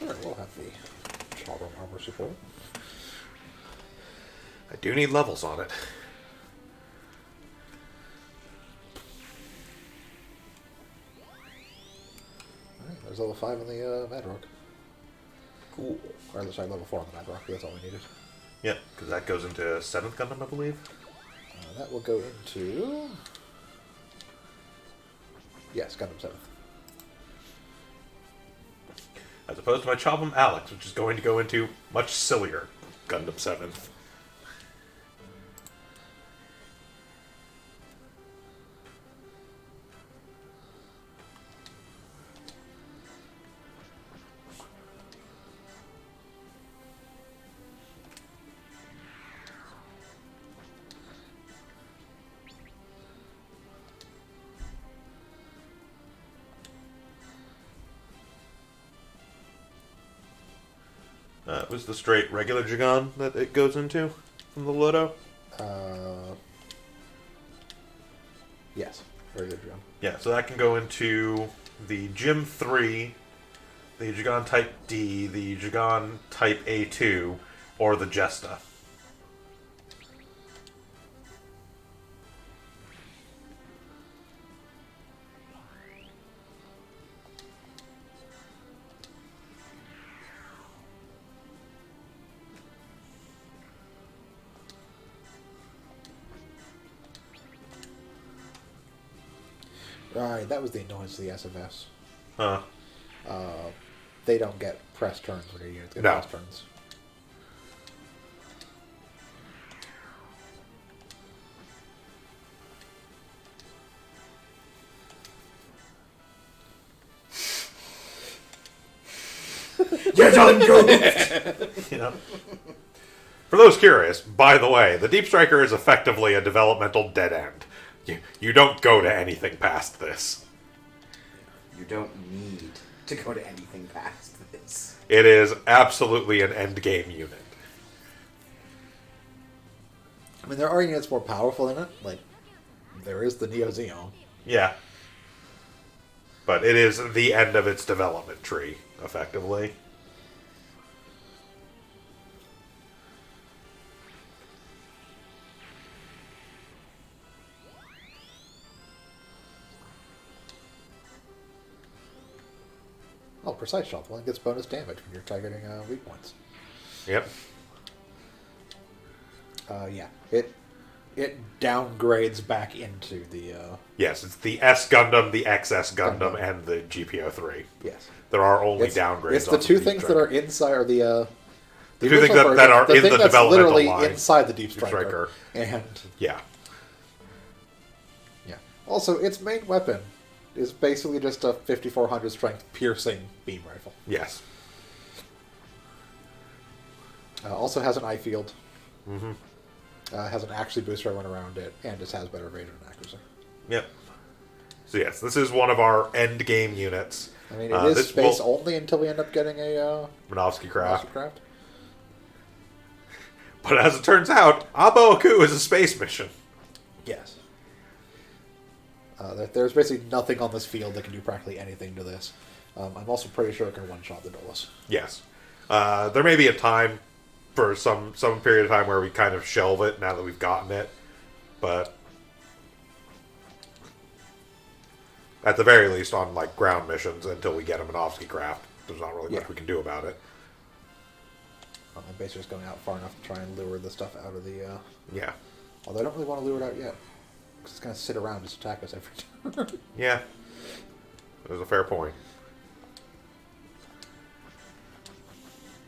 B: Alright, we'll have the Chaldron armor support.
A: I do need levels on it.
B: Alright, there's level 5 on the Mad Rock.
A: Cool.
B: Or sorry, level 4 on the Mad Rock. That's all we needed.
A: Yep, because that goes into 7th Gundam, I believe.
B: That will go into... Yes, Gundam 7th.
A: As opposed to my Chobham Alex, which is going to go into much sillier Gundam 7th. It was the straight regular Jagan that it goes into from the Loto.
B: Yes, very good job.
A: Yeah, so that can go into the Gym 3, the Jagan Type D, the Jagan Type A2, or the Jesta.
B: Right, that was the annoyance of the SFS.
A: Huh.
B: They don't get press turns when your units get
A: No.
B: press turns.
C: You're done, goofed!
A: You know? For those curious, by the way, the Deep Striker is effectively a developmental dead end. You don't go to anything past this.
C: You don't need to go to anything past this.
A: It is absolutely an endgame unit.
B: I mean, there are units more powerful in it. Like, there is the Neo Zeon.
A: Yeah. But it is the end of its development tree, effectively.
B: Oh, precise shot. One gets bonus damage when you're targeting weak points.
A: Yep.
B: Yeah. It downgrades back into the...
A: Yes, it's the S Gundam, the XS Gundam, and the GPO-3.
B: yes.
A: There are only
B: It's,
A: downgrades.
B: it's the
A: on
B: two
A: Deep
B: things that
A: Striker.
B: are inside, or the
A: The two things
B: original
A: that
B: version,
A: are in
B: thing
A: the
B: that's
A: developmental
B: literally
A: line.
B: inside the Deep
A: Deep Striker.
B: And
A: Yeah.
B: yeah. Also, its main weapon is basically just a 5400 strength piercing beam rifle.
A: Yes.
B: Also has an eye field.
A: Mm-hmm.
B: Has an actually booster run around it, and just has better evasion and accuracy.
A: Yep. So yes, this is one of our end game units.
B: I mean, it is space only until we end up getting a
A: Minovsky craft.
B: craft.
A: But as it turns out, Abo Aku is a space mission.
B: Yes. There's basically nothing on this field that can do practically anything to this. I'm also pretty sure it can one-shot the Dolus.
A: Yes. There may be a time for some period of time where we kind of shelve it now that we've gotten it. But at the very least on like ground missions until we get a Minovsky craft, there's not really much we can do about it.
B: I'm basically just going out far enough to try and lure the stuff out of the...
A: Yeah.
B: Although I don't really want to lure it out yet. Because it's going to sit around and just attack us every time.
A: Yeah. There's a fair point.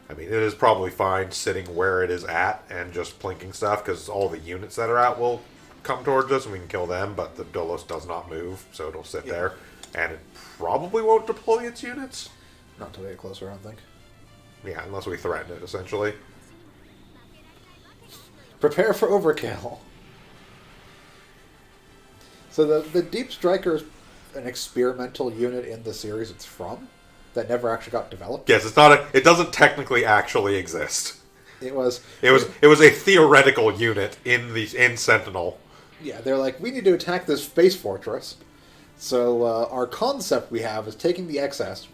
A: I mean, it is probably fine sitting where it is at and just plinking stuff, because all the units that are out will come towards us and we can kill them, but the Dolos does not move, so it'll sit there. And it probably won't deploy its units.
B: Not until we get closer, I don't think.
A: Yeah, unless we threaten it, essentially.
B: Prepare for overkill. So the Deep Striker is an experimental unit in the series it's from that never actually got developed.
A: Yes, it's not. It doesn't technically actually exist.
B: It was
A: a theoretical unit in Sentinel.
B: Yeah, they're like, we need to attack this space fortress. So our concept we have is taking the excess,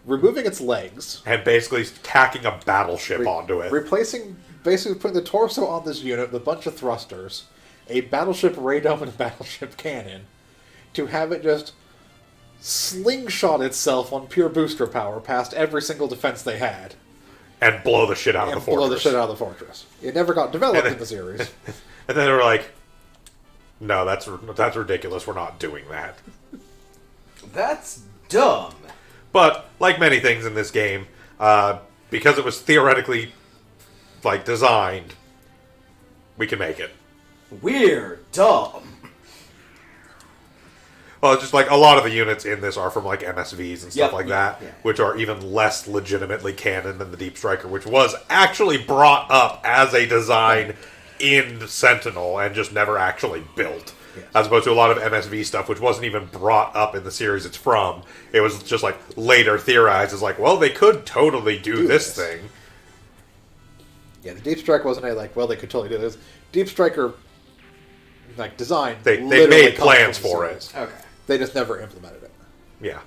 B: removing its legs,
A: and basically tacking a battleship onto it.
B: Basically putting the torso on this unit with a bunch of thrusters, a battleship radome and a battleship cannon, to have it just slingshot itself on pure booster power past every single defense they had.
A: And blow the shit out of the fortress.
B: Blow the shit out of the fortress. It never got developed in the series.
A: And then they were like, no, that's ridiculous. We're not doing that.
C: That's dumb.
A: But, like many things in this game, because it was theoretically, like, designed, we can make it.
C: We're dumb.
A: Well, it's just like a lot of the units in this are from like MSVs and stuff that, which are even less legitimately canon than the Deep Striker, which was actually brought up as a design in Sentinel and just never actually built.
B: Yes.
A: As opposed to a lot of MSV stuff, which wasn't even brought up in the series it's from. It was just like later theorized as like, well, they could totally do this thing.
B: Yeah, the Deep Striker wasn't well, they could totally do this. Deep Striker, like, design.
A: They made plans for it.
C: Okay.
B: They just never implemented it.
A: Yeah.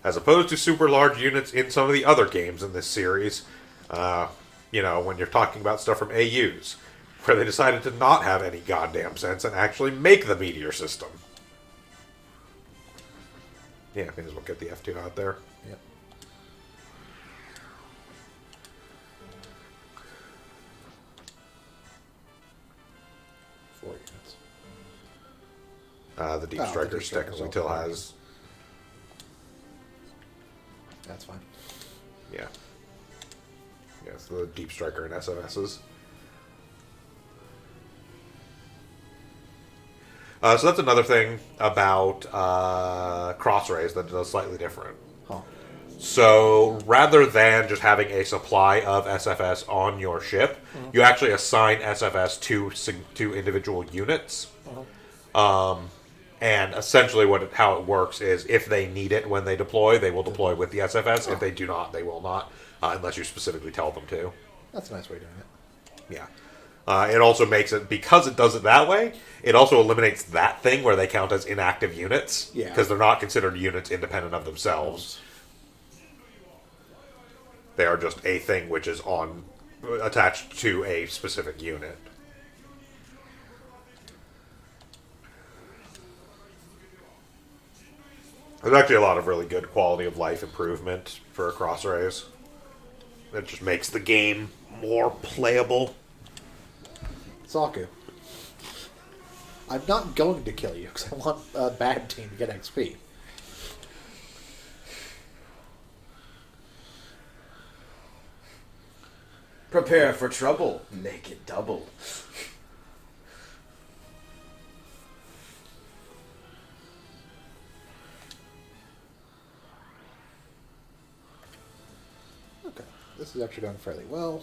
A: As opposed to super large units in some of the other games in this series, when you're talking about stuff from AUs, where they decided to not have any goddamn sense and actually make the meteor system. Yeah, may as well get the F2 out there.
B: Yep. Four units.
A: The Deep Striker technically still has...
B: That's fine.
A: Yeah. Yes, the Deep Striker and SMSs. So that's another thing about Crossrays that does slightly different.
B: Huh.
A: So rather than just having a supply of SFS on your ship, you actually assign SFS to individual units. And essentially how it works is if they need it when they deploy, they will deploy with the SFS. If they do not, they will not, unless you specifically tell them to.
B: That's a nice way of doing it.
A: Yeah. It also makes it, because it does it that way, it also eliminates that thing where they count as inactive units.
B: Yeah.
A: Because they're not considered units independent of themselves. They are just a thing which is attached to a specific unit. There's actually a lot of really good quality of life improvement for Crossrays. It just makes the game more playable.
B: Saku. I'm not going to kill you because I want a bad team to get XP.
C: Prepare for trouble. Make it double.
B: Okay, this is actually going fairly well.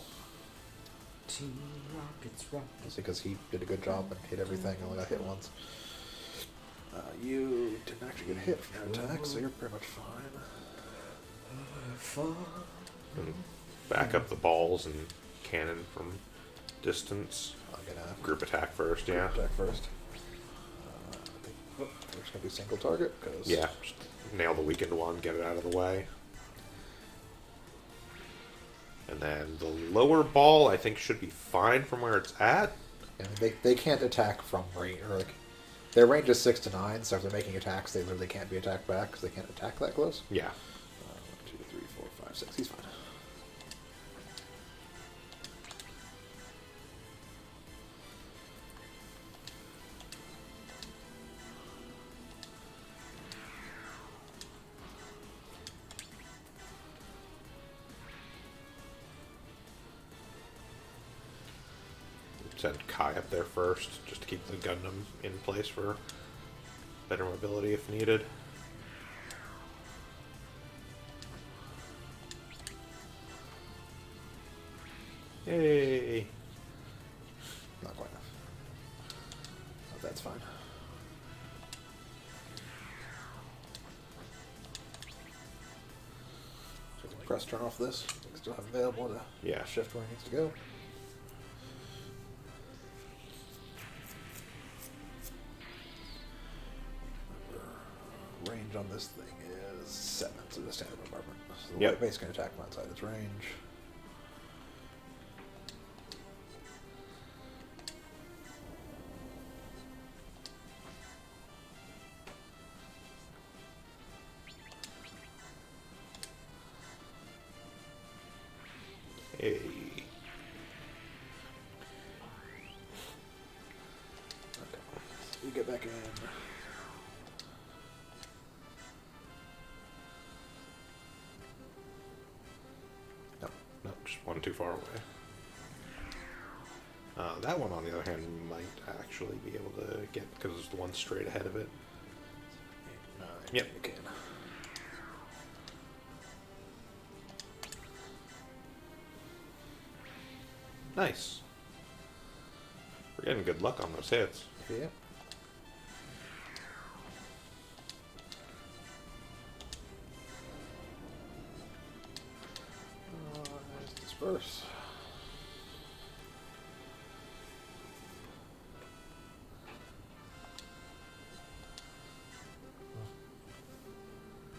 C: Team Rockets rock.
B: That's because he did a good job and hit everything and only got hit once. You didn't actually get hit from your attack, so you're pretty much fine.
A: And back up the balls and cannon from distance.
B: I'm gonna
A: Group attack first, yeah.
B: attack first. We're just gonna do single target because
A: Yeah, just nail the weakened one, get it out of the way. And then the lower ball, I think, should be fine from where it's at.
B: and they can't attack from range. Or like, their range is 6 to 9, so if they're making attacks, they literally can't be attacked back because they can't attack that close.
A: Yeah.
B: 1, 2, 3, 4, 5, 6. He's fine.
A: Send Kai up there first, just to keep the Gundam in place for better mobility if needed. Yay!
B: Not quite enough. But that's fine. So we can press turn off this. We can still have available to
A: Yeah.
B: shift where it needs to go. Range on this thing is 7, so the standard bombardment. So the
A: Yep.
B: light base can attack from outside its range.
A: Hey.
B: Okay. You get back in.
A: No, no, just one too far away. That one, on the other hand, might actually be able to get, because it's the one straight ahead of it.
B: 9,
A: Yep.
B: You can.
A: Nice. We're getting good luck on those hits.
B: Yeah. Let's disperse.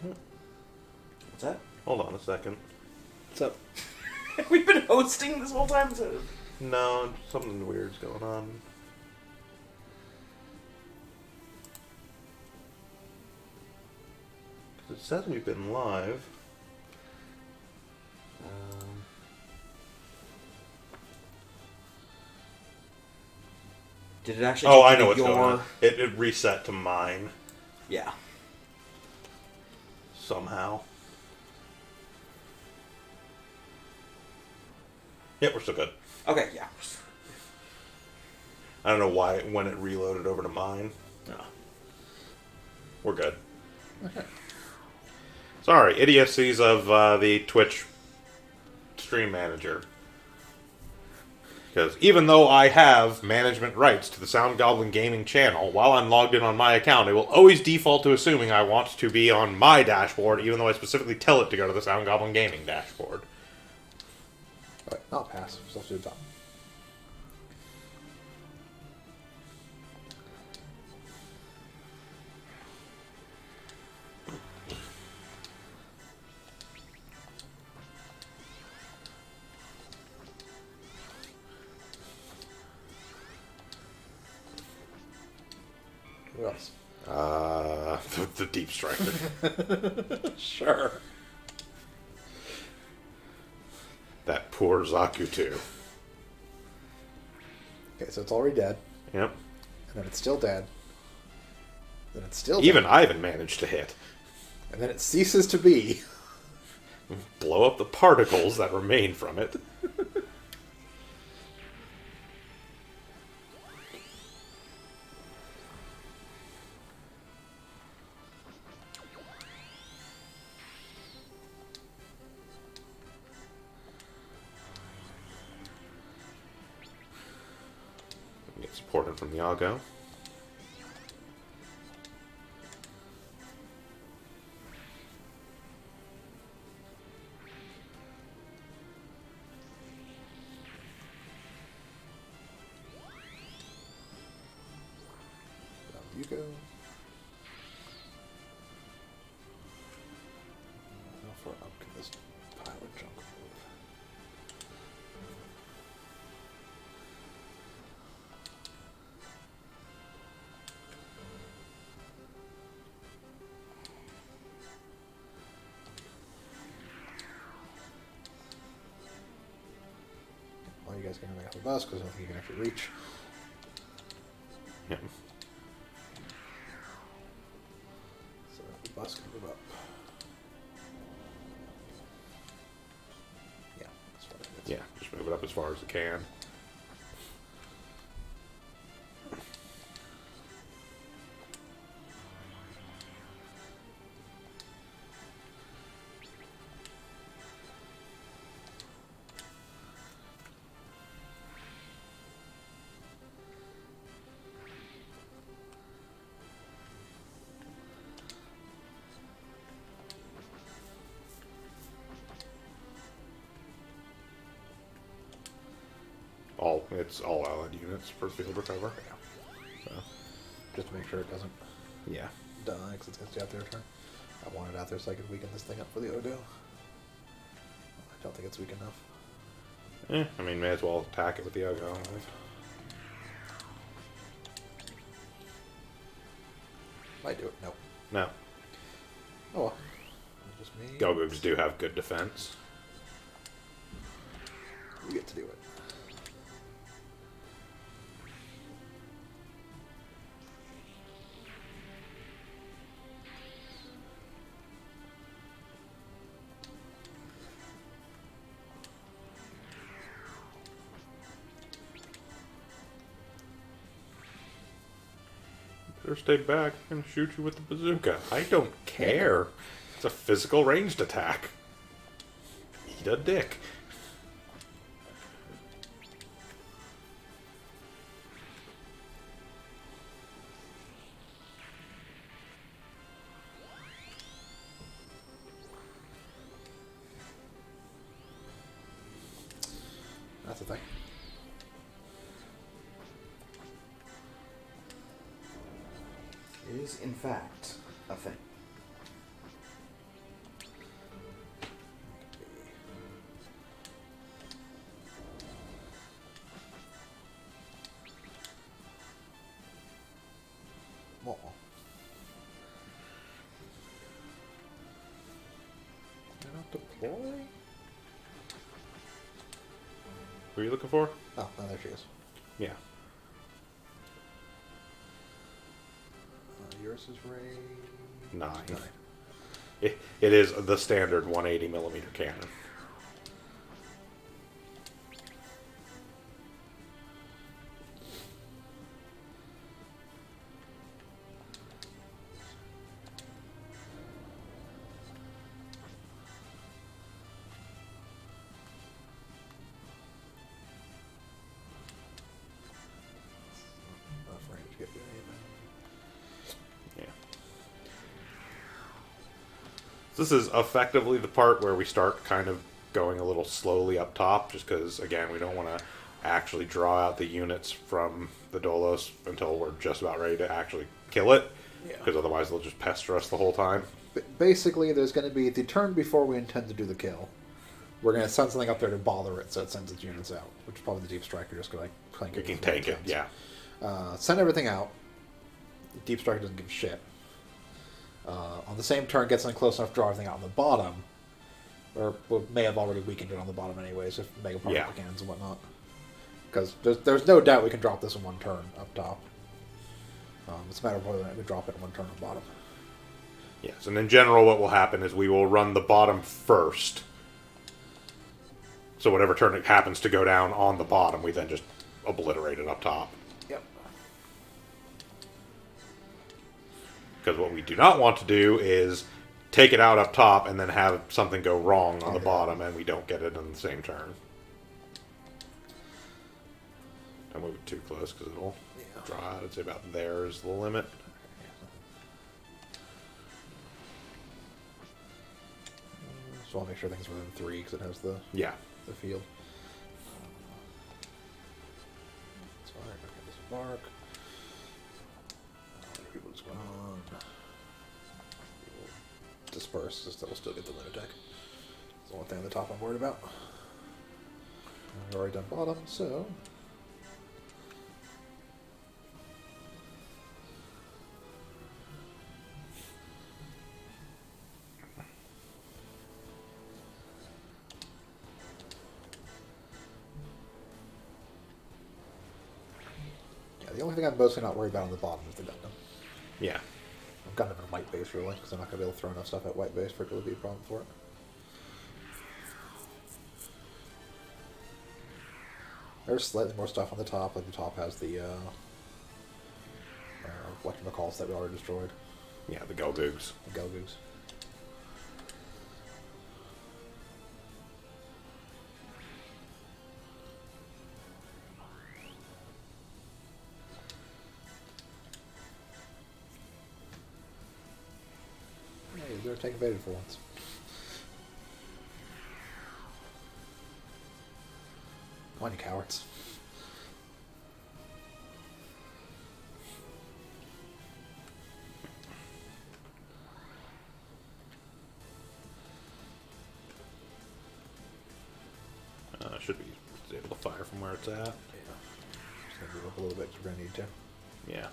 C: What's that?
A: Hold on a second.
B: What's up?
C: We've been hosting this whole time. So...
A: No, something weird's going on. It says we've been live.
C: Did it actually?
A: Oh,
C: take
A: I
C: you
A: know
C: to
A: what's
C: your...
A: going on. It reset to mine
C: Yeah.
A: somehow. Yep, we're still good.
C: Okay. Yeah.
A: I don't know why when it reloaded over to mine.
C: No.
A: We're good. Sorry, idiocies of the Twitch stream manager. Because even though I have management rights to the Sound Goblin Gaming channel, while I'm logged in on my account, it will always default to assuming I want to be on my dashboard, even though I specifically tell it to go to the Sound Goblin Gaming dashboard.
B: Alright, I'll pass. Stuff to the top. Who else?
A: The Deep Striker.
B: Sure.
A: That poor Zakutu.
B: Okay, so it's already dead,
A: Yep.
B: and then it's still dead. Then it's still
A: Even
B: dead,
A: Ivan managed to hit.
B: and then it ceases to be.
A: Blow up the particles that remain from it. Ported from the Yago.
B: Down you go. How far up can this pile of junk move? Well, you guys can make up the bus because I don't think you can actually reach.
A: Yeah.
B: So the bus can move up. Yeah, that's what it is.
A: Yeah, just move it up as far as it can. It's all allied units for field recover. So,
B: Just to make sure it doesn't
A: yeah.
B: die because it's going to stay out there a turn. I want it out there so I can weaken this thing up for the Odo. I don't think it's weak enough.
A: I mean, may as well attack it with the Yago.
B: Might do it. Nope.
A: No.
B: Oh well. Just me.
A: Gogogs do have good defense.
B: You get to do it.
A: Better stay back. I'm gonna shoot you with the bazooka. I don't care. It's a physical ranged attack. Eat a dick.
B: That's the thing.
C: Is in fact a thing.
B: More. Cannot deploy?
A: What are you looking for?
B: Oh, no, there she is.
A: Yeah.
B: Yours is range
A: 9.
B: 9.
A: It is the standard 180 millimeter cannon.
B: Enough range to get you anything.
A: Yeah. This is effectively the part where we start kind of going a little slowly up top, just because, again, we don't want to actually draw out the units from the Dolos until we're just about ready to actually kill it,
B: Yeah.
A: because otherwise they'll just pester us the whole time.
B: Basically, there's going to be the turn before we intend to do the kill. We're going to send something up there to bother it, so it sends its units out. Which is probably the Deep Striker just go like clank
A: You
B: it.
A: can
B: with one
A: take it,
B: turns.
A: yeah.
B: Send everything out. Deep Striker doesn't give a shit. On the same turn, get something close enough to draw everything out on the bottom. Or may have already weakened it on the bottom anyways, if Mega Particle
A: Yeah.
B: Cannons and whatnot. Because there's no doubt we can drop this in one turn up top. It's a matter of whether or not we drop it in one turn on the bottom.
A: Yes, and in general what will happen is we will run the bottom first. So whatever turn it happens to go down on the bottom, we then just obliterate it up top.
B: Yep.
A: Because what we do not want to do is take it out up top and then have something go wrong on the
B: Okay.
A: bottom and we don't get it on the same turn. I move it too close because it'll
B: Yeah.
A: draw out. I'd say about there is the limit.
B: Just want to make sure things within 3 because it has the
A: Yeah.
B: field. That's fine. Okay, this mark. People just going on. People disperse, just that we'll still get the lunatic. That's the one thing on the top I'm worried about. I've already done bottom, so. Yeah, the only thing I'm mostly not worried about on the bottom is the Gundam.
A: Yeah.
B: Gundam in white base, really, because I'm not going to be able to throw enough stuff at white base for it to be a problem for it. There's slightly more stuff on the top, like the top has the, whatchamacalls that we already destroyed.
A: Yeah, the Gelgoogs.
B: The Gelgoogs. Hey, they're taking evaded for once. Come on, you cowards.
A: Should be able to fire from where it's at.
B: Yeah. Just gonna move up a little bit because we're gonna need to.
A: Yeah.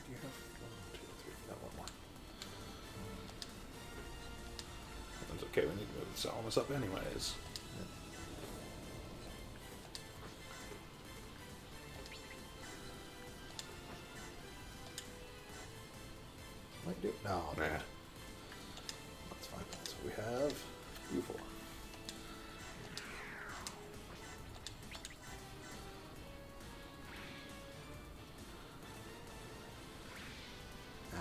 B: You have 1, 2, 3. Got one more.
A: That's okay, we need to move the Salamis up anyways.
B: Might do. No,
A: Nah.
B: that's fine. That's what we have. U4. Ow.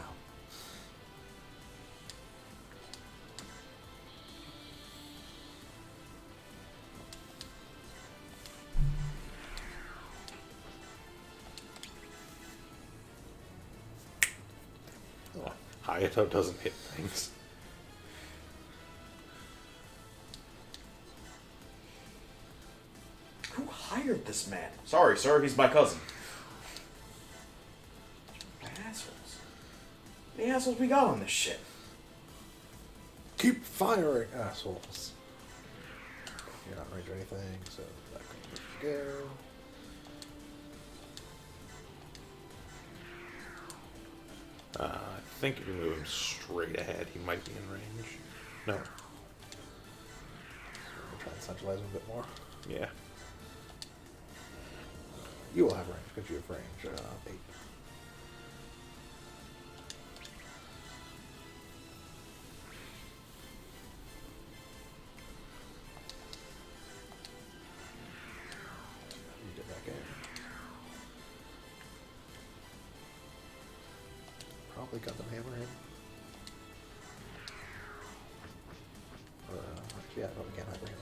B: Oh,
A: Hayato doesn't hit things.
C: Who hired this man? Sorry, sir, he's my cousin. Assholes. How many assholes we got on this shit?
B: keep firing, assholes. You're not range or anything, so that can go.
A: I think if you move him straight ahead, he might be in range. No.
B: We'll try and centralize him a bit more.
A: Yeah.
B: You will have range because you have range 8. You get back in. Probably got them hammer him. Actually, yeah, probably can't hammer him.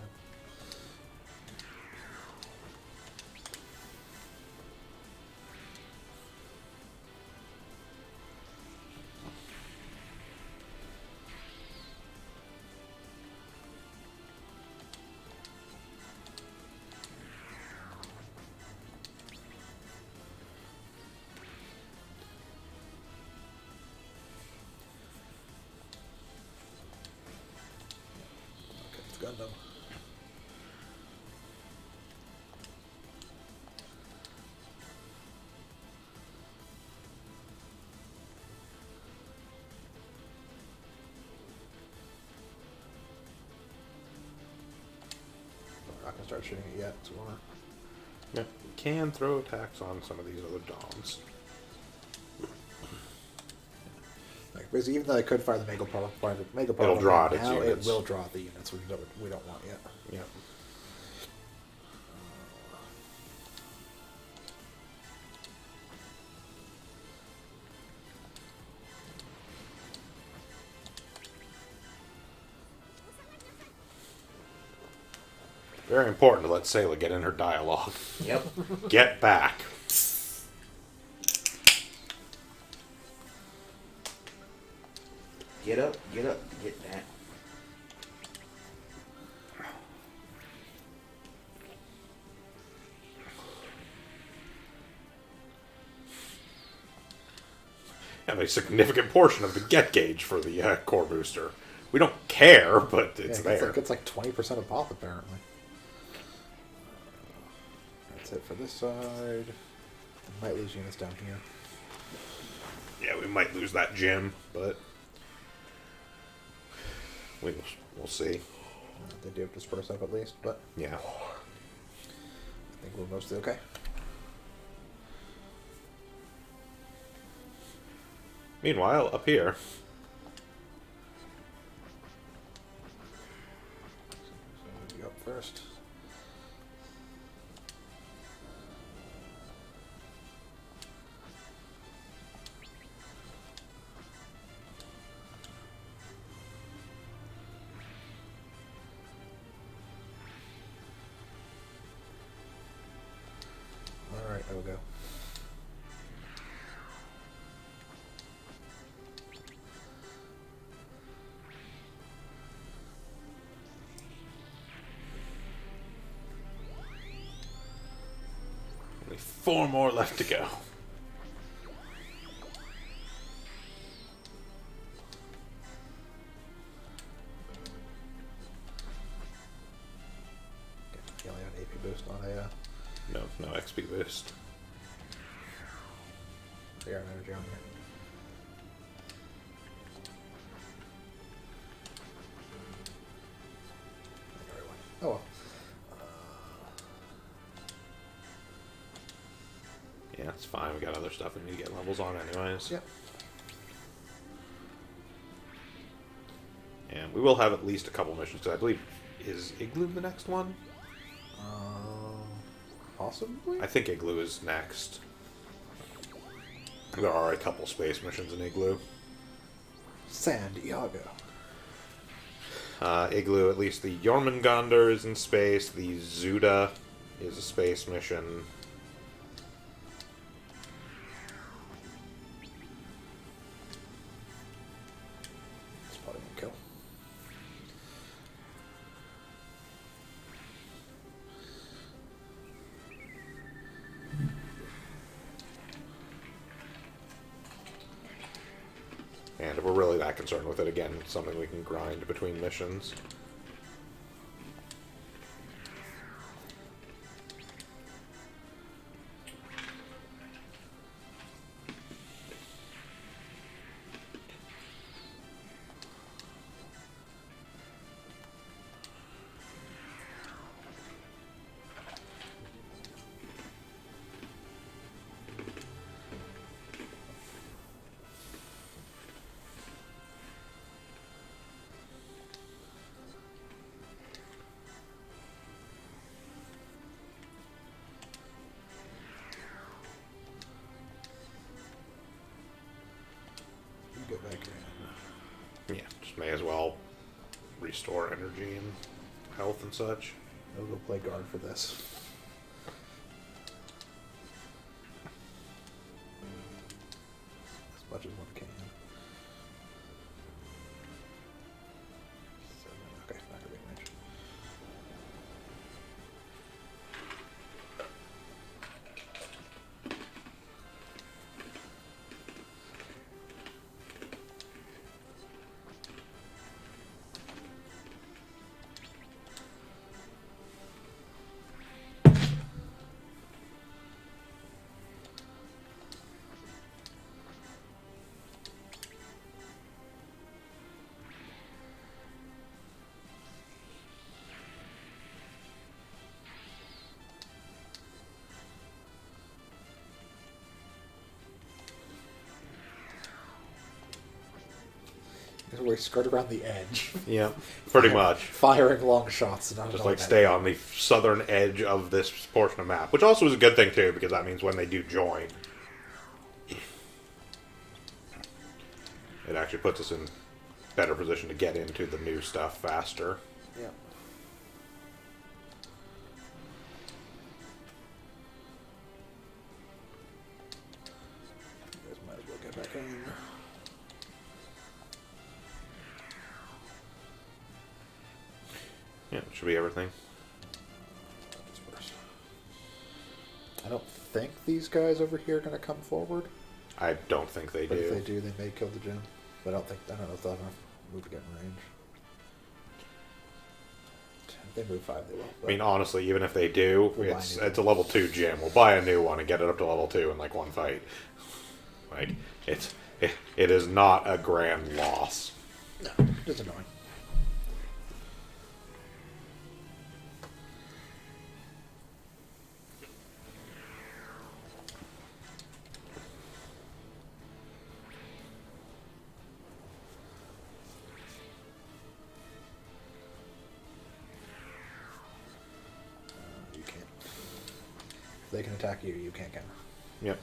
B: Okay, it's Gundam. We're not gonna start shooting it yet, so we're gonna.
A: Yeah. We can throw attacks on some of these other DOMs.
B: Like, Because even though I could fire the Mega Power,
A: It'll draw its
B: now,
A: units.
B: it will draw the units, which we don't want yet.
A: Yeah. Very important to let Sayla get in her dialogue.
C: Yep.
A: Get back.
C: Get up, get down.
A: Have a significant portion of the get gauge for the core booster. We don't care, but it's there.
B: It's like 20% of pop, apparently. That's it for this side. Might lose units down here.
A: Yeah, we might lose that gym, but we'll see.
B: They do disperse up at least, but
A: Yeah.
B: I think we're mostly okay.
A: Meanwhile, up here,
B: So you up first. All right, there we go.
A: only 4 more left to go.
B: You only have an AP boost, not a
A: No XP boost.
B: AR energy on here. Oh well.
A: Yeah, it's fine. We got other stuff we need to get levels on anyways.
B: Yep.
A: And we will have at least a couple missions, because I believe, is Igloo the next one?
B: Possibly?
A: I think Igloo is next. There are a couple space missions in Igloo.
B: San Diego.
A: Igloo, at least the Jormungandr is in space. The Zuda is a space mission.
B: It's probably gonna kill.
A: And if we're really that concerned with it, again, it's something we can grind between missions.
B: You get back in.
A: Yeah, just may as well restore energy and health and such.
B: I'll go play guard for this. As much as one can. Okay, not gonna be range. We skirt around the edge.
A: Yeah, pretty much.
B: Firing long shots. Not
A: Just
B: knowing
A: like stay on the southern edge of this portion of map, which also is a good thing too, because that means when they do join, it actually puts us in better position to get into the new stuff faster.
B: Yeah. You guys might as well get back in.
A: Yeah, should be everything.
B: I don't think these guys over here are going to come forward.
A: I don't think they
B: But
A: do.
B: if they do, they may kill the gym. But I don't know if they'll have enough move to get in range. If they move 5, they will.
A: I mean, honestly, even if they do,
B: We'll
A: it's
B: buy a new
A: a level 2 gym. We'll buy a new one and get it up to level 2 in like one fight. Like, it is not a grand loss.
B: No, it's annoying. You can't. If they can attack you, you can't counter.
A: Yep.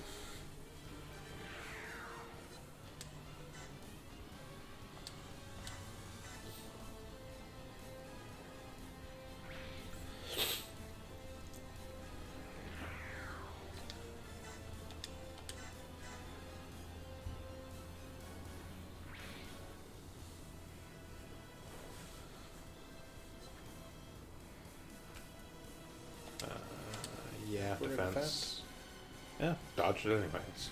A: Yeah,
B: We're in
A: defense.
B: defense.
A: Yeah, dodged it anyways.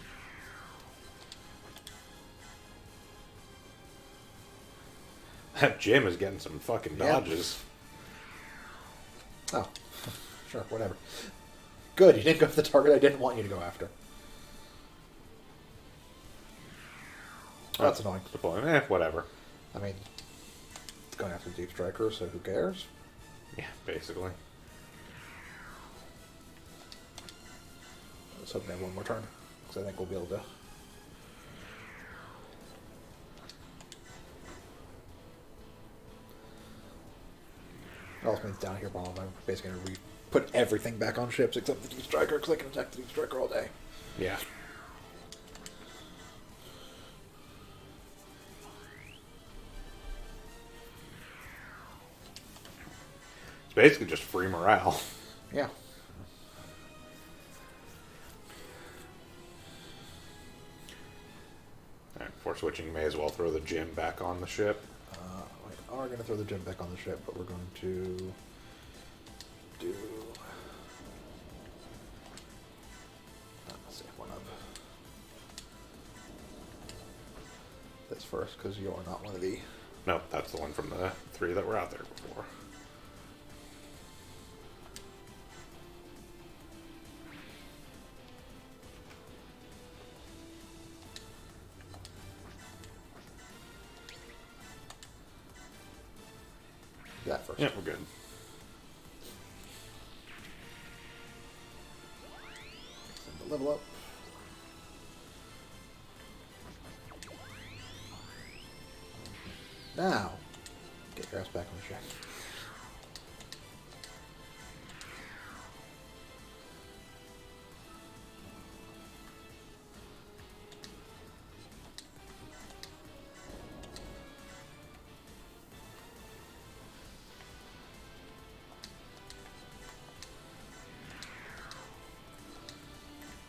A: That gym is getting some fucking
B: Yeah.
A: dodges.
B: Oh, sure, whatever. Good, you didn't go for the target I didn't want you to go after. Oh, that's annoying.
A: The point. Whatever.
B: I mean, it's going after Deep Striker, so who cares?
A: Yeah, basically.
B: Let's hope they have one more turn, because I think we'll be able to. It also means down here, bomb. I'm basically going to put everything back on ships except the Deep Striker, because I can attack the Deep Striker all day.
A: Yeah. It's basically just free morale.
B: Yeah.
A: Alright, before switching, you may as well throw the gym back on the ship.
B: We are going to throw the gym back on the ship, but we're going to do. Let's see, one up. This first, because you are not one of the.
A: No, that's the one from the 3 that were out there before.
B: That first.
A: Yeah, we're good.
B: Send the level up. Now, get your ass back on the track.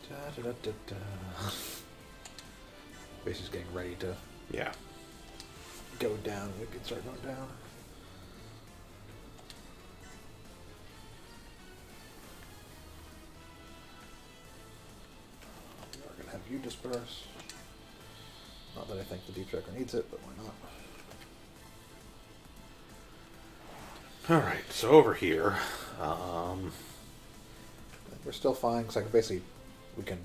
B: Da, da, da, da. Base is getting ready to
A: Yeah.
B: go down. We can start going down. We are going to have you disperse. Not that I think the Deep Striker needs it, but why not?
A: Alright, so over here,
B: We're still fine, because I can basically, we can,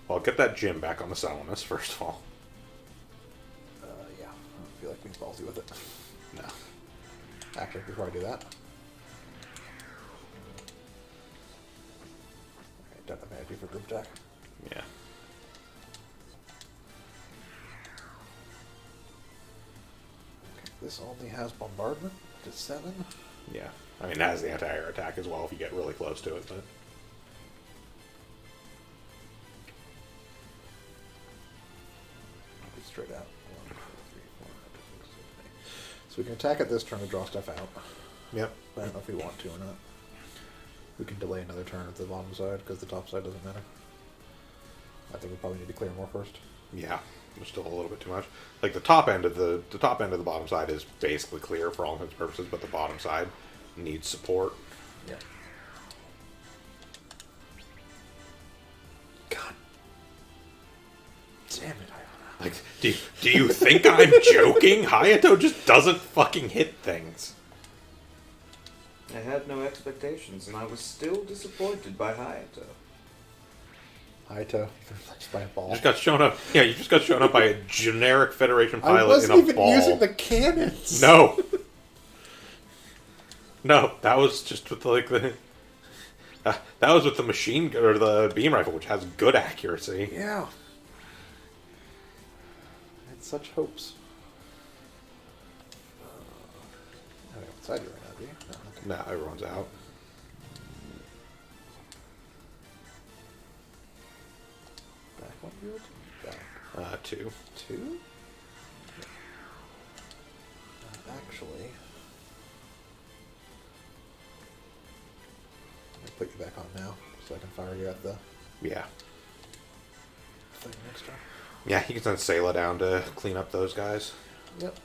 A: well, get that gym back on the Salamis, first of all.
B: yeah, I don't feel like being ballsy with it.
A: No.
B: Actually, before I do that. Okay, don't have energy for group attack.
A: Yeah.
B: This only has bombardment. It's 7.
A: Yeah. I mean, it has the anti-air attack as well if you get really close to it, but...
B: I'll be straight out. 1, 2, 3, 4, 5, 6, 7, 8. So we can attack at this turn to draw stuff out.
A: Yep.
B: I don't know if we want to or not. We can delay another turn at the bottom side because the top side doesn't matter. I think we probably need to clear more first.
A: Yeah. There's still a little bit too much. Like, the top end of the bottom side is basically clear for all intents and purposes, but the bottom side needs support.
B: Yeah. God damn it, Iona.
A: Like, do you think I'm joking? Hayato just doesn't fucking hit things.
D: I had no expectations, and I was still disappointed by Hayato.
B: Hayato, replaced by a ball.
A: You just got shown up. Yeah, you just got shown up by a generic Federation
B: I
A: pilot
B: wasn't
A: in a
B: even
A: ball.
B: using the cannons.
A: No. No, that was just with that was with the machine gun or the beam rifle, which has good accuracy.
B: Yeah. I had such hopes. I don't know what side you're right now, do you? No, okay.
A: No, everyone's out.
B: Back one field? Back
A: 2.
B: 2? Actually, I'm gonna put you back on now, so I can fire you at the
A: Yeah.
B: thing next turn.
A: Yeah, you can send Sayla down to clean up those guys.
B: Yep.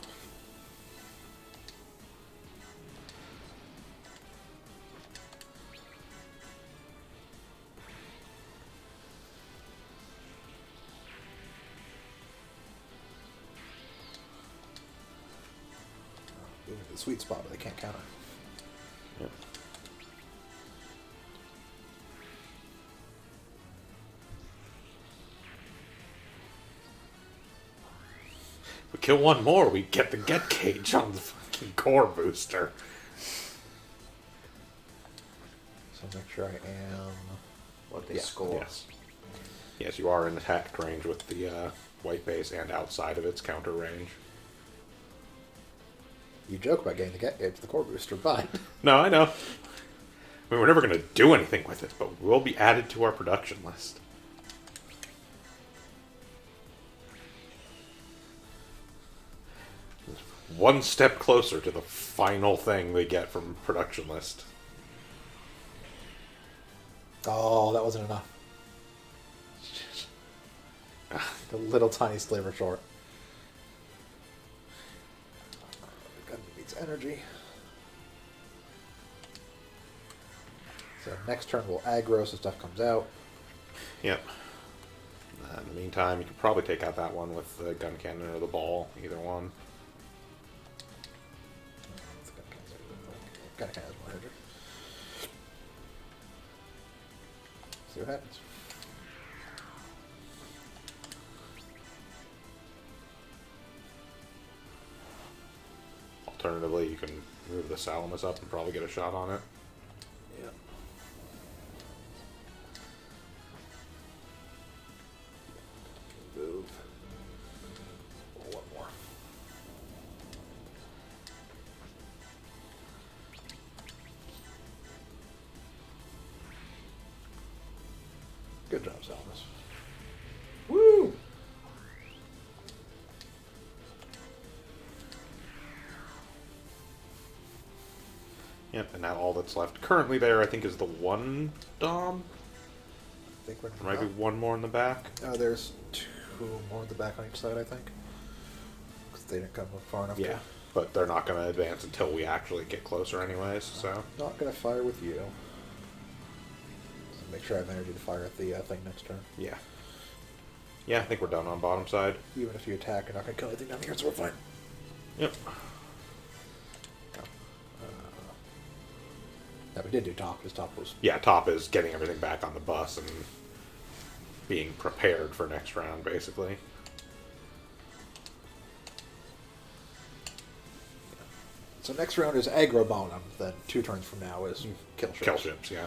B: The sweet spot, but they can't counter.
A: Yep. If we kill one more, we get the get cage on the fucking core booster.
B: So make sure I am.
D: What they
B: Yeah,
D: score.
A: Yes. Yes, you are in attack range with the white base and outside of its counter range.
B: You joke about getting the get gauge to the core booster, but
A: No, I know. I mean, we're never going to do anything with it, but we'll be added to our production list. One step closer to the final thing they get from production list.
B: oh, that wasn't enough. The little tiny sliver short. Gun needs energy. So next turn we'll aggro so stuff comes out.
A: Yep. In the meantime, you could probably take out that one with the gun cannon or the ball, either one.
B: Gun cannon has more energy. See what happens.
A: Alternatively, you can move the Salamis up and probably get a shot on it.
B: Yeah. Move. One more. Good job, Salamis.
D: Woo!
A: Yep, and now all that's left currently there, I think, is the one Dom.
B: I think we're
A: There might be one more in the back.
B: there's 2 more at the back on each side, I think. Because they didn't come up far enough
A: Yeah, but they're not going to advance until we actually get closer anyways, so...
B: Not going to fire with you. So make sure I have energy to fire at the thing next turn.
A: Yeah. Yeah, I think we're done on bottom side.
B: Even if you attack, you're not going to kill anything down here, so we're fine.
A: Yep.
B: Yeah, we did do top. His top was...
A: Yeah, top is getting everything back on the bus and being prepared for next round, basically.
B: So next round is aggro bonum. Then 2 turns from now is kill ships.
A: Kill ships, yeah.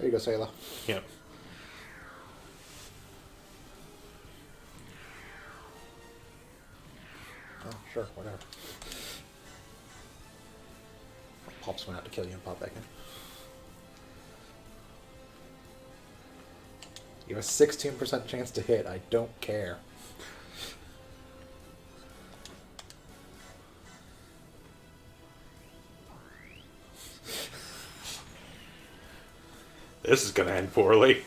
B: There you go, Sayla.
A: Yep.
B: Oh, sure, whatever. Pops went out to kill you and pop back in. You have a 16% chance to hit. I don't care.
A: This is going to end poorly.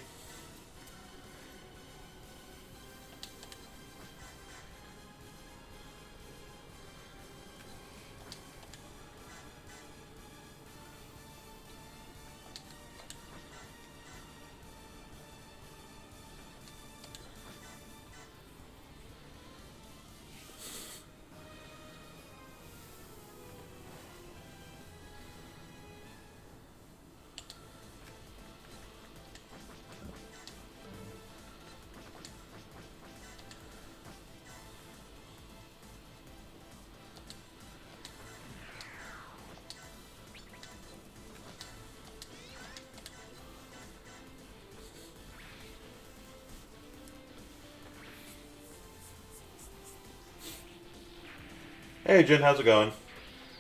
A: Hey, Jen, how's it going?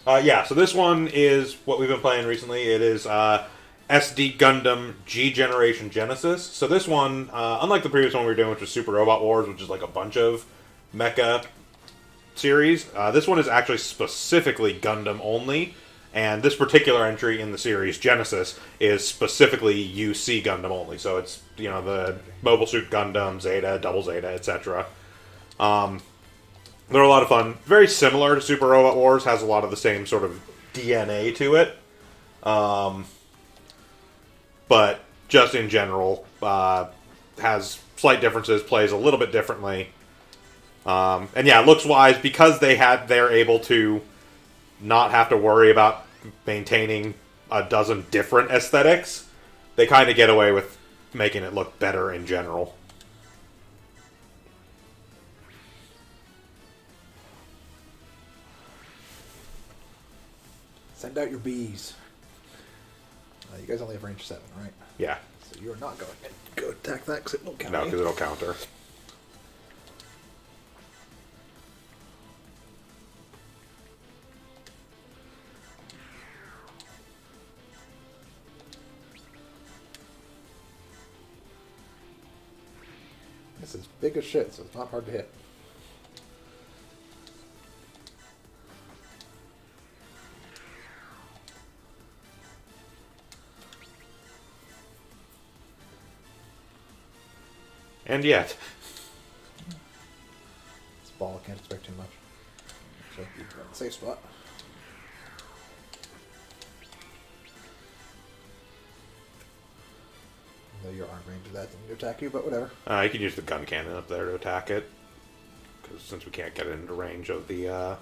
A: Yeah, so this one is what we've been playing recently. It is SD Gundam G Generation Genesis. So this one, unlike the previous one we were doing, which was Super Robot Wars, which is like a bunch of mecha series, this one is actually specifically Gundam only. And this particular entry in the series, Genesis, is specifically UC Gundam only. So it's, you know, the Mobile Suit Gundam, Zeta, Double Zeta, etc. They're a lot of fun. Very similar to Super Robot Wars. Has a lot of the same sort of DNA to it. But just in general, has slight differences, plays a little bit differently. And yeah, looks-wise, because they're able to not have to worry about maintaining a dozen different aesthetics, they kind of get away with making it look better in general.
B: Send out your bees. You guys only have range 7, right?
A: Yeah.
B: So you're not going to go attack that because it won't count.
A: No, because it'll counter.
B: This is big as shit, so it's not hard to hit.
A: And yet.
B: This ball, I can't expect too much. So you go in the safe spot. Though you're arm range of that thing to attack you, but whatever.
A: You can use the gun cannon up there to attack it. Because since we can't get it into range of the...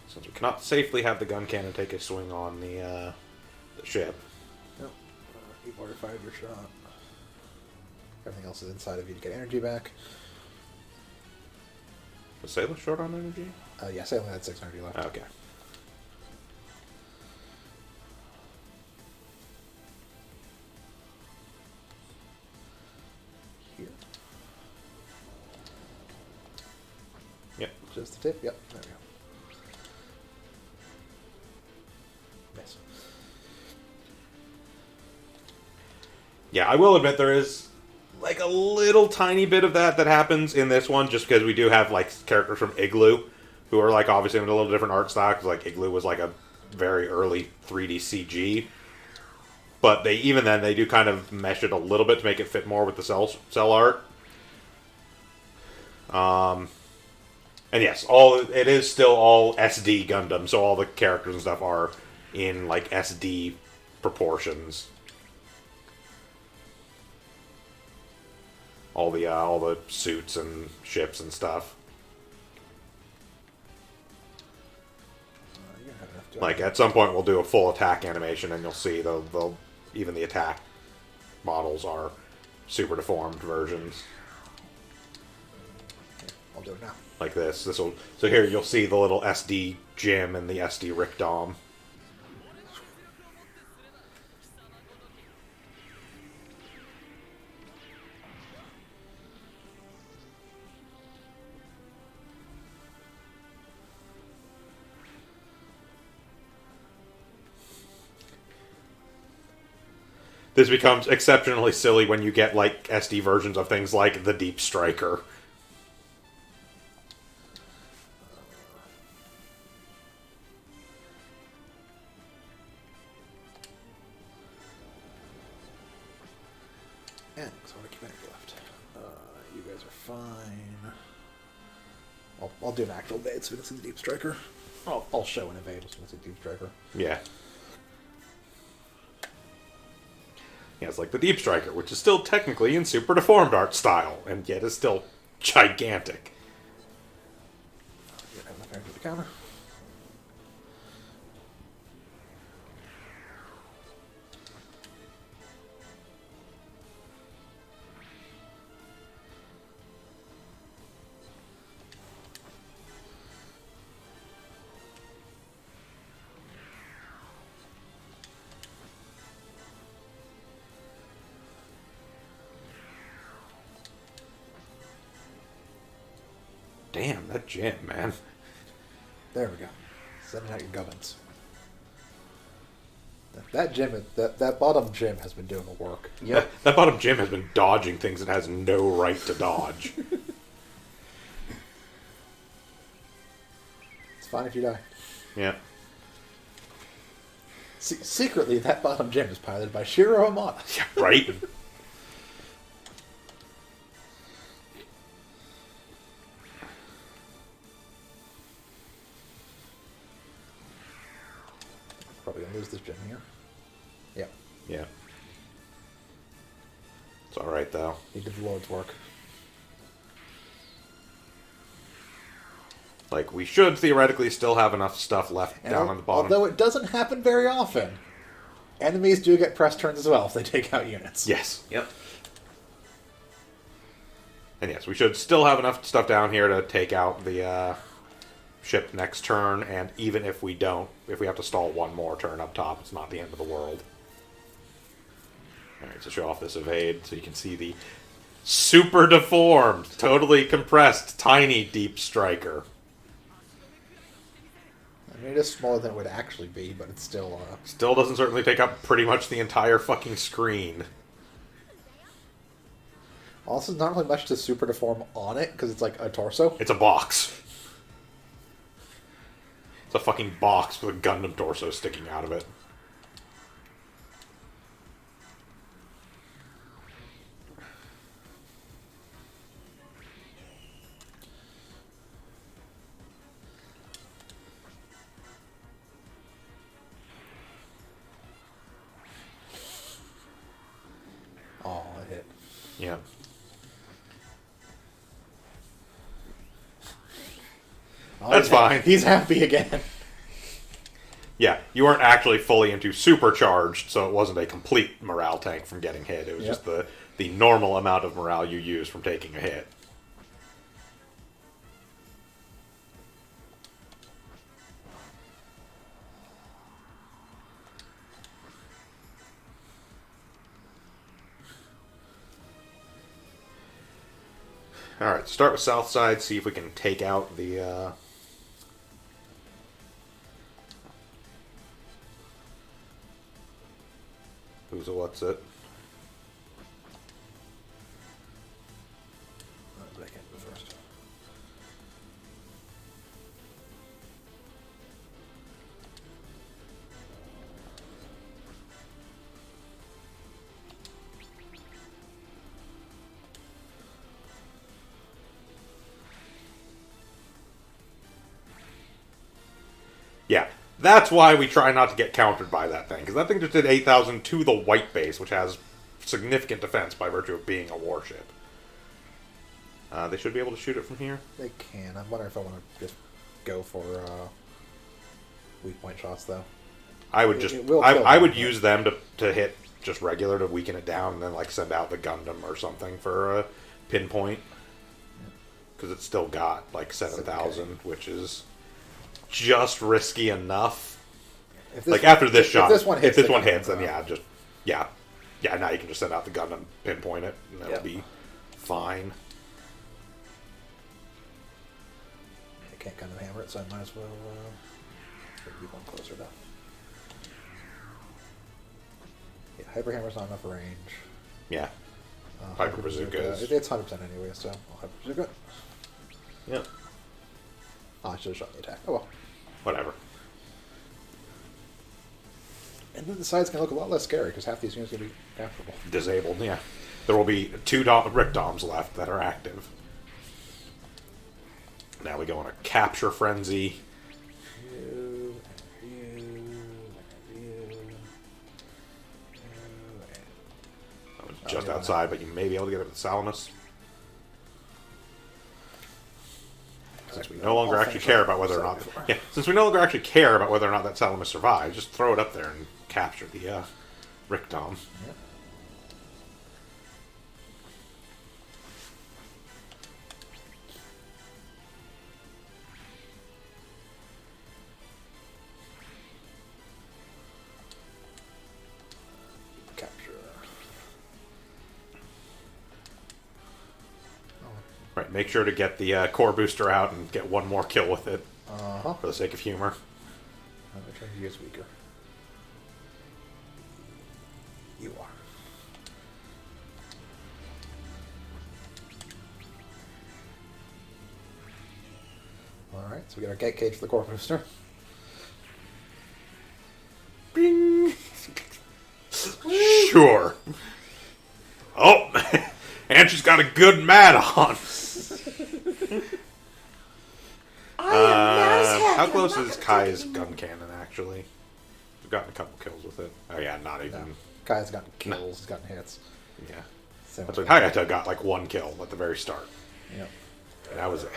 A: Since we cannot safely have the gun cannon take a swing on the ship.
B: Nope. You've already fired your shot. Everything else is inside of you to get energy back.
A: Was Sailor short on energy?
B: Yes, I only had 6 energy left.
A: Okay.
B: Here.
A: Yep.
B: Just the tip? Yep, there we go. Nice.
A: Yeah, I will admit there is like a little tiny bit of that happens in this one, just because we do have like characters from Igloo who are like obviously in a little different art style, because like Igloo was like a very early 3D CG, but they do kind of mesh it a little bit to make it fit more with the cell art. And yes, it is still all SD Gundam, so all the characters and stuff are in like SD proportions. All the suits and ships and stuff.
B: You're gonna have enough to
A: Like at some point we'll do a full attack animation, and you'll see even the attack models are super deformed versions.
B: do it now.
A: Like this. So here you'll see the little SD Jim and the SD Rick Dom. This becomes exceptionally silly when you get, like, SD versions of things like the Deep Striker.
B: And so I keep energy left. You guys are fine. I'll do an actual evade so we can see the Deep Striker. I'll show an evade so we can see the Deep Striker.
A: Yeah. Yeah, it's like the Deep Striker, which is still technically in super deformed art style, and yet is still gigantic.
B: You have enough energy to counter.
A: Damn, that Jim, man.
B: There we go. Sending out your gubbins. That gym, that bottom gym has been doing the work.
A: Yep. That bottom Jim has been dodging things it has no right to dodge.
B: It's fine if you die.
A: Yeah.
B: Secretly, that bottom gym is piloted by Shiro Amada.
A: Yeah, right?
B: Probably gonna lose this gym here. Yep.
A: Yeah. It's alright, though.
B: He did the Lord's work.
A: Like, we should theoretically still have enough stuff left
B: And
A: down on the bottom.
B: although it doesn't happen very often, enemies do get press turns as well if they take out units.
A: Yes.
D: Yep.
A: And yes, we should still have enough stuff down here to take out the ship next turn, and even if we don't, if we have to stall one more turn up top, it's not the end of the world. Alright, so show off this evade so you can see the super deformed, totally compressed, tiny Deep Striker.
B: I mean, it is smaller than it would actually be, but it's still...
A: Still doesn't certainly take up pretty much the entire fucking screen.
B: Also, not really much to super deform on it, because it's like a torso.
A: It's a box. It's a fucking box with a Gundam torso sticking out of it.
B: Oh, it hit.
A: Yeah.
B: Oh,
A: That's fine.
B: He's happy again.
A: Yeah, you weren't actually fully into supercharged, so it wasn't a complete morale tank from getting hit. It was
B: Yep.
A: just the normal amount of morale you use from taking a hit. Alright, start with south side, see if we can take out the... Who's a what's it?
B: But I can't go first.
A: Yeah, that's why we try not to get countered by that thing, because that thing just did 8,000 to the white base, which has significant defense by virtue of being a warship. They should be able to shoot it from here.
B: They can. I'm wondering if I want to just go for weak point shots, though.
A: I would just,
B: It will
A: I
B: kill
A: would
B: them,
A: use them to hit just regular to weaken it down, and then like send out the Gundam or something for a pinpoint. because it's still got like 7,000, which is just risky enough.
B: If
A: Like after this
B: if
A: shot,
B: this one hits,
A: if this
B: the
A: one
B: Gundam
A: hits, then
B: drop.
A: yeah. Now you can just send out the gun and pinpoint it, and that'll
B: Yep.
A: be fine.
B: I can't Gundam hammer it, so I might as well be one closer now. Yeah, Hyper Hammer's not enough range.
A: Yeah. Hyper Bazooka is-
B: It's 100% anyway, so I'll Hyper Bazooka.
A: Yep.
B: Oh, I should have shot the attack. Oh well.
A: Whatever.
B: And then the side's going to look a lot less scary because half these units are going to be capturable.
A: Disabled, yeah. There will be 2 Rick Doms left that are active. Now we go on a capture frenzy. That was just
B: yeah.
A: outside, but you may be able to get it with Salamis. Since we no longer
B: I'll
A: actually
B: finish
A: care
B: up
A: about whether or not,
B: before.
A: yeah, since we no longer actually care about whether or not that Salamis survives, just throw it up there and capture the Rick Dom.
B: Yep. Capture.
A: Right, make sure to get the core booster out and get one more kill with it
B: Uh-huh.
A: for the sake of humor.
B: Which one of you is weaker? You are. Alright, so we get our gate cage for the core booster.
A: Bing! Sure. Oh, and she's got a good mat on. How close is Kai's gun cannon, actually? We've gotten a couple kills with it. Oh, yeah, not even.
B: No. Kai's gotten kills, he's gotten hits.
A: Yeah.
B: So
A: That's what Hayata got, like, 1 kill at the very start.
B: Yep.
A: And that was it.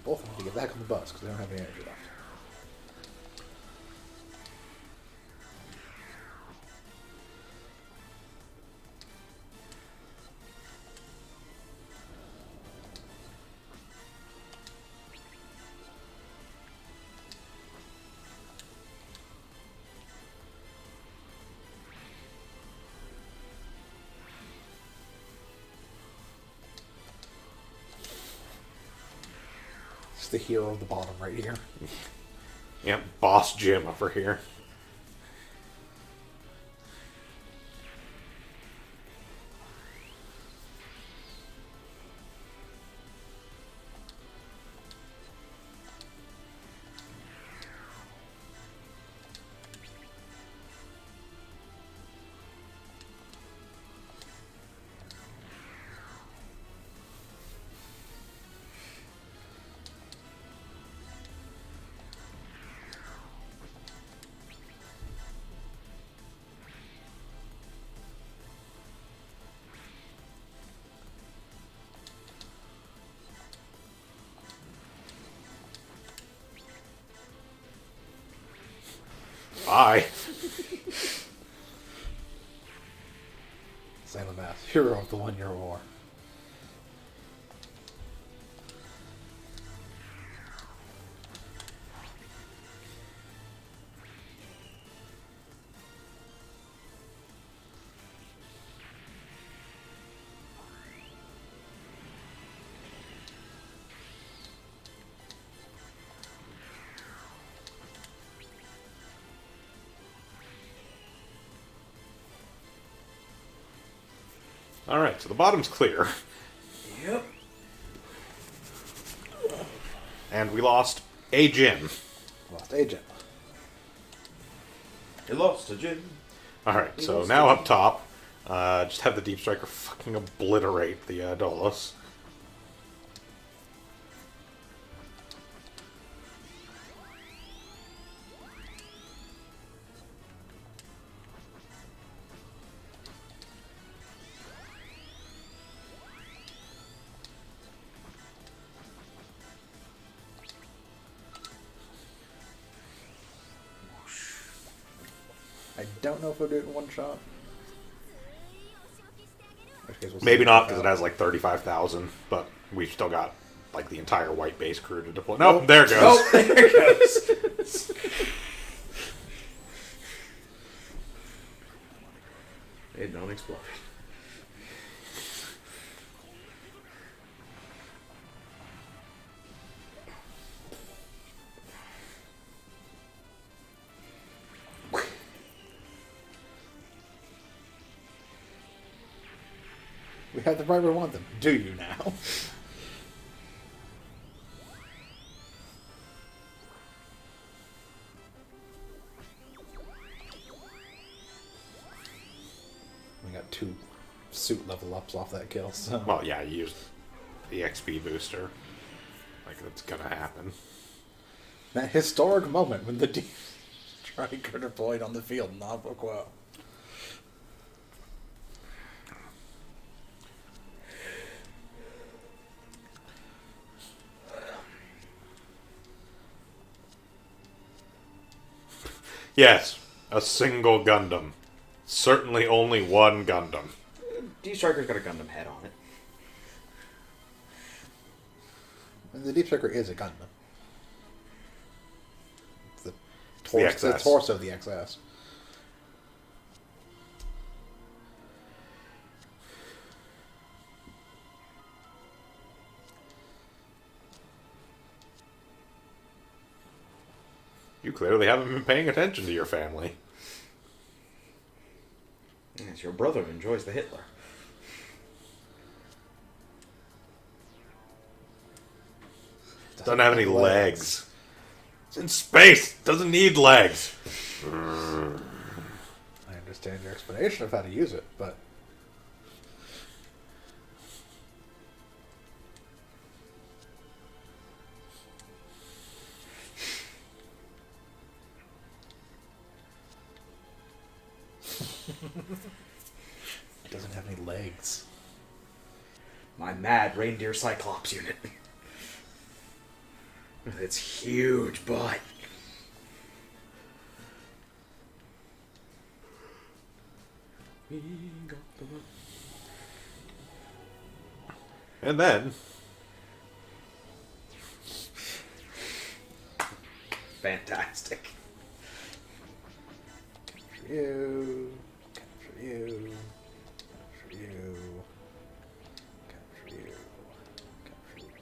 B: Both of them to get back on the bus because they don't have any energy left. It's the hero of the bottom right here.
A: Yep, Boss Jim over here. Bye.
B: Sailor Math, hero of the 1 Year War.
A: Alright, so the bottom's clear.
C: Yep.
A: And we lost a Jim.
B: Lost agent.
D: You lost to Jim.
A: Alright, so
D: lost
A: now
D: a
A: up top, just have the Deep Striker fucking obliterate the Dolus.
B: I don't know if we'll do it in one shot. In which case we'll
A: Maybe
B: see
A: not,
B: it
A: because it
B: out.
A: has like 35,000, but we've still got like the entire white base crew to deploy. Nope, there it goes.
C: Oh, there it goes.
D: It don't explode.
B: We have the right where we want them. Do you now? We got 2 suit level ups off that kill. So.
A: Well, yeah, you used the XP booster. Like, that's gonna happen.
B: That historic moment when the Deep Striker deployed on the field, not quo.
A: Yes, a single Gundam. Certainly only one Gundam.
C: D-Striker's got a Gundam head on it.
B: And the Deep Striker is a Gundam. It's the,
A: the
B: the
A: XS.
B: torso of the XS.
A: You clearly haven't been paying attention to your family.
C: Yes, your brother enjoys the Hitler.
A: Doesn't have any legs. It's in space. Doesn't need legs.
B: I understand your explanation of how to use it, but it doesn't have any legs.
C: My mad reindeer Cyclops unit. With its huge butt.
A: And then,
C: Fantastic.
B: Capture you. Capture you. Capture you. Capture you. Capture you.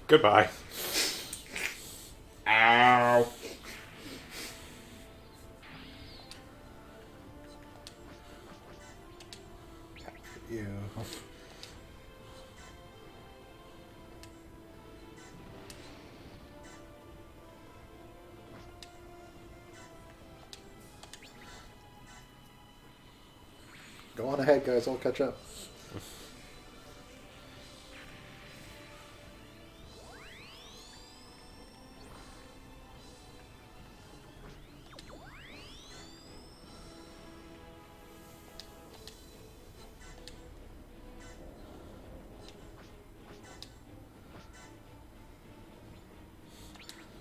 A: goodbye.
C: Ow.
B: Capture you. Go on ahead, guys. I'll catch up.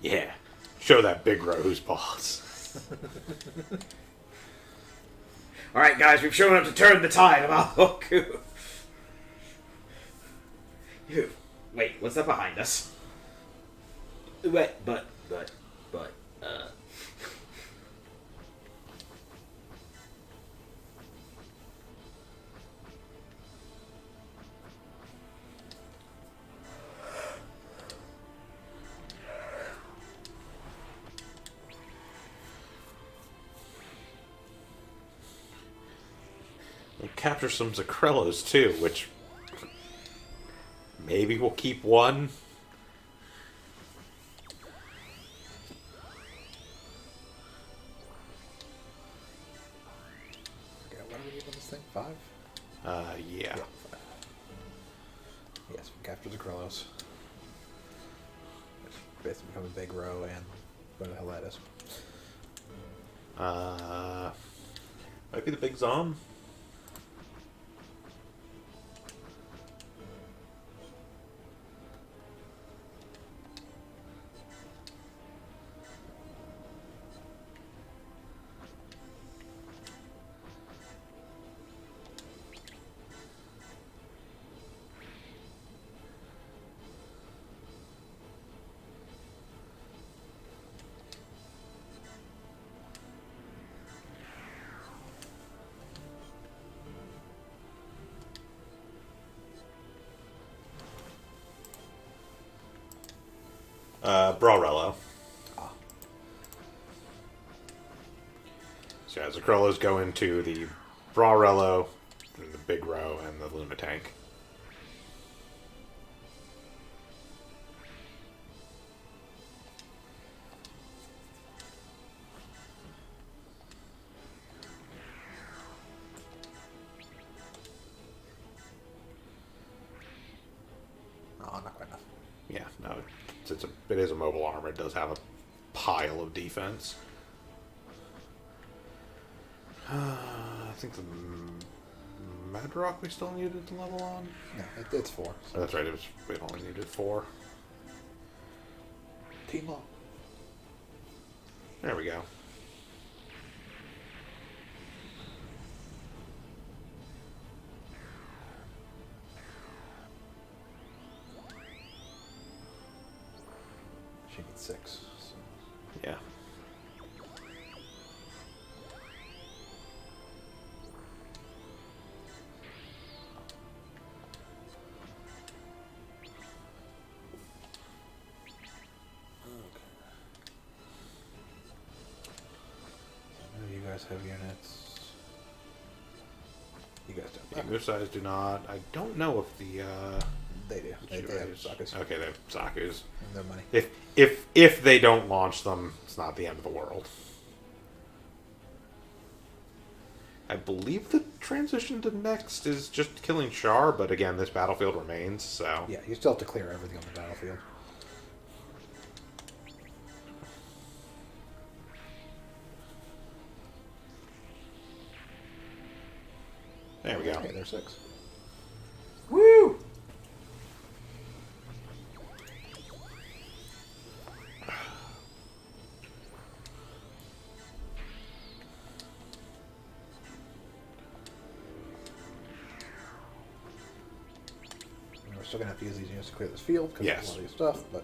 A: Yeah. Show that big Ro who's boss.
C: Alright, guys, we've shown up to turn the tide of Alhoku. Wait, what's that behind us? Wait, but,
A: We'll capture some Zacrellos too, which maybe we'll keep one.
B: Okay, what do we need on this thing? 5?
A: Yeah.
B: 5. Yes, we captured the Krellos. Which basically becomes a big row and what the hell that is.
A: Might be the big Zom. Brawrello.
B: Ah.
A: So yeah, Zacrellos go into the Brawrello, and the Big Row, and the Luna Tank.
B: Oh, not quite enough.
A: Yeah, no, it is a mobile armor. It does have a pile of defense. I think the Madrock we still needed to level on.
B: No, it's 4.
A: Oh, that's right. We only needed 4.
B: Team Law.
A: There we go.
B: She needs 6. So.
A: Yeah.
B: You guys have units. You guys don't.
A: The move size do not. I don't know if the
B: They do. They have sockets.
A: Okay, they have Saku's.
B: And their money.
A: If they don't launch them, it's not the end of the world. I believe the transition to next is just killing Char, but again, this battlefield remains, so...
B: Yeah, you still have to clear everything on the battlefield.
A: There we go.
B: Okay, there's 6.
C: Woo!
B: We're still gonna have to use these units to clear this field because
A: Yes.
B: there's a lot of these stuff, but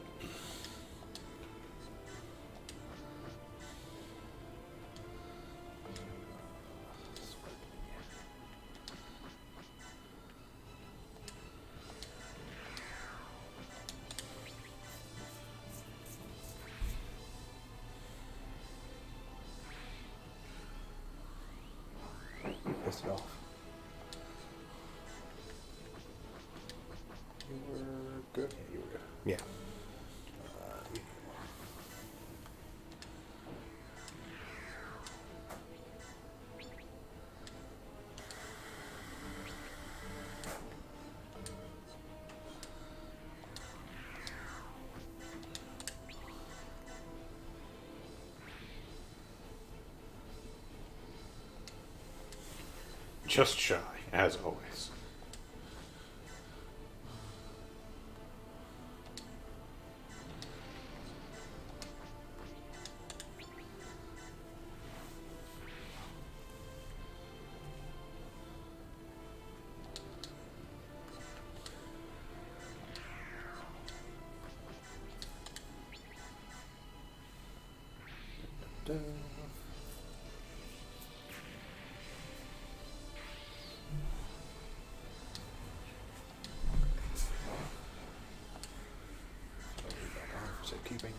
B: pissed it off. You were good. Yeah, you were good.
A: Yeah. Just shy, as always.
B: Keeping.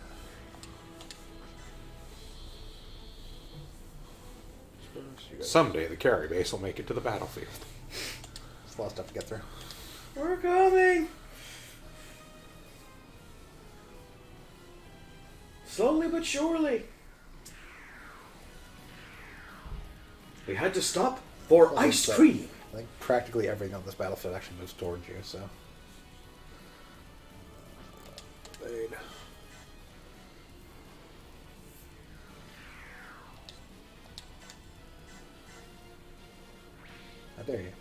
A: Someday the carry base will make it to the battlefield.
B: It's a lot of stuff to get through.
C: We're coming! Slowly but surely. We had to stop for
B: Well,
C: ice
B: but
C: cream.
B: I think practically everything on this battlefield actually moves towards you, so. Evade. How dare you?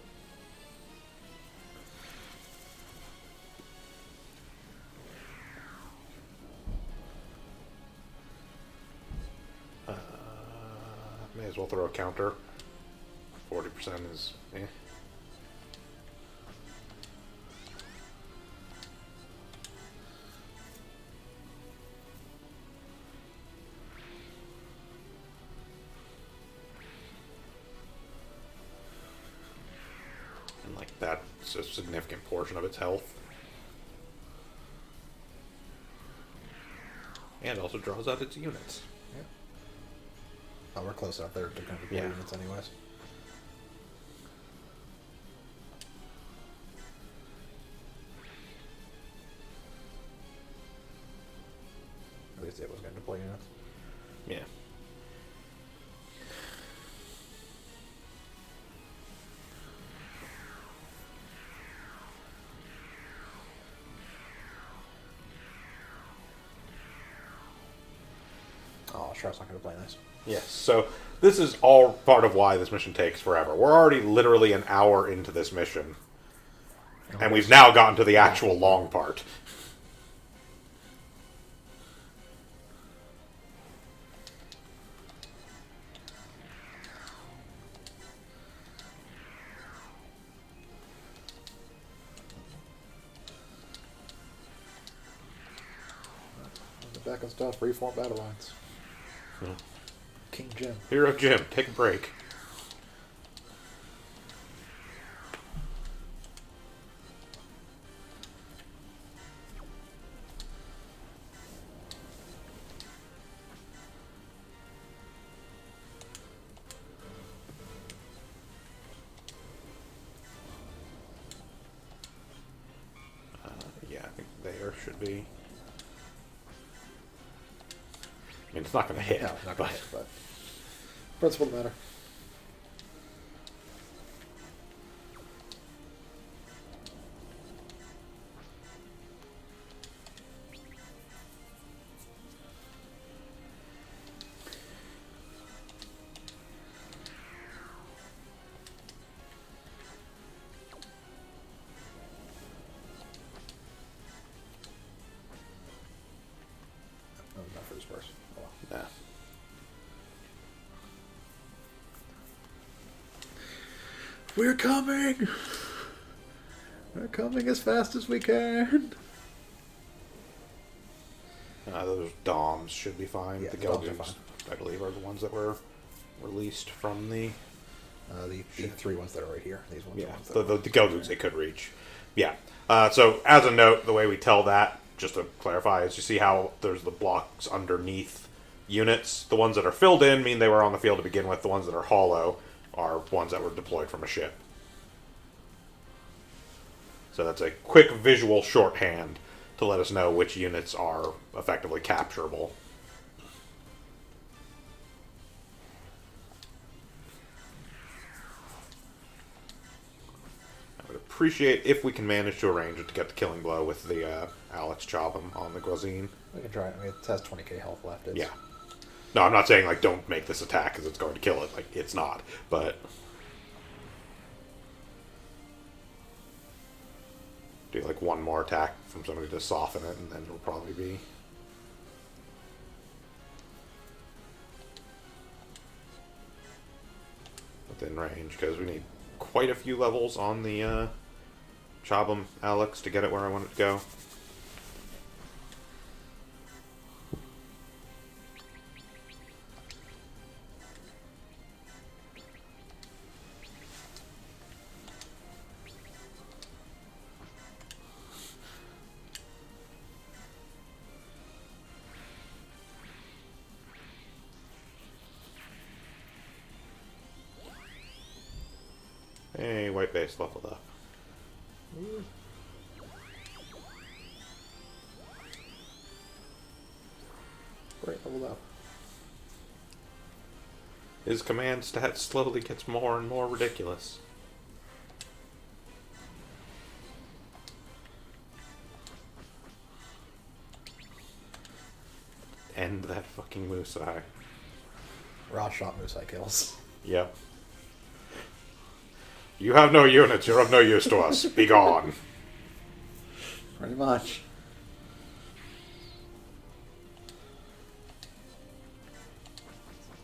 A: May as well throw a counter. 40% is... eh. And like that's a significant portion of its health. And also draws out its units.
B: Yeah. Oh, we're close enough there to kind of deploy
A: Yeah.
B: units anyways. At least it was going to deploy units.
A: Yeah.
B: Oh, sure, it's not going to play nice.
A: Yes. So this is all part of why this mission takes forever. We're already literally an hour into this mission. And we've now gotten to the actual long part.
B: The back and stuff, reform battle lines.
A: Hmm.
B: King Jim.
A: Hero Jim, take a break. Yeah, I think there should be. I mean, it's not going to hit.
B: No, it's not
A: but
B: going to hit, but principle of the matter. Oh, not for this person. Oh, well.
A: Nah.
B: We're coming! We're coming as fast as we can!
A: Those DOMs should be fine.
B: Yeah,
A: the
B: the DOMs are
A: Gelduns,
B: fine.
A: I believe, are the ones that were released from the...
B: The three ones that are right here. These ones are
A: Yeah,
B: ones that
A: the Gelduns they could reach. Yeah. So, as a note, the way we tell that, just to clarify, is you see how there's the blocks underneath units. The ones that are filled in mean they were on the field to begin with. The ones that are hollow are ones that were deployed from a ship. So that's a quick visual shorthand to let us know which units are effectively capturable. I would appreciate if we can manage to arrange it to get the killing blow with the Alex Chobham on the Guazine.
B: we can try it. I mean, it has 20k health left. It's,
A: Yeah. No, I'm not saying, like, don't make this attack because it's going to kill it. Like, it's not. But... do, like, one more attack from somebody to soften it, and then it'll probably be... within range, because we need quite a few levels on the Chobham Alex to get it where I want it to go. Hey, white base leveled up.
B: Great, leveled up.
A: His command stat slowly gets more and more ridiculous. End that fucking moose eye.
B: Raw shot moose eye kills.
A: Yep. You have no units, you're of no use to us. Be gone.
B: Pretty much.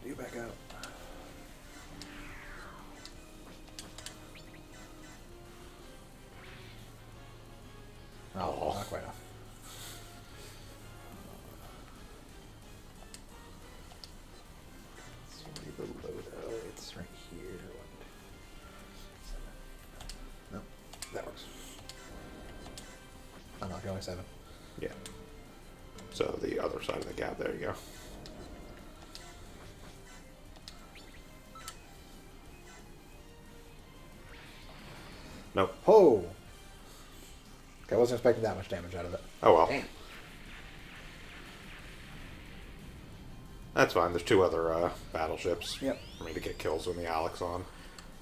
B: You back out. Oh, not quite enough. Sorry, the load. Oh, it's right here. No, that works. Oh no, only 7.
A: Yeah. So the other side of the gap. There you go. Nope.
B: Oh! Okay, I wasn't expecting that much damage out of it.
A: Oh well.
C: Damn.
A: That's fine. There's 2 other battleships
B: Yep.
A: for me to get kills with the Alex on.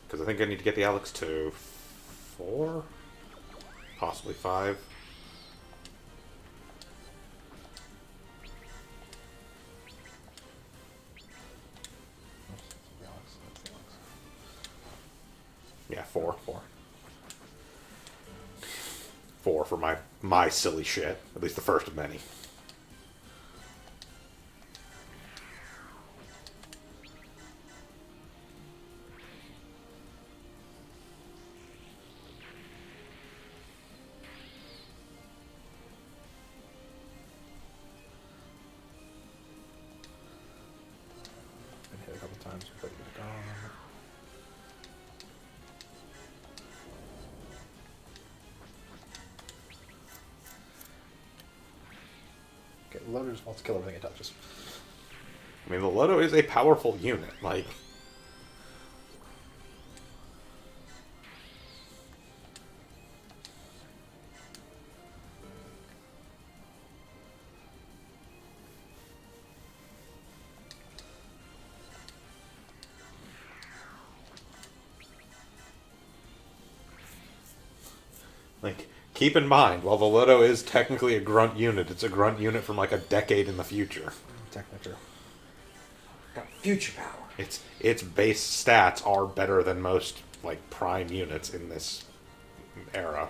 A: Because I think I need to get the Alex to 4? Possibly 5. Yeah, 4. 4 for my silly shit. At least the first of many.
B: Been hit a couple times, but it's gone. Okay, Loader just wants to kill everything it touches.
A: I mean, the Loto is a powerful unit. Keep in mind, while the Loto is technically a grunt unit, it's a grunt unit from like a decade in the future.
B: Technically true.
C: Got future power.
A: Its base stats are better than most like prime units in this era.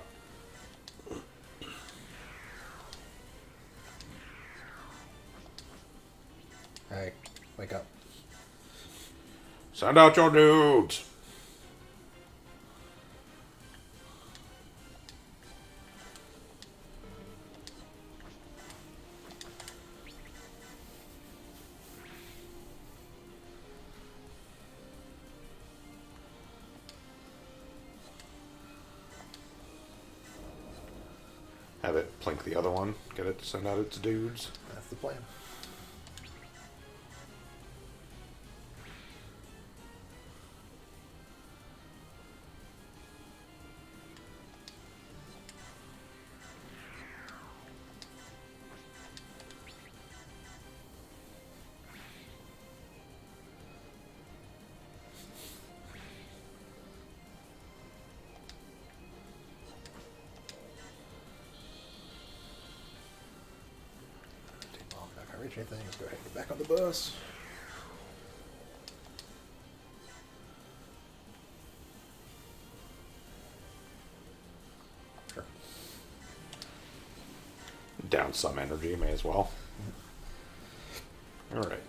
B: Hey, wake up.
A: Send out your dudes! Have it plink the other one, get it to send out its dudes.
B: That's the plan. Not gonna reach anything. Let's go ahead and get back on the bus. Sure.
A: Down some energy, may as well. Alright.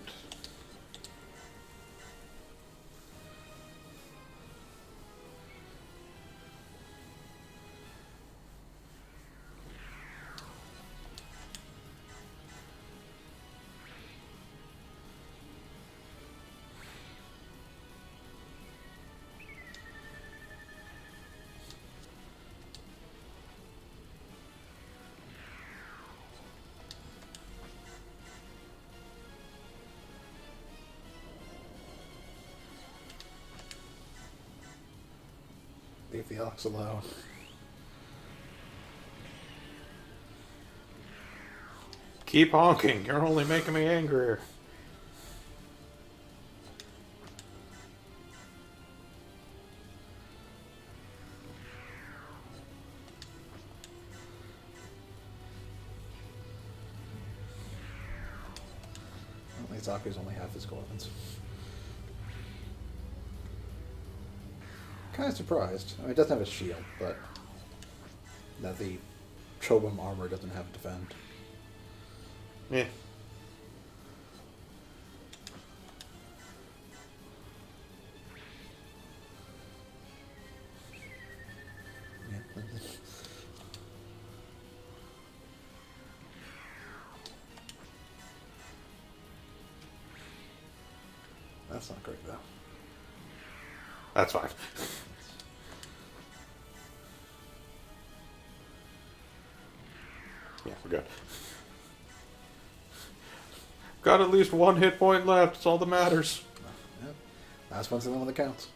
B: Leave the Alex alone.
A: Keep honking, you're only making me angrier.
B: Well, Izaku's only half his weapons. Kind of surprised. I mean, it doesn't have a shield, but that the Chobum armor doesn't have defend.
A: Yeah.
B: Yeah. That's not great, though.
A: That's fine. Yeah, we're good. got at least one hit point left. It's all that matters.
B: Yep. Last one's the one that counts.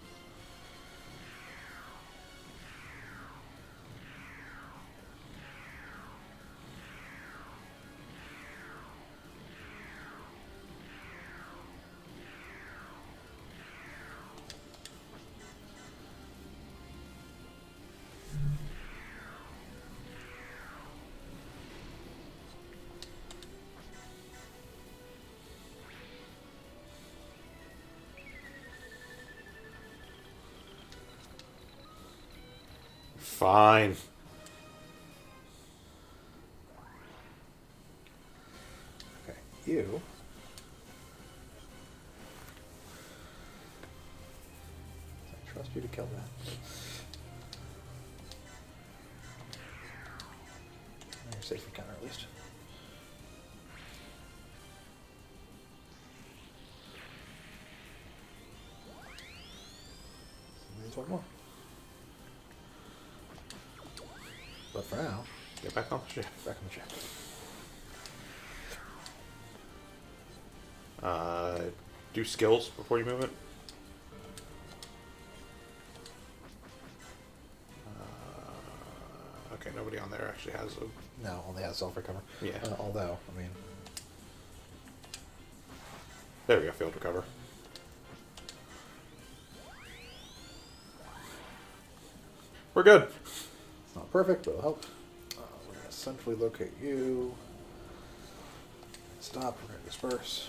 A: Fine.
B: Okay, you. I trust you to kill that. You're safe for counter at least. There's one more. But for now,
A: Get back on the ship.
B: back on the ship.
A: Do skills before you move it. Okay, nobody on there actually has a...
B: No, only has self-recover.
A: Yeah.
B: Although, I mean...
A: There we go, field recover. We're good.
B: It's not perfect, but it'll help. We're going to centrally locate you. Stop, we're going to disperse.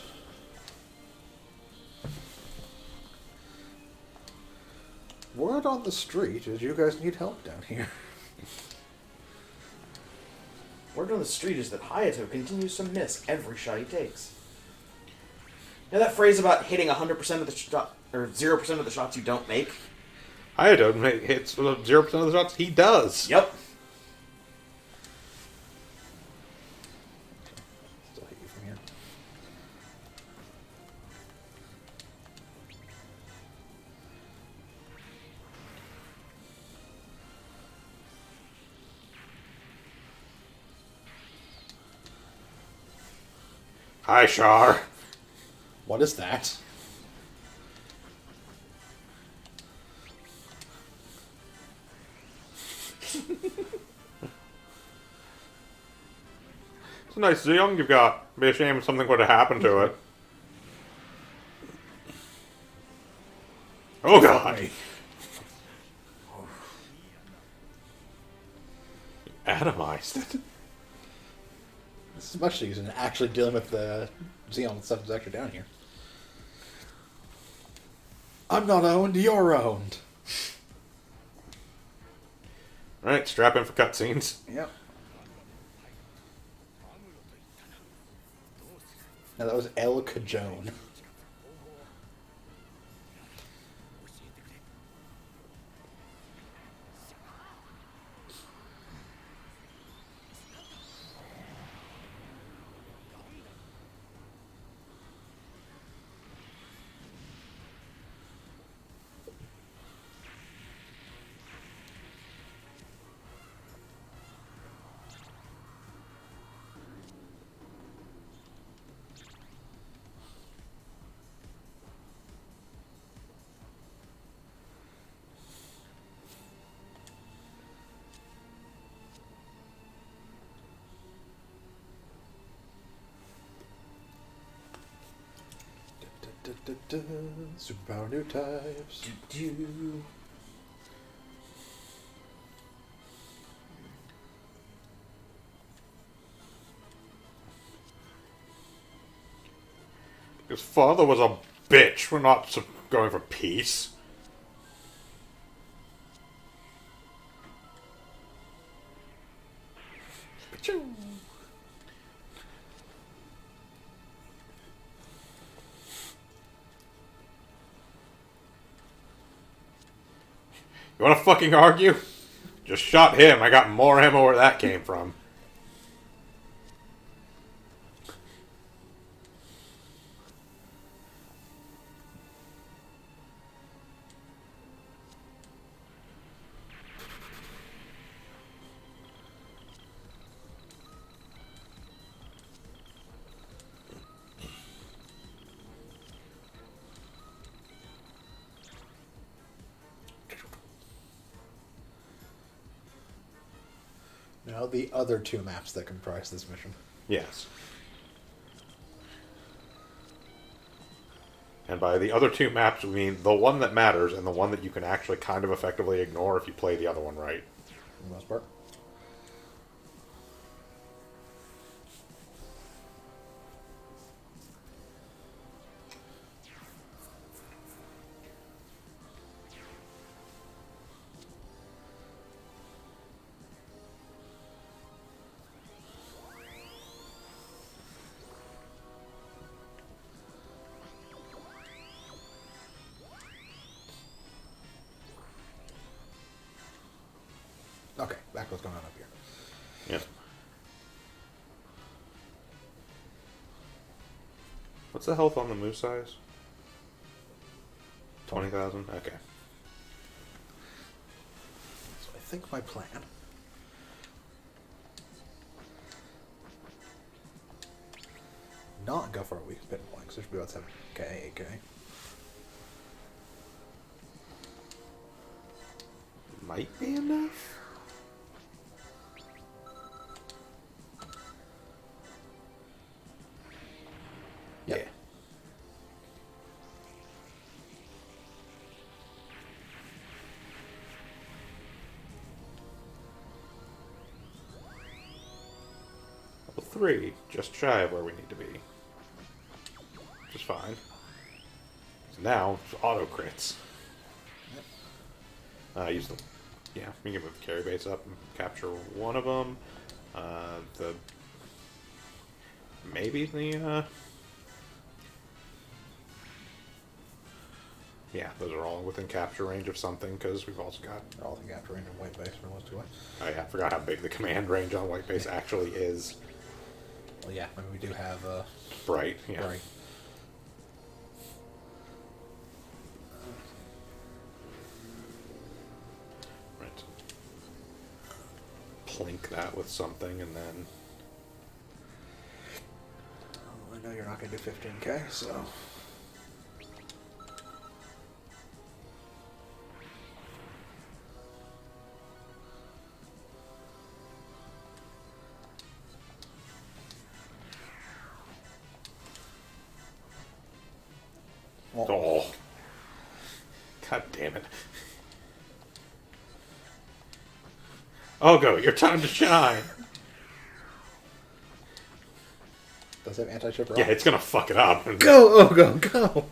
B: Word on the street is you guys need help down here.
C: Word on the street is that Hayato continues to miss every shot he takes. You know that phrase about hitting 100% of the shot, or 0% of the shots you don't make?
A: Hayato hits 0% of the shots. He does.
C: Yep.
B: Still hit you from here.
A: Hi, Char.
B: What is that?
A: It's a nice Zeong you've got. Be a shame if something would have happened to it. Oh, God. Atomized it.
B: This is much easier than actually dealing with the Xeon stuff that's actually down here. I'm not owned, you're owned.
A: Alright, strap in for cutscenes.
B: Yep. Now that was El Cajon. Superpower new types.
A: His father was a bitch. We're not going for peace. You wanna fucking argue? Just shot him. I got more ammo where that came from.
B: now the other two maps that comprise this mission.
A: Yes. And by the other two maps, we mean the one that matters and the one that you can actually kind of effectively ignore if you play the other one right.
B: For the most part. Okay, back what's going on up here.
A: Yeah. What's the health on the move size? 20,000? Okay.
B: So I think my plan... not go for a weak pinpoint, because there should be about 7k, 8k.
A: Might be enough?
B: Yep.
A: Yeah. Level 3, just shy of where we need to be. Which is fine. So now, it's auto crits. Use the... Yeah, we can move the carry base up and capture one of them. Maybe the... Yeah, those are all within capture range of something, because we've also got...
B: They're all the capture range and white base for those two.
A: Oh yeah, I forgot how big the command range on white base actually is.
B: Well, yeah, I mean, we do have
A: Bright, yeah.
B: Bright.
A: Right. Plink that with something, and then...
B: Oh, I know you're not going to do 15k, so...
A: Oh. God damn it. Oh, go, your time to shine.
B: Does it have anti-ship?
A: Yeah, it's gonna fuck it up.
B: Go! Oh, go, go!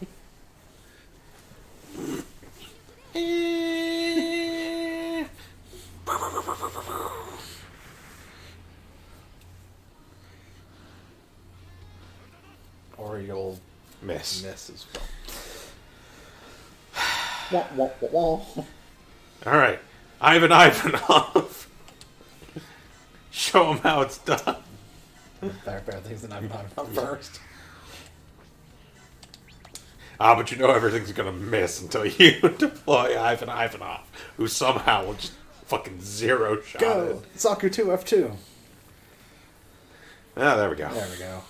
B: Or you'll
A: Miss.
B: miss as well. Wah, wah, wah, wah.
A: Alright. Ivanov. Show him how it's done.
B: Better things than I'm not first.
A: Ah, but you know everything's gonna miss until you deploy Ivanov, who somehow will just fucking zero shot
B: Go!
A: it.
B: Saku 2 F2.
A: Ah, there we go.
B: There we go.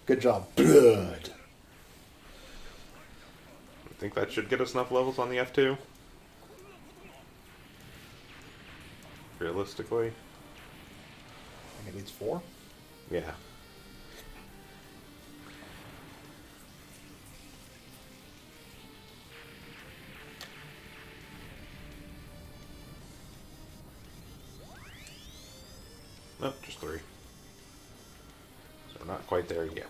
B: Good job. Blood.
A: I think that should get us enough levels on the F2. Realistically.
B: I think it needs 4.
A: Yeah. Nope, just 3. So we're not quite there yet.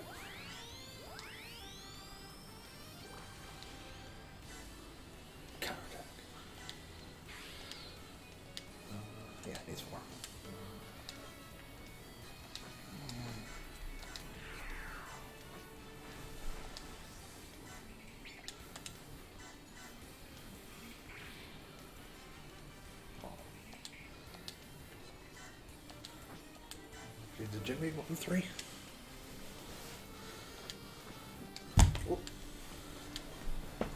B: Counterattack. Yeah, it needs 4. Did Jim need 1 3?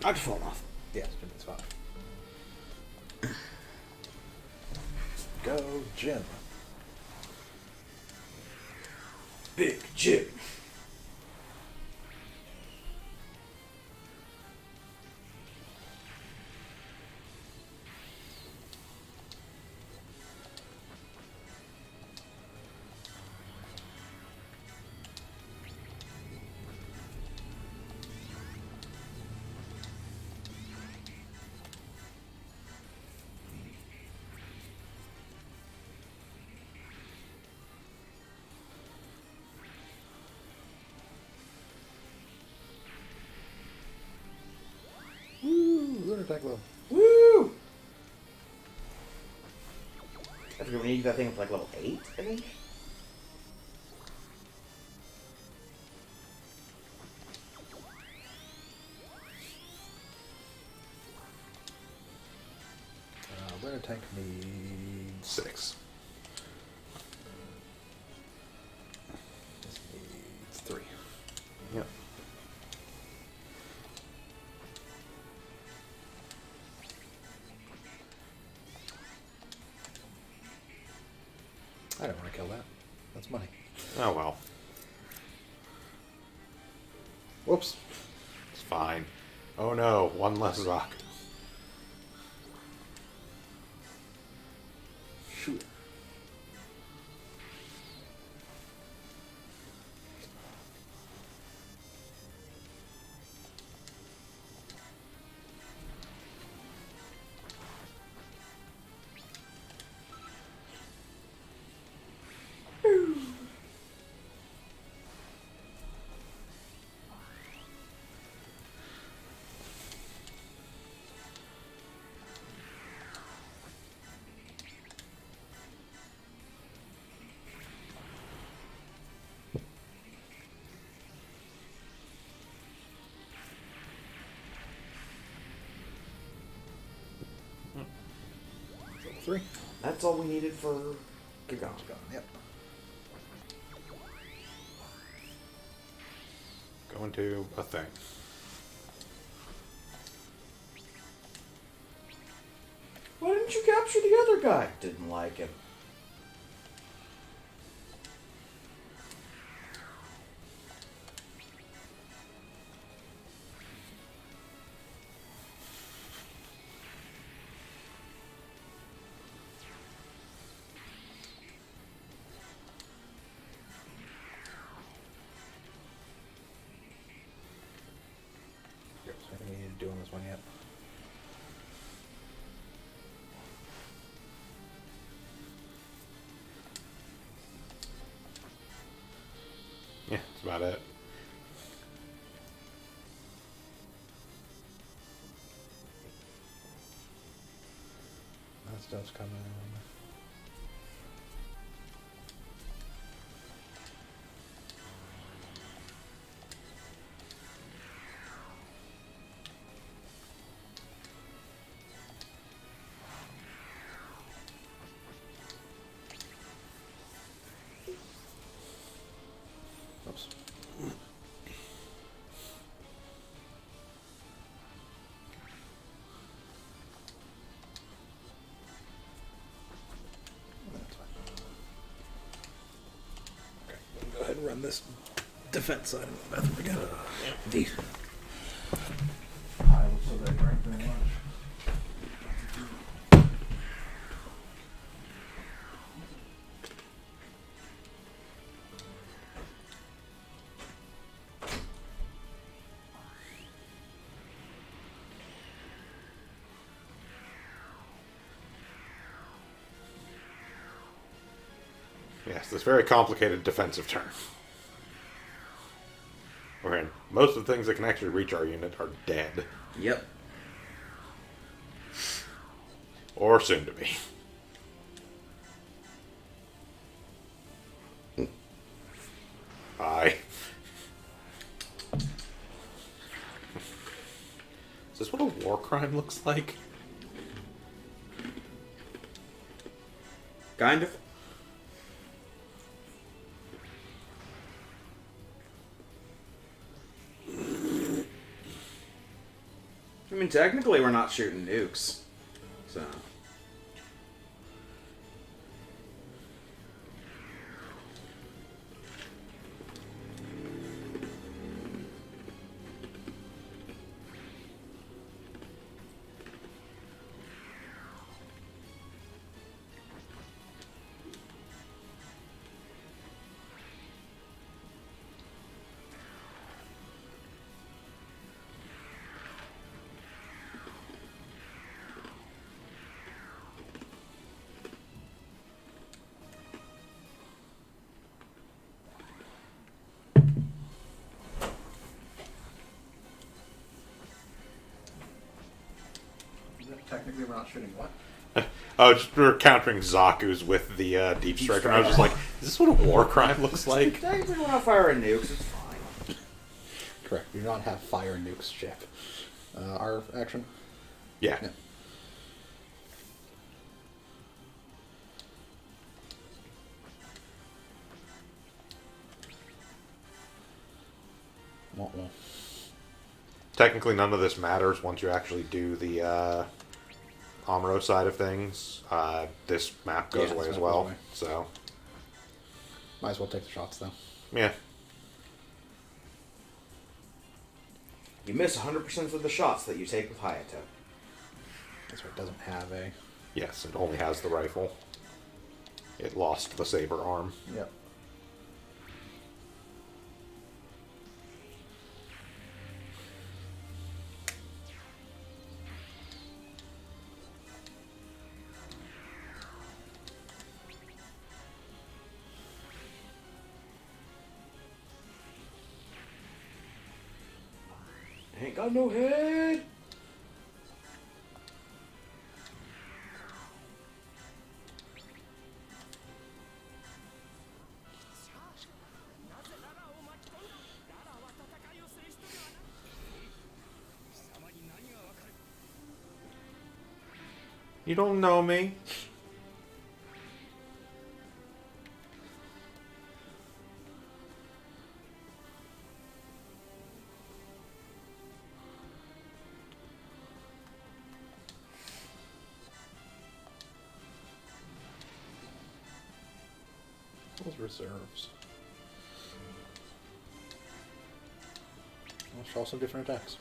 C: I just fall off.
B: Yes, Jim needs 5. Go, Jim.
C: Big Jim.
B: attack level.
C: Woo! I forget, we need that thing up to like level 8, I think?
B: Winter tank needs
A: 6.
B: This needs 3.
A: Yep.
B: I don't want to kill that. That's money.
A: Oh well.
B: Whoops.
A: It's fine. Oh no, one less rock.
B: Shoot. Level 3.
C: That's all we needed for Gundam.
B: Gone. Yep.
A: Going to a thing.
C: Why didn't you capture the other guy? Didn't like him.
B: Yep. So I think we need to do on this one yet.
A: Yeah, that's about it.
B: That stuff's coming. Oops. That's fine. Okay, we'll go ahead and run this defense side of the bathroom again. The I will so that drink very much.
A: Yes, this very complicated defensive turn. Wherein most of the things that can actually reach our unit are dead.
C: Yep.
A: Or soon to be. Hi. Is this what a war crime looks like?
C: Kind of. I mean, technically, we're not shooting nukes, so.
B: technically we're not shooting what?
A: Oh, just we were countering Zaku's with the Deep Striker, and I was just like, is this what a war crime looks like?
C: Technically, we're not firing nukes. It's fine.
B: Correct. We do not have fire nukes ship. Our action?
A: Yeah.
B: Yeah. Well.
A: Technically, none of this matters once you actually do the Amuro side of things. This map goes
B: Yeah,
A: away
B: this
A: as
B: map
A: well.
B: goes away.
A: So,
B: Might as well take the shots, though.
A: yeah.
C: You miss 100% of the shots that you take with Hayato.
B: That's right, it doesn't have a...
A: Yes, it only has the rifle. It lost the saber arm.
B: Yep.
C: Ain't got no head.
A: You don't know me.
B: Those reserves. I'll show some different attacks.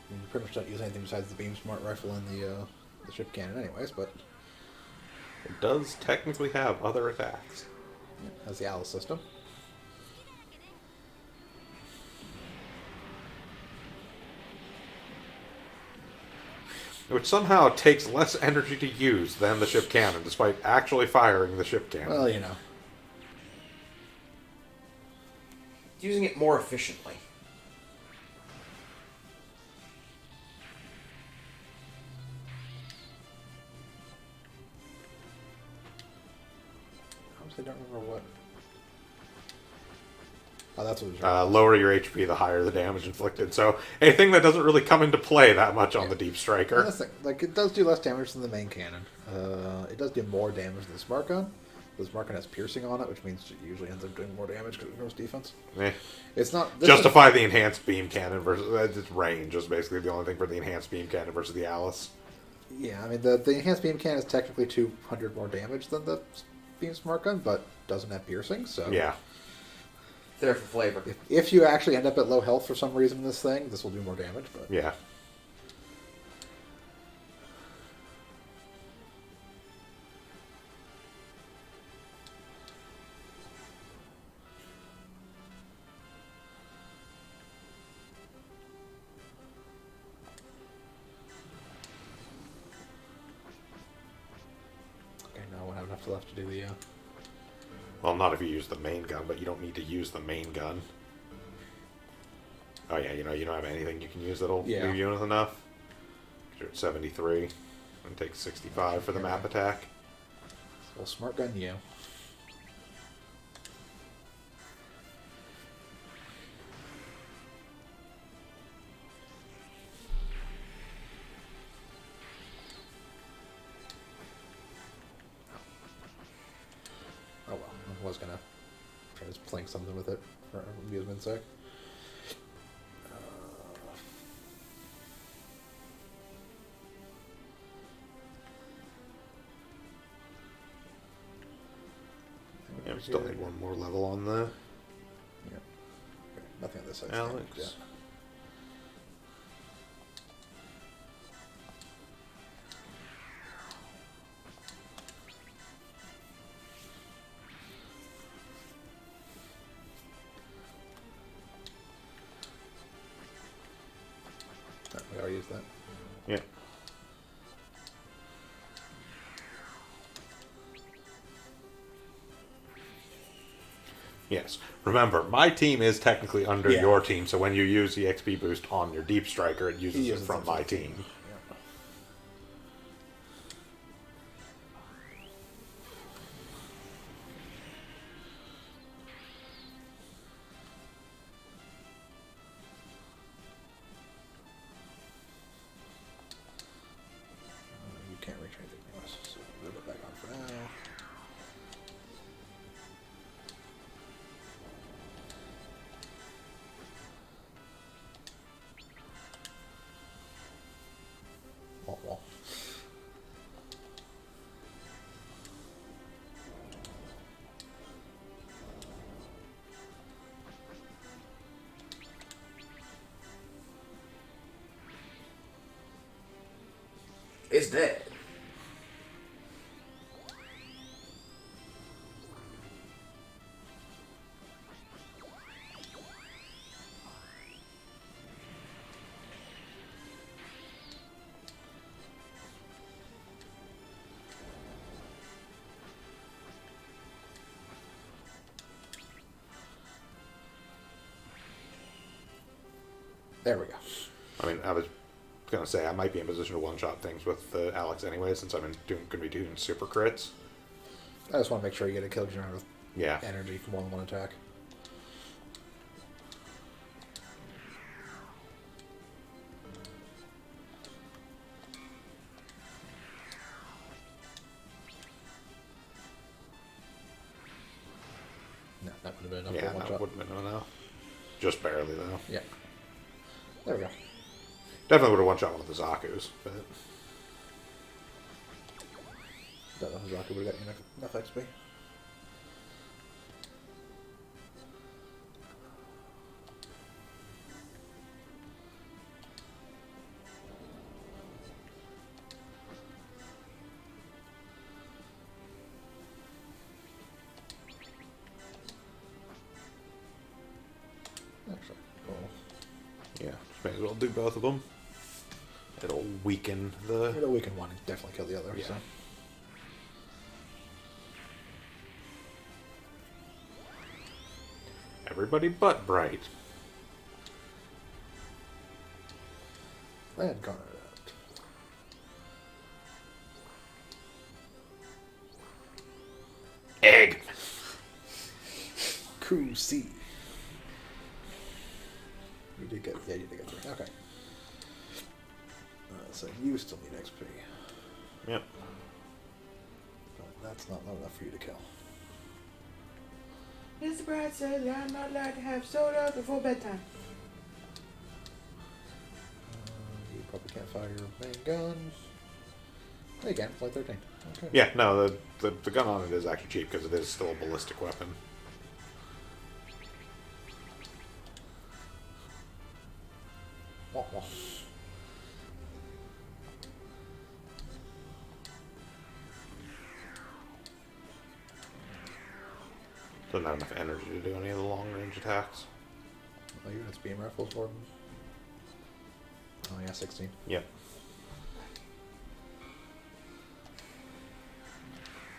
B: I mean, you pretty much don't use anything besides the beam smart rifle and the ship cannon anyways, but
A: It does technically have other attacks.
B: yeah, has the Alice system.
A: Which somehow takes less energy to use than the ship cannon, despite actually firing the ship cannon.
B: Well, you know.
C: Using it more efficiently.
B: I don't remember what. Oh, that's what it was.
A: Lower your HP, the higher the damage inflicted. So anything that doesn't really come into play that much on the Deep
B: And
A: Striker.
B: that's the thing, like, it does do less damage than the main cannon. It does do more damage than the smart gun. The smart gun has piercing on it, which means it usually ends up doing more damage because it goes defense.
A: Eh.
B: It's not...
A: Justify the enhanced beam cannon versus its range is basically the only thing for the enhanced beam cannon versus the Alice.
B: Yeah, I mean, the enhanced beam cannon is technically 200 more damage than the beam smart gun, but doesn't have piercing, so...
A: Yeah.
C: There for flavor.
B: If you actually end up at low health for some reason in this thing, this will do more damage, but...
A: Yeah.
B: Okay, now I won't have enough left to do the...
A: Well, not if you use the main gun, but you don't need to use the main gun. Oh yeah, you don't have anything you can use that'll leave you with enough. 'Cause you're at 73, and take 65 for the map attack.
B: Well, smart gun, you. Oh well, I was gonna try to plink something with it for amusement's sake.
A: Yeah, we still need one more level on the
B: Yeah. Okay, nothing on this side.
A: Alex.
B: Yeah. Oh, we already used that.
A: Yeah. Yes. Remember, my team is technically under
B: Yeah.
A: your team, so when you use the XP boost on your Deep Striker, it uses it
B: uses
A: from
B: it
A: my
B: from the
A: team.
B: Yeah. You can't reach anything else, so we'll put it back on for now. Wah, wah.
C: It's dead.
B: There we go.
A: I mean, I was going to say, I might be in position to one-shot things with Alex anyway, since I'm going to be doing super crits.
B: I just want to make sure you get a kill generate with
A: Yeah.
B: energy from more than one attack. No, that would have been enough
A: Yeah,
B: for one
A: that
B: shot.
A: wouldn't have been enough. Just barely, though.
B: Yeah. There we go.
A: Definitely would have one-shot one of the Zaku's, but...
B: Don't know if Zaku would have got you enough XP. Actually, cool.
A: Yeah, just may as well do both of them. It'll weaken the...
B: It'll weaken one and definitely kill the other.
A: Yeah.
B: So.
A: Everybody but Bright.
B: Land Garnet out.
A: Egg!
B: Crew C. You did get, yeah, you did get 3. Okay. So you still need XP.
A: Yep.
B: But that's not low enough for you to kill.
D: Mr. Brad said that I'm not allowed to have soda before bedtime.
B: You probably can't fire your main gun. Oh, you can. It's like 13. Okay.
A: Yeah, no, the gun on it is actually cheap because it is still a ballistic weapon.
B: Wah, wah.
A: Doesn't have enough energy to do any of the long-range attacks.
B: Oh, units beam rifles more than... Oh, yeah, 16.
A: Yep.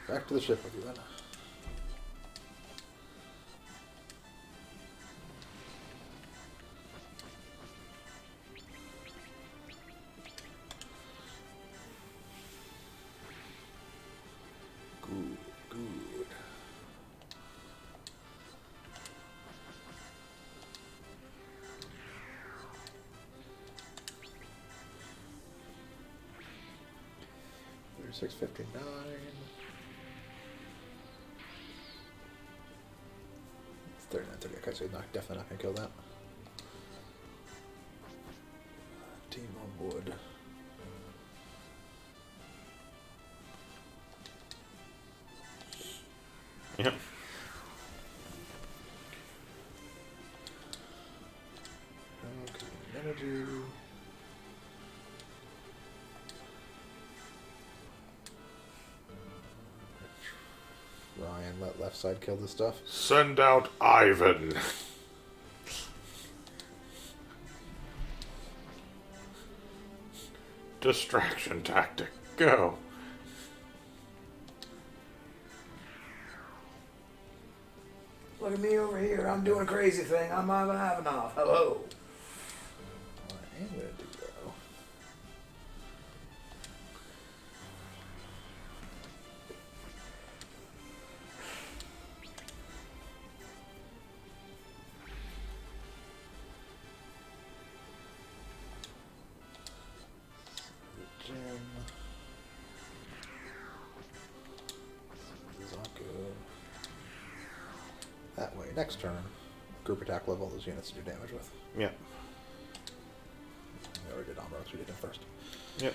B: Back to the ship with you then. Good, good. $36.59. It's 39.30. Okay, so you're definitely not gonna kill that. Team on board.
A: Yep.
B: Okay, energy. Ryan, let left side kill this stuff.
A: Send out Ivan. Distraction tactic. Go.
D: What
C: Look at me over here. I'm doing a crazy thing. I'm having enough. Hello.
B: What I am going to do, though... Gem. Zaku. That way. Next turn, group attack level those units to do damage with.
A: Yeah.
B: We already did Ambrose, we did him first.
A: Yep.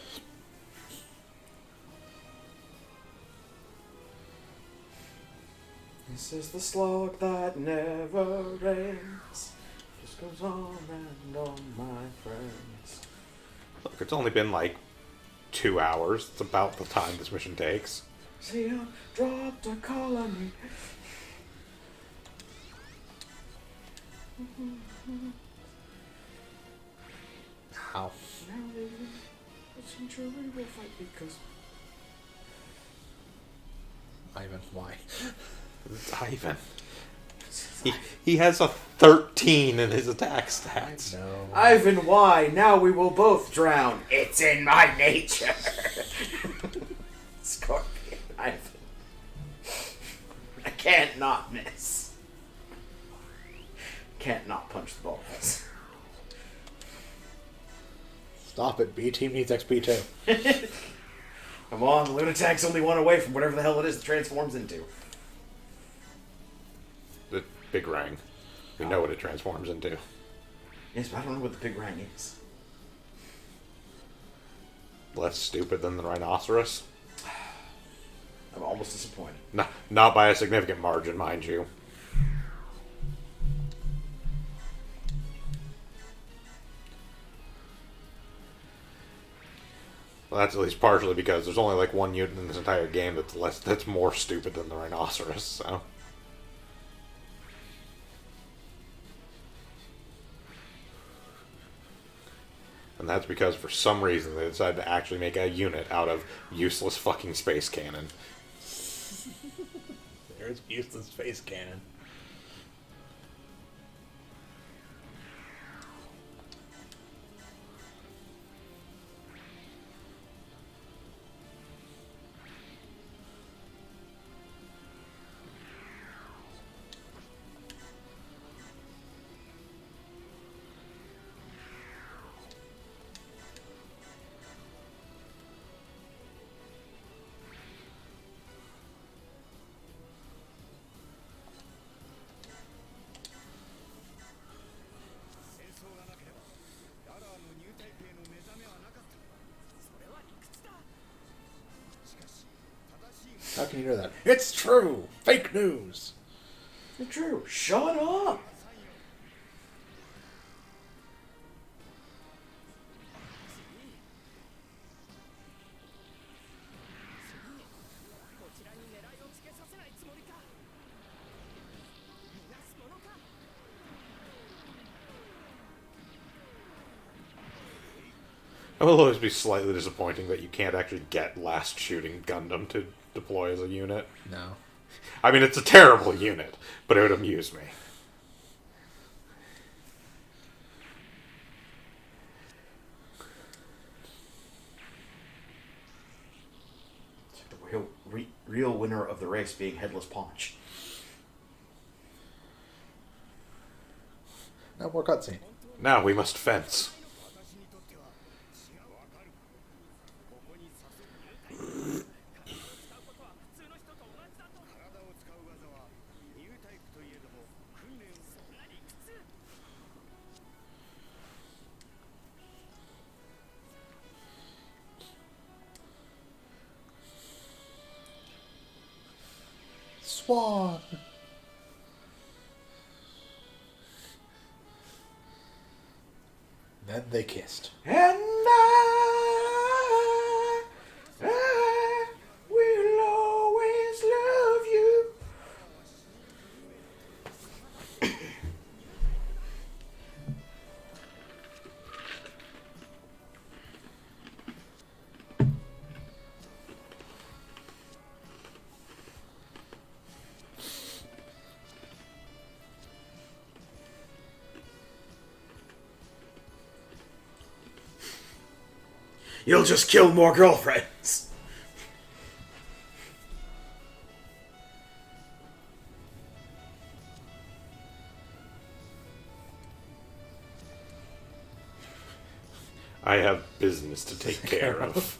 D: This is the slog that never ends. Just goes on and on, my friends.
A: Look, it's only been like 2 hours. It's about the time this mission takes.
D: See, I dropped a colony.
B: How?
D: Now essentially we'll fight because
B: Ivan, why?
A: It's Ivan. He has a 13 in his attack stats.
B: No.
C: Ivan, why? Now we will both drown. It's in my nature. Scorpion, Ivan. I can't not miss. Can't not punch the balls.
B: Stop it. B team needs XP too.
C: Come on, the Lunatic's only one away from whatever the hell it is it transforms into.
A: The big rang. We know what it transforms into.
C: Yes, but I don't know what the big rang is.
A: Less stupid than the rhinoceros.
C: I'm almost disappointed.
A: Not by a significant margin, mind you. Well, that's at least partially because there's only like one unit in this entire game that's more stupid than the rhinoceros, so. And that's because for some reason they decided to actually make a unit out of useless fucking space cannon.
B: There's useless space cannon. How can you know that? It's true! Fake news!
C: It's true. Shut up!
A: It will always be slightly disappointing that you can't actually get last shooting Gundam to deploy as a unit.
B: No.
A: I mean, it's a terrible unit, but it would amuse me.
C: The real winner of the race being Headless Paunch.
B: No more cutscene.
A: Now we must fence.
B: Swan! Then they kissed.
C: And I will always love you. You'll just kill more girlfriends.
A: I have business to take care of.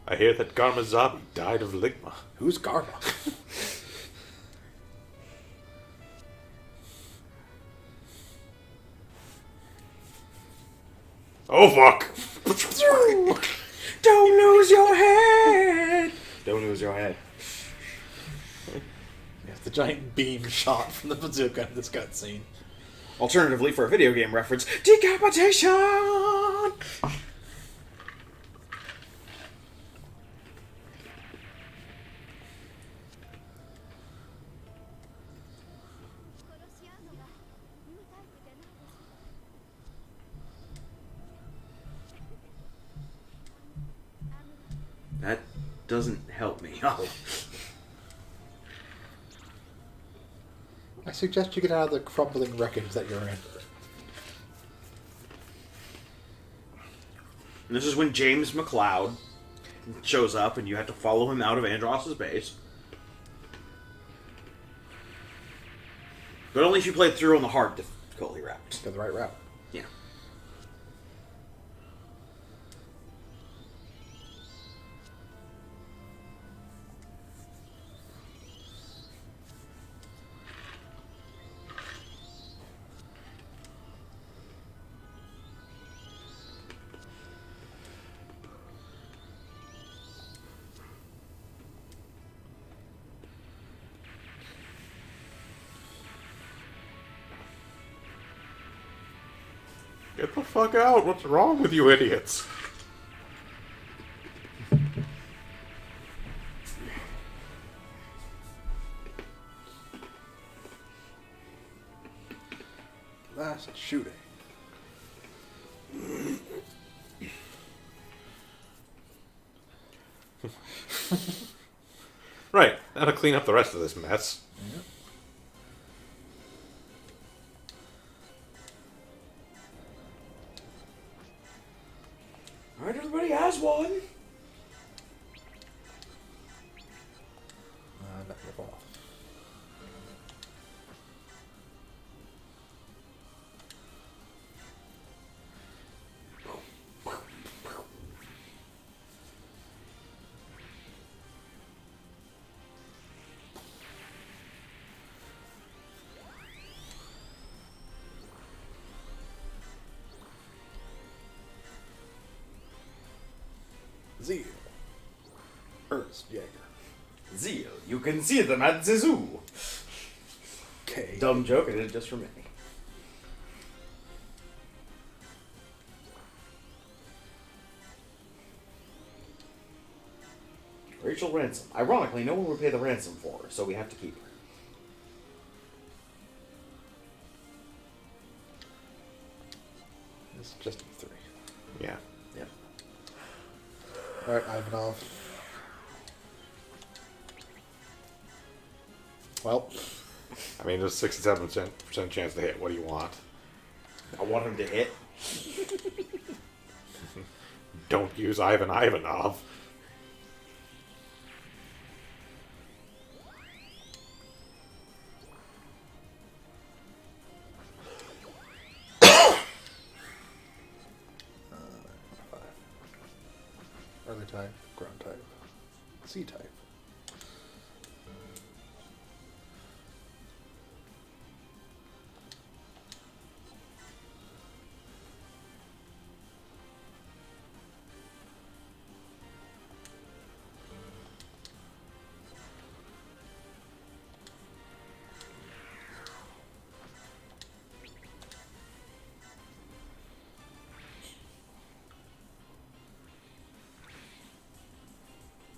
A: I hear that Garmazabi died of ligma.
B: Who's Garma?
A: Oh fuck!
C: Don't lose your head. Don't lose your head.
B: Yes, the giant beam shot from the bazooka in this cutscene.
C: Alternatively, for a video game reference, decapitation. That doesn't help me. Oh.
B: I suggest you get out of the crumbling wreckage that you're in.
C: And this is when James McLeod shows up, and you have to follow him out of Andross's base. But only if you play through on the hard difficulty route.
B: Go the right route.
C: Yeah.
A: Get the fuck out! What's wrong with you idiots?
B: Last shooting.
A: Right, now to clean up the rest of this mess.
B: Yep.
C: Alright, everybody has one.
B: That rip off. Zeal. Ernst Jaeger.
C: Zeal, you can see them at the zoo.
B: Okay.
C: Dumb joke, I did it just for me. Rachel Ransom. Ironically, no one would pay the ransom for her, so we have to keep her.
B: It's just three.
A: Yeah.
C: Yep.
B: Alright, Ivanov. Well,
A: I mean, there's a 67% chance to hit. What do you want?
C: I want him to hit.
A: Don't use Ivan Ivanov.
B: early type, ground type, sea type.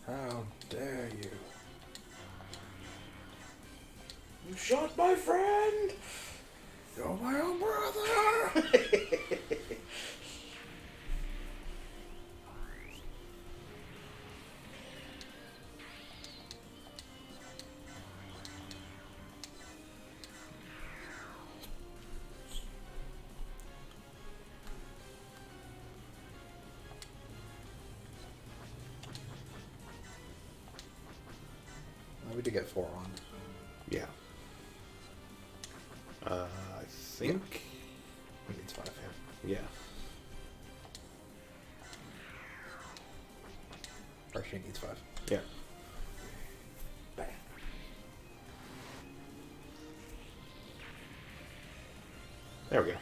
B: How Dare you?
D: You shot my friend!
B: You're my own brother! We did get 4 on.
A: Yeah. I think.
B: He needs 5.
A: Yeah.
B: Or she needs 5.
A: Yeah.
B: Bang.
A: There we go.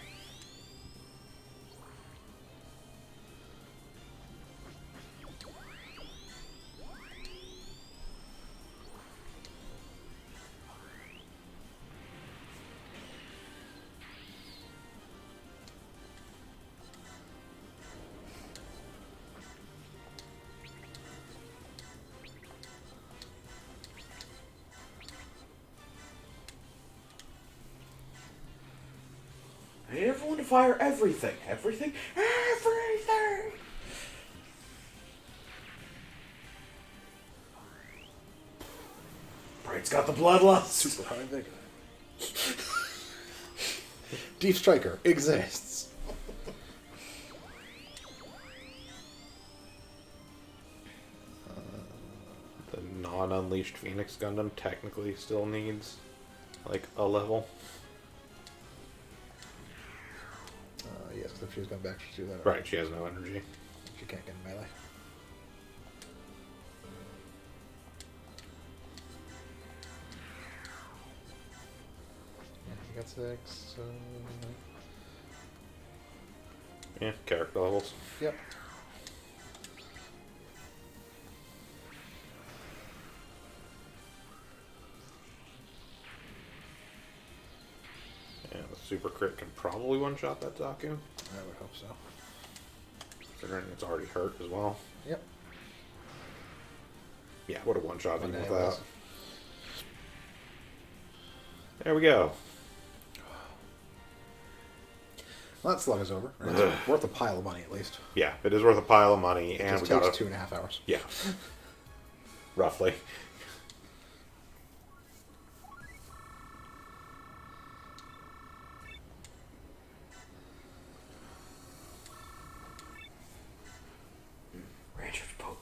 D: I need everyone to fire everything. Everything? Everything! Bright's got the bloodlust.
B: Super high vigor. Deep Striker exists.
A: The non-unleashed Phoenix Gundam technically still needs like a level.
B: Yes, because if she was going back, she'd do that.
A: Right, she has no energy.
B: She can't get in melee. Yeah, you got 6.
A: Yeah, character levels.
B: Yep.
A: Yeah, the super crit can probably one-shot that Zaku,
B: I would hope so.
A: considering it's already hurt as well.
B: Yep.
A: Yeah, would have one-shot even
B: One
A: with
B: day
A: that.
B: was.
A: There we go.
B: Well, that slug is over.
A: Ugh.
B: It's worth a pile of money at least.
A: Yeah, it is worth a pile of money,
B: It
A: and
B: just
A: we
B: takes
A: got
B: 2.5 hours.
A: Yeah, roughly.
D: Rancher's Chipotle.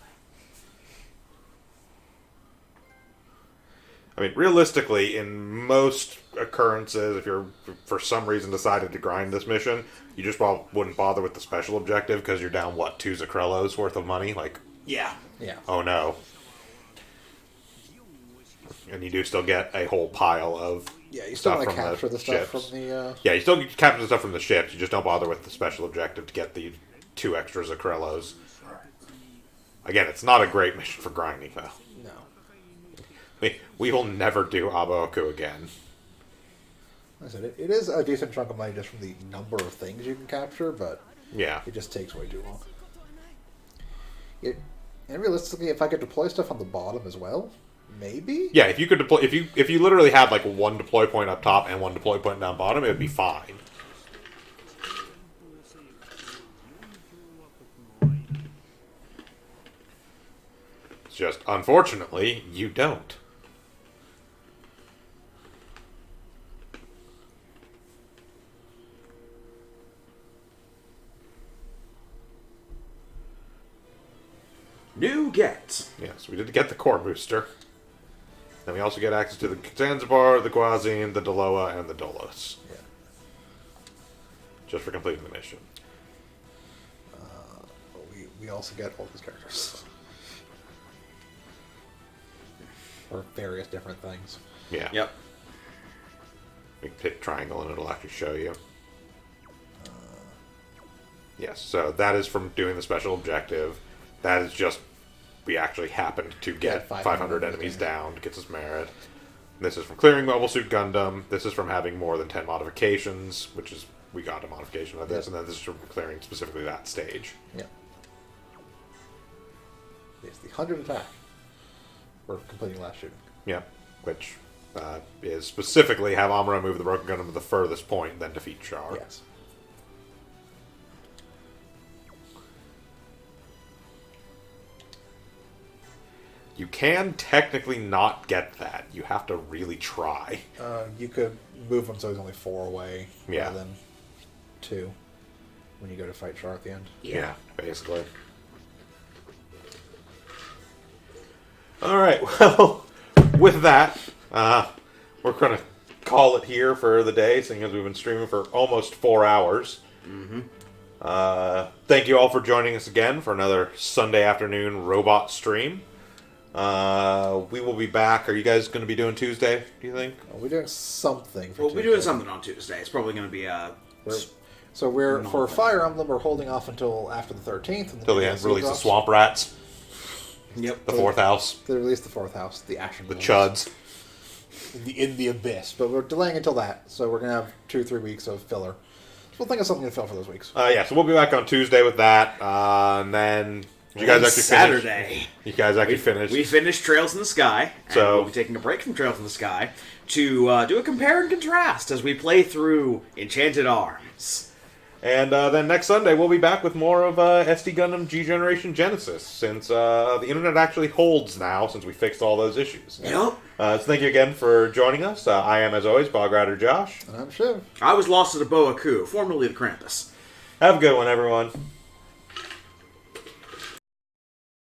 A: I mean, realistically, in most occurrences, if you're for some reason decided to grind this mission, you just wouldn't bother with the special objective because you're down, what, 2 Zacrellos worth of money? Like,
C: Yeah.
B: Yeah.
A: oh no. And you do still get a whole pile of
B: Yeah, you still
A: stuff
B: want to
A: from the
B: capture the stuff
A: ships.
B: from the...
A: Yeah, you still capture the stuff from the ships, you just don't bother with the special objective to get the 2 extra Zacrellos. Again, it's not a great mission for grinding, though.
B: No.
A: We will never do Abaoku again.
B: Like I said, it is a decent chunk of money just from the number of things you can capture, but
A: Yeah.
B: it just takes way too long. And realistically, if I could deploy stuff on the bottom as well, maybe?
A: Yeah, if you could deploy, if you literally had like one deploy point up top and one deploy point down bottom, it would be fine. It's just, unfortunately, you don't.
D: New get.
A: Yes, we did get the core booster. Then we also get access to the Zanzibar, the Guazine, the Daloa, and the Dolos.
B: Yeah.
A: Just for completing the mission.
B: But we also get all these characters. For various different things.
A: Yeah.
C: Yep.
A: We can hit triangle and it'll actually show you. Yes, so that is from doing the special objective. That is just, we actually happened to get 500 enemies down, gets us merit. This is from clearing Mobile Suit Gundam. This is from having more than 10 modifications, which is, we got a modification of this, and then this is from clearing specifically that stage.
B: Yeah. It's the 100 attack. for completing last shooting.
A: Yeah, which is specifically have Amuro move the Broken Gundam to the furthest point, then defeat Char.
B: Yes.
A: You can technically not get that. You have to really try.
B: You could move him so he's only 4 away
A: Yeah.
B: rather than 2 when you go to fight Char at the end.
A: Yeah, basically. Alright, well, with that, we're going to call it here for the day, seeing as we've been streaming for almost 4 hours.
C: Mm-hmm.
A: Thank you all for joining us again for another Sunday afternoon robot stream. We will be back. Are you guys going to be doing Tuesday, do you think?
B: We're doing something for
C: We'll be
B: Tuesday.
C: doing something on Tuesday. It's probably going to be
B: So we're for
C: Nothing.
B: Fire Emblem, we're holding off until after the 13th.
A: Until the end, release the Swamp Rats,
C: Yep.
A: the 4th house,
B: They released the 4th house, the Action
A: the
B: Villains.
A: Chuds.
B: In the Abyss. But we're delaying until that, so we're going to have 2 or 3 weeks of filler. So we'll think of something to fill for those weeks.
A: Yeah, so we'll be back on Tuesday with that, and then you guys actually
C: Saturday.
A: finish. You guys actually finished.
C: We finished Trails in the Sky, and
A: So-
C: we'll be taking a break from Trails in the Sky to do a compare and contrast as we play through Enchanted Arms.
A: And then next Sunday, we'll be back with more of SD Gundam G Generation Genesis, since the internet actually holds now, since we fixed all those issues.
C: Yep.
A: So thank you again for joining us. I am, as always, Bog Rider Josh.
B: And I'm Shiv.
C: I was lost at a Boa Ku, formerly the Krampus.
A: Have a good one, everyone.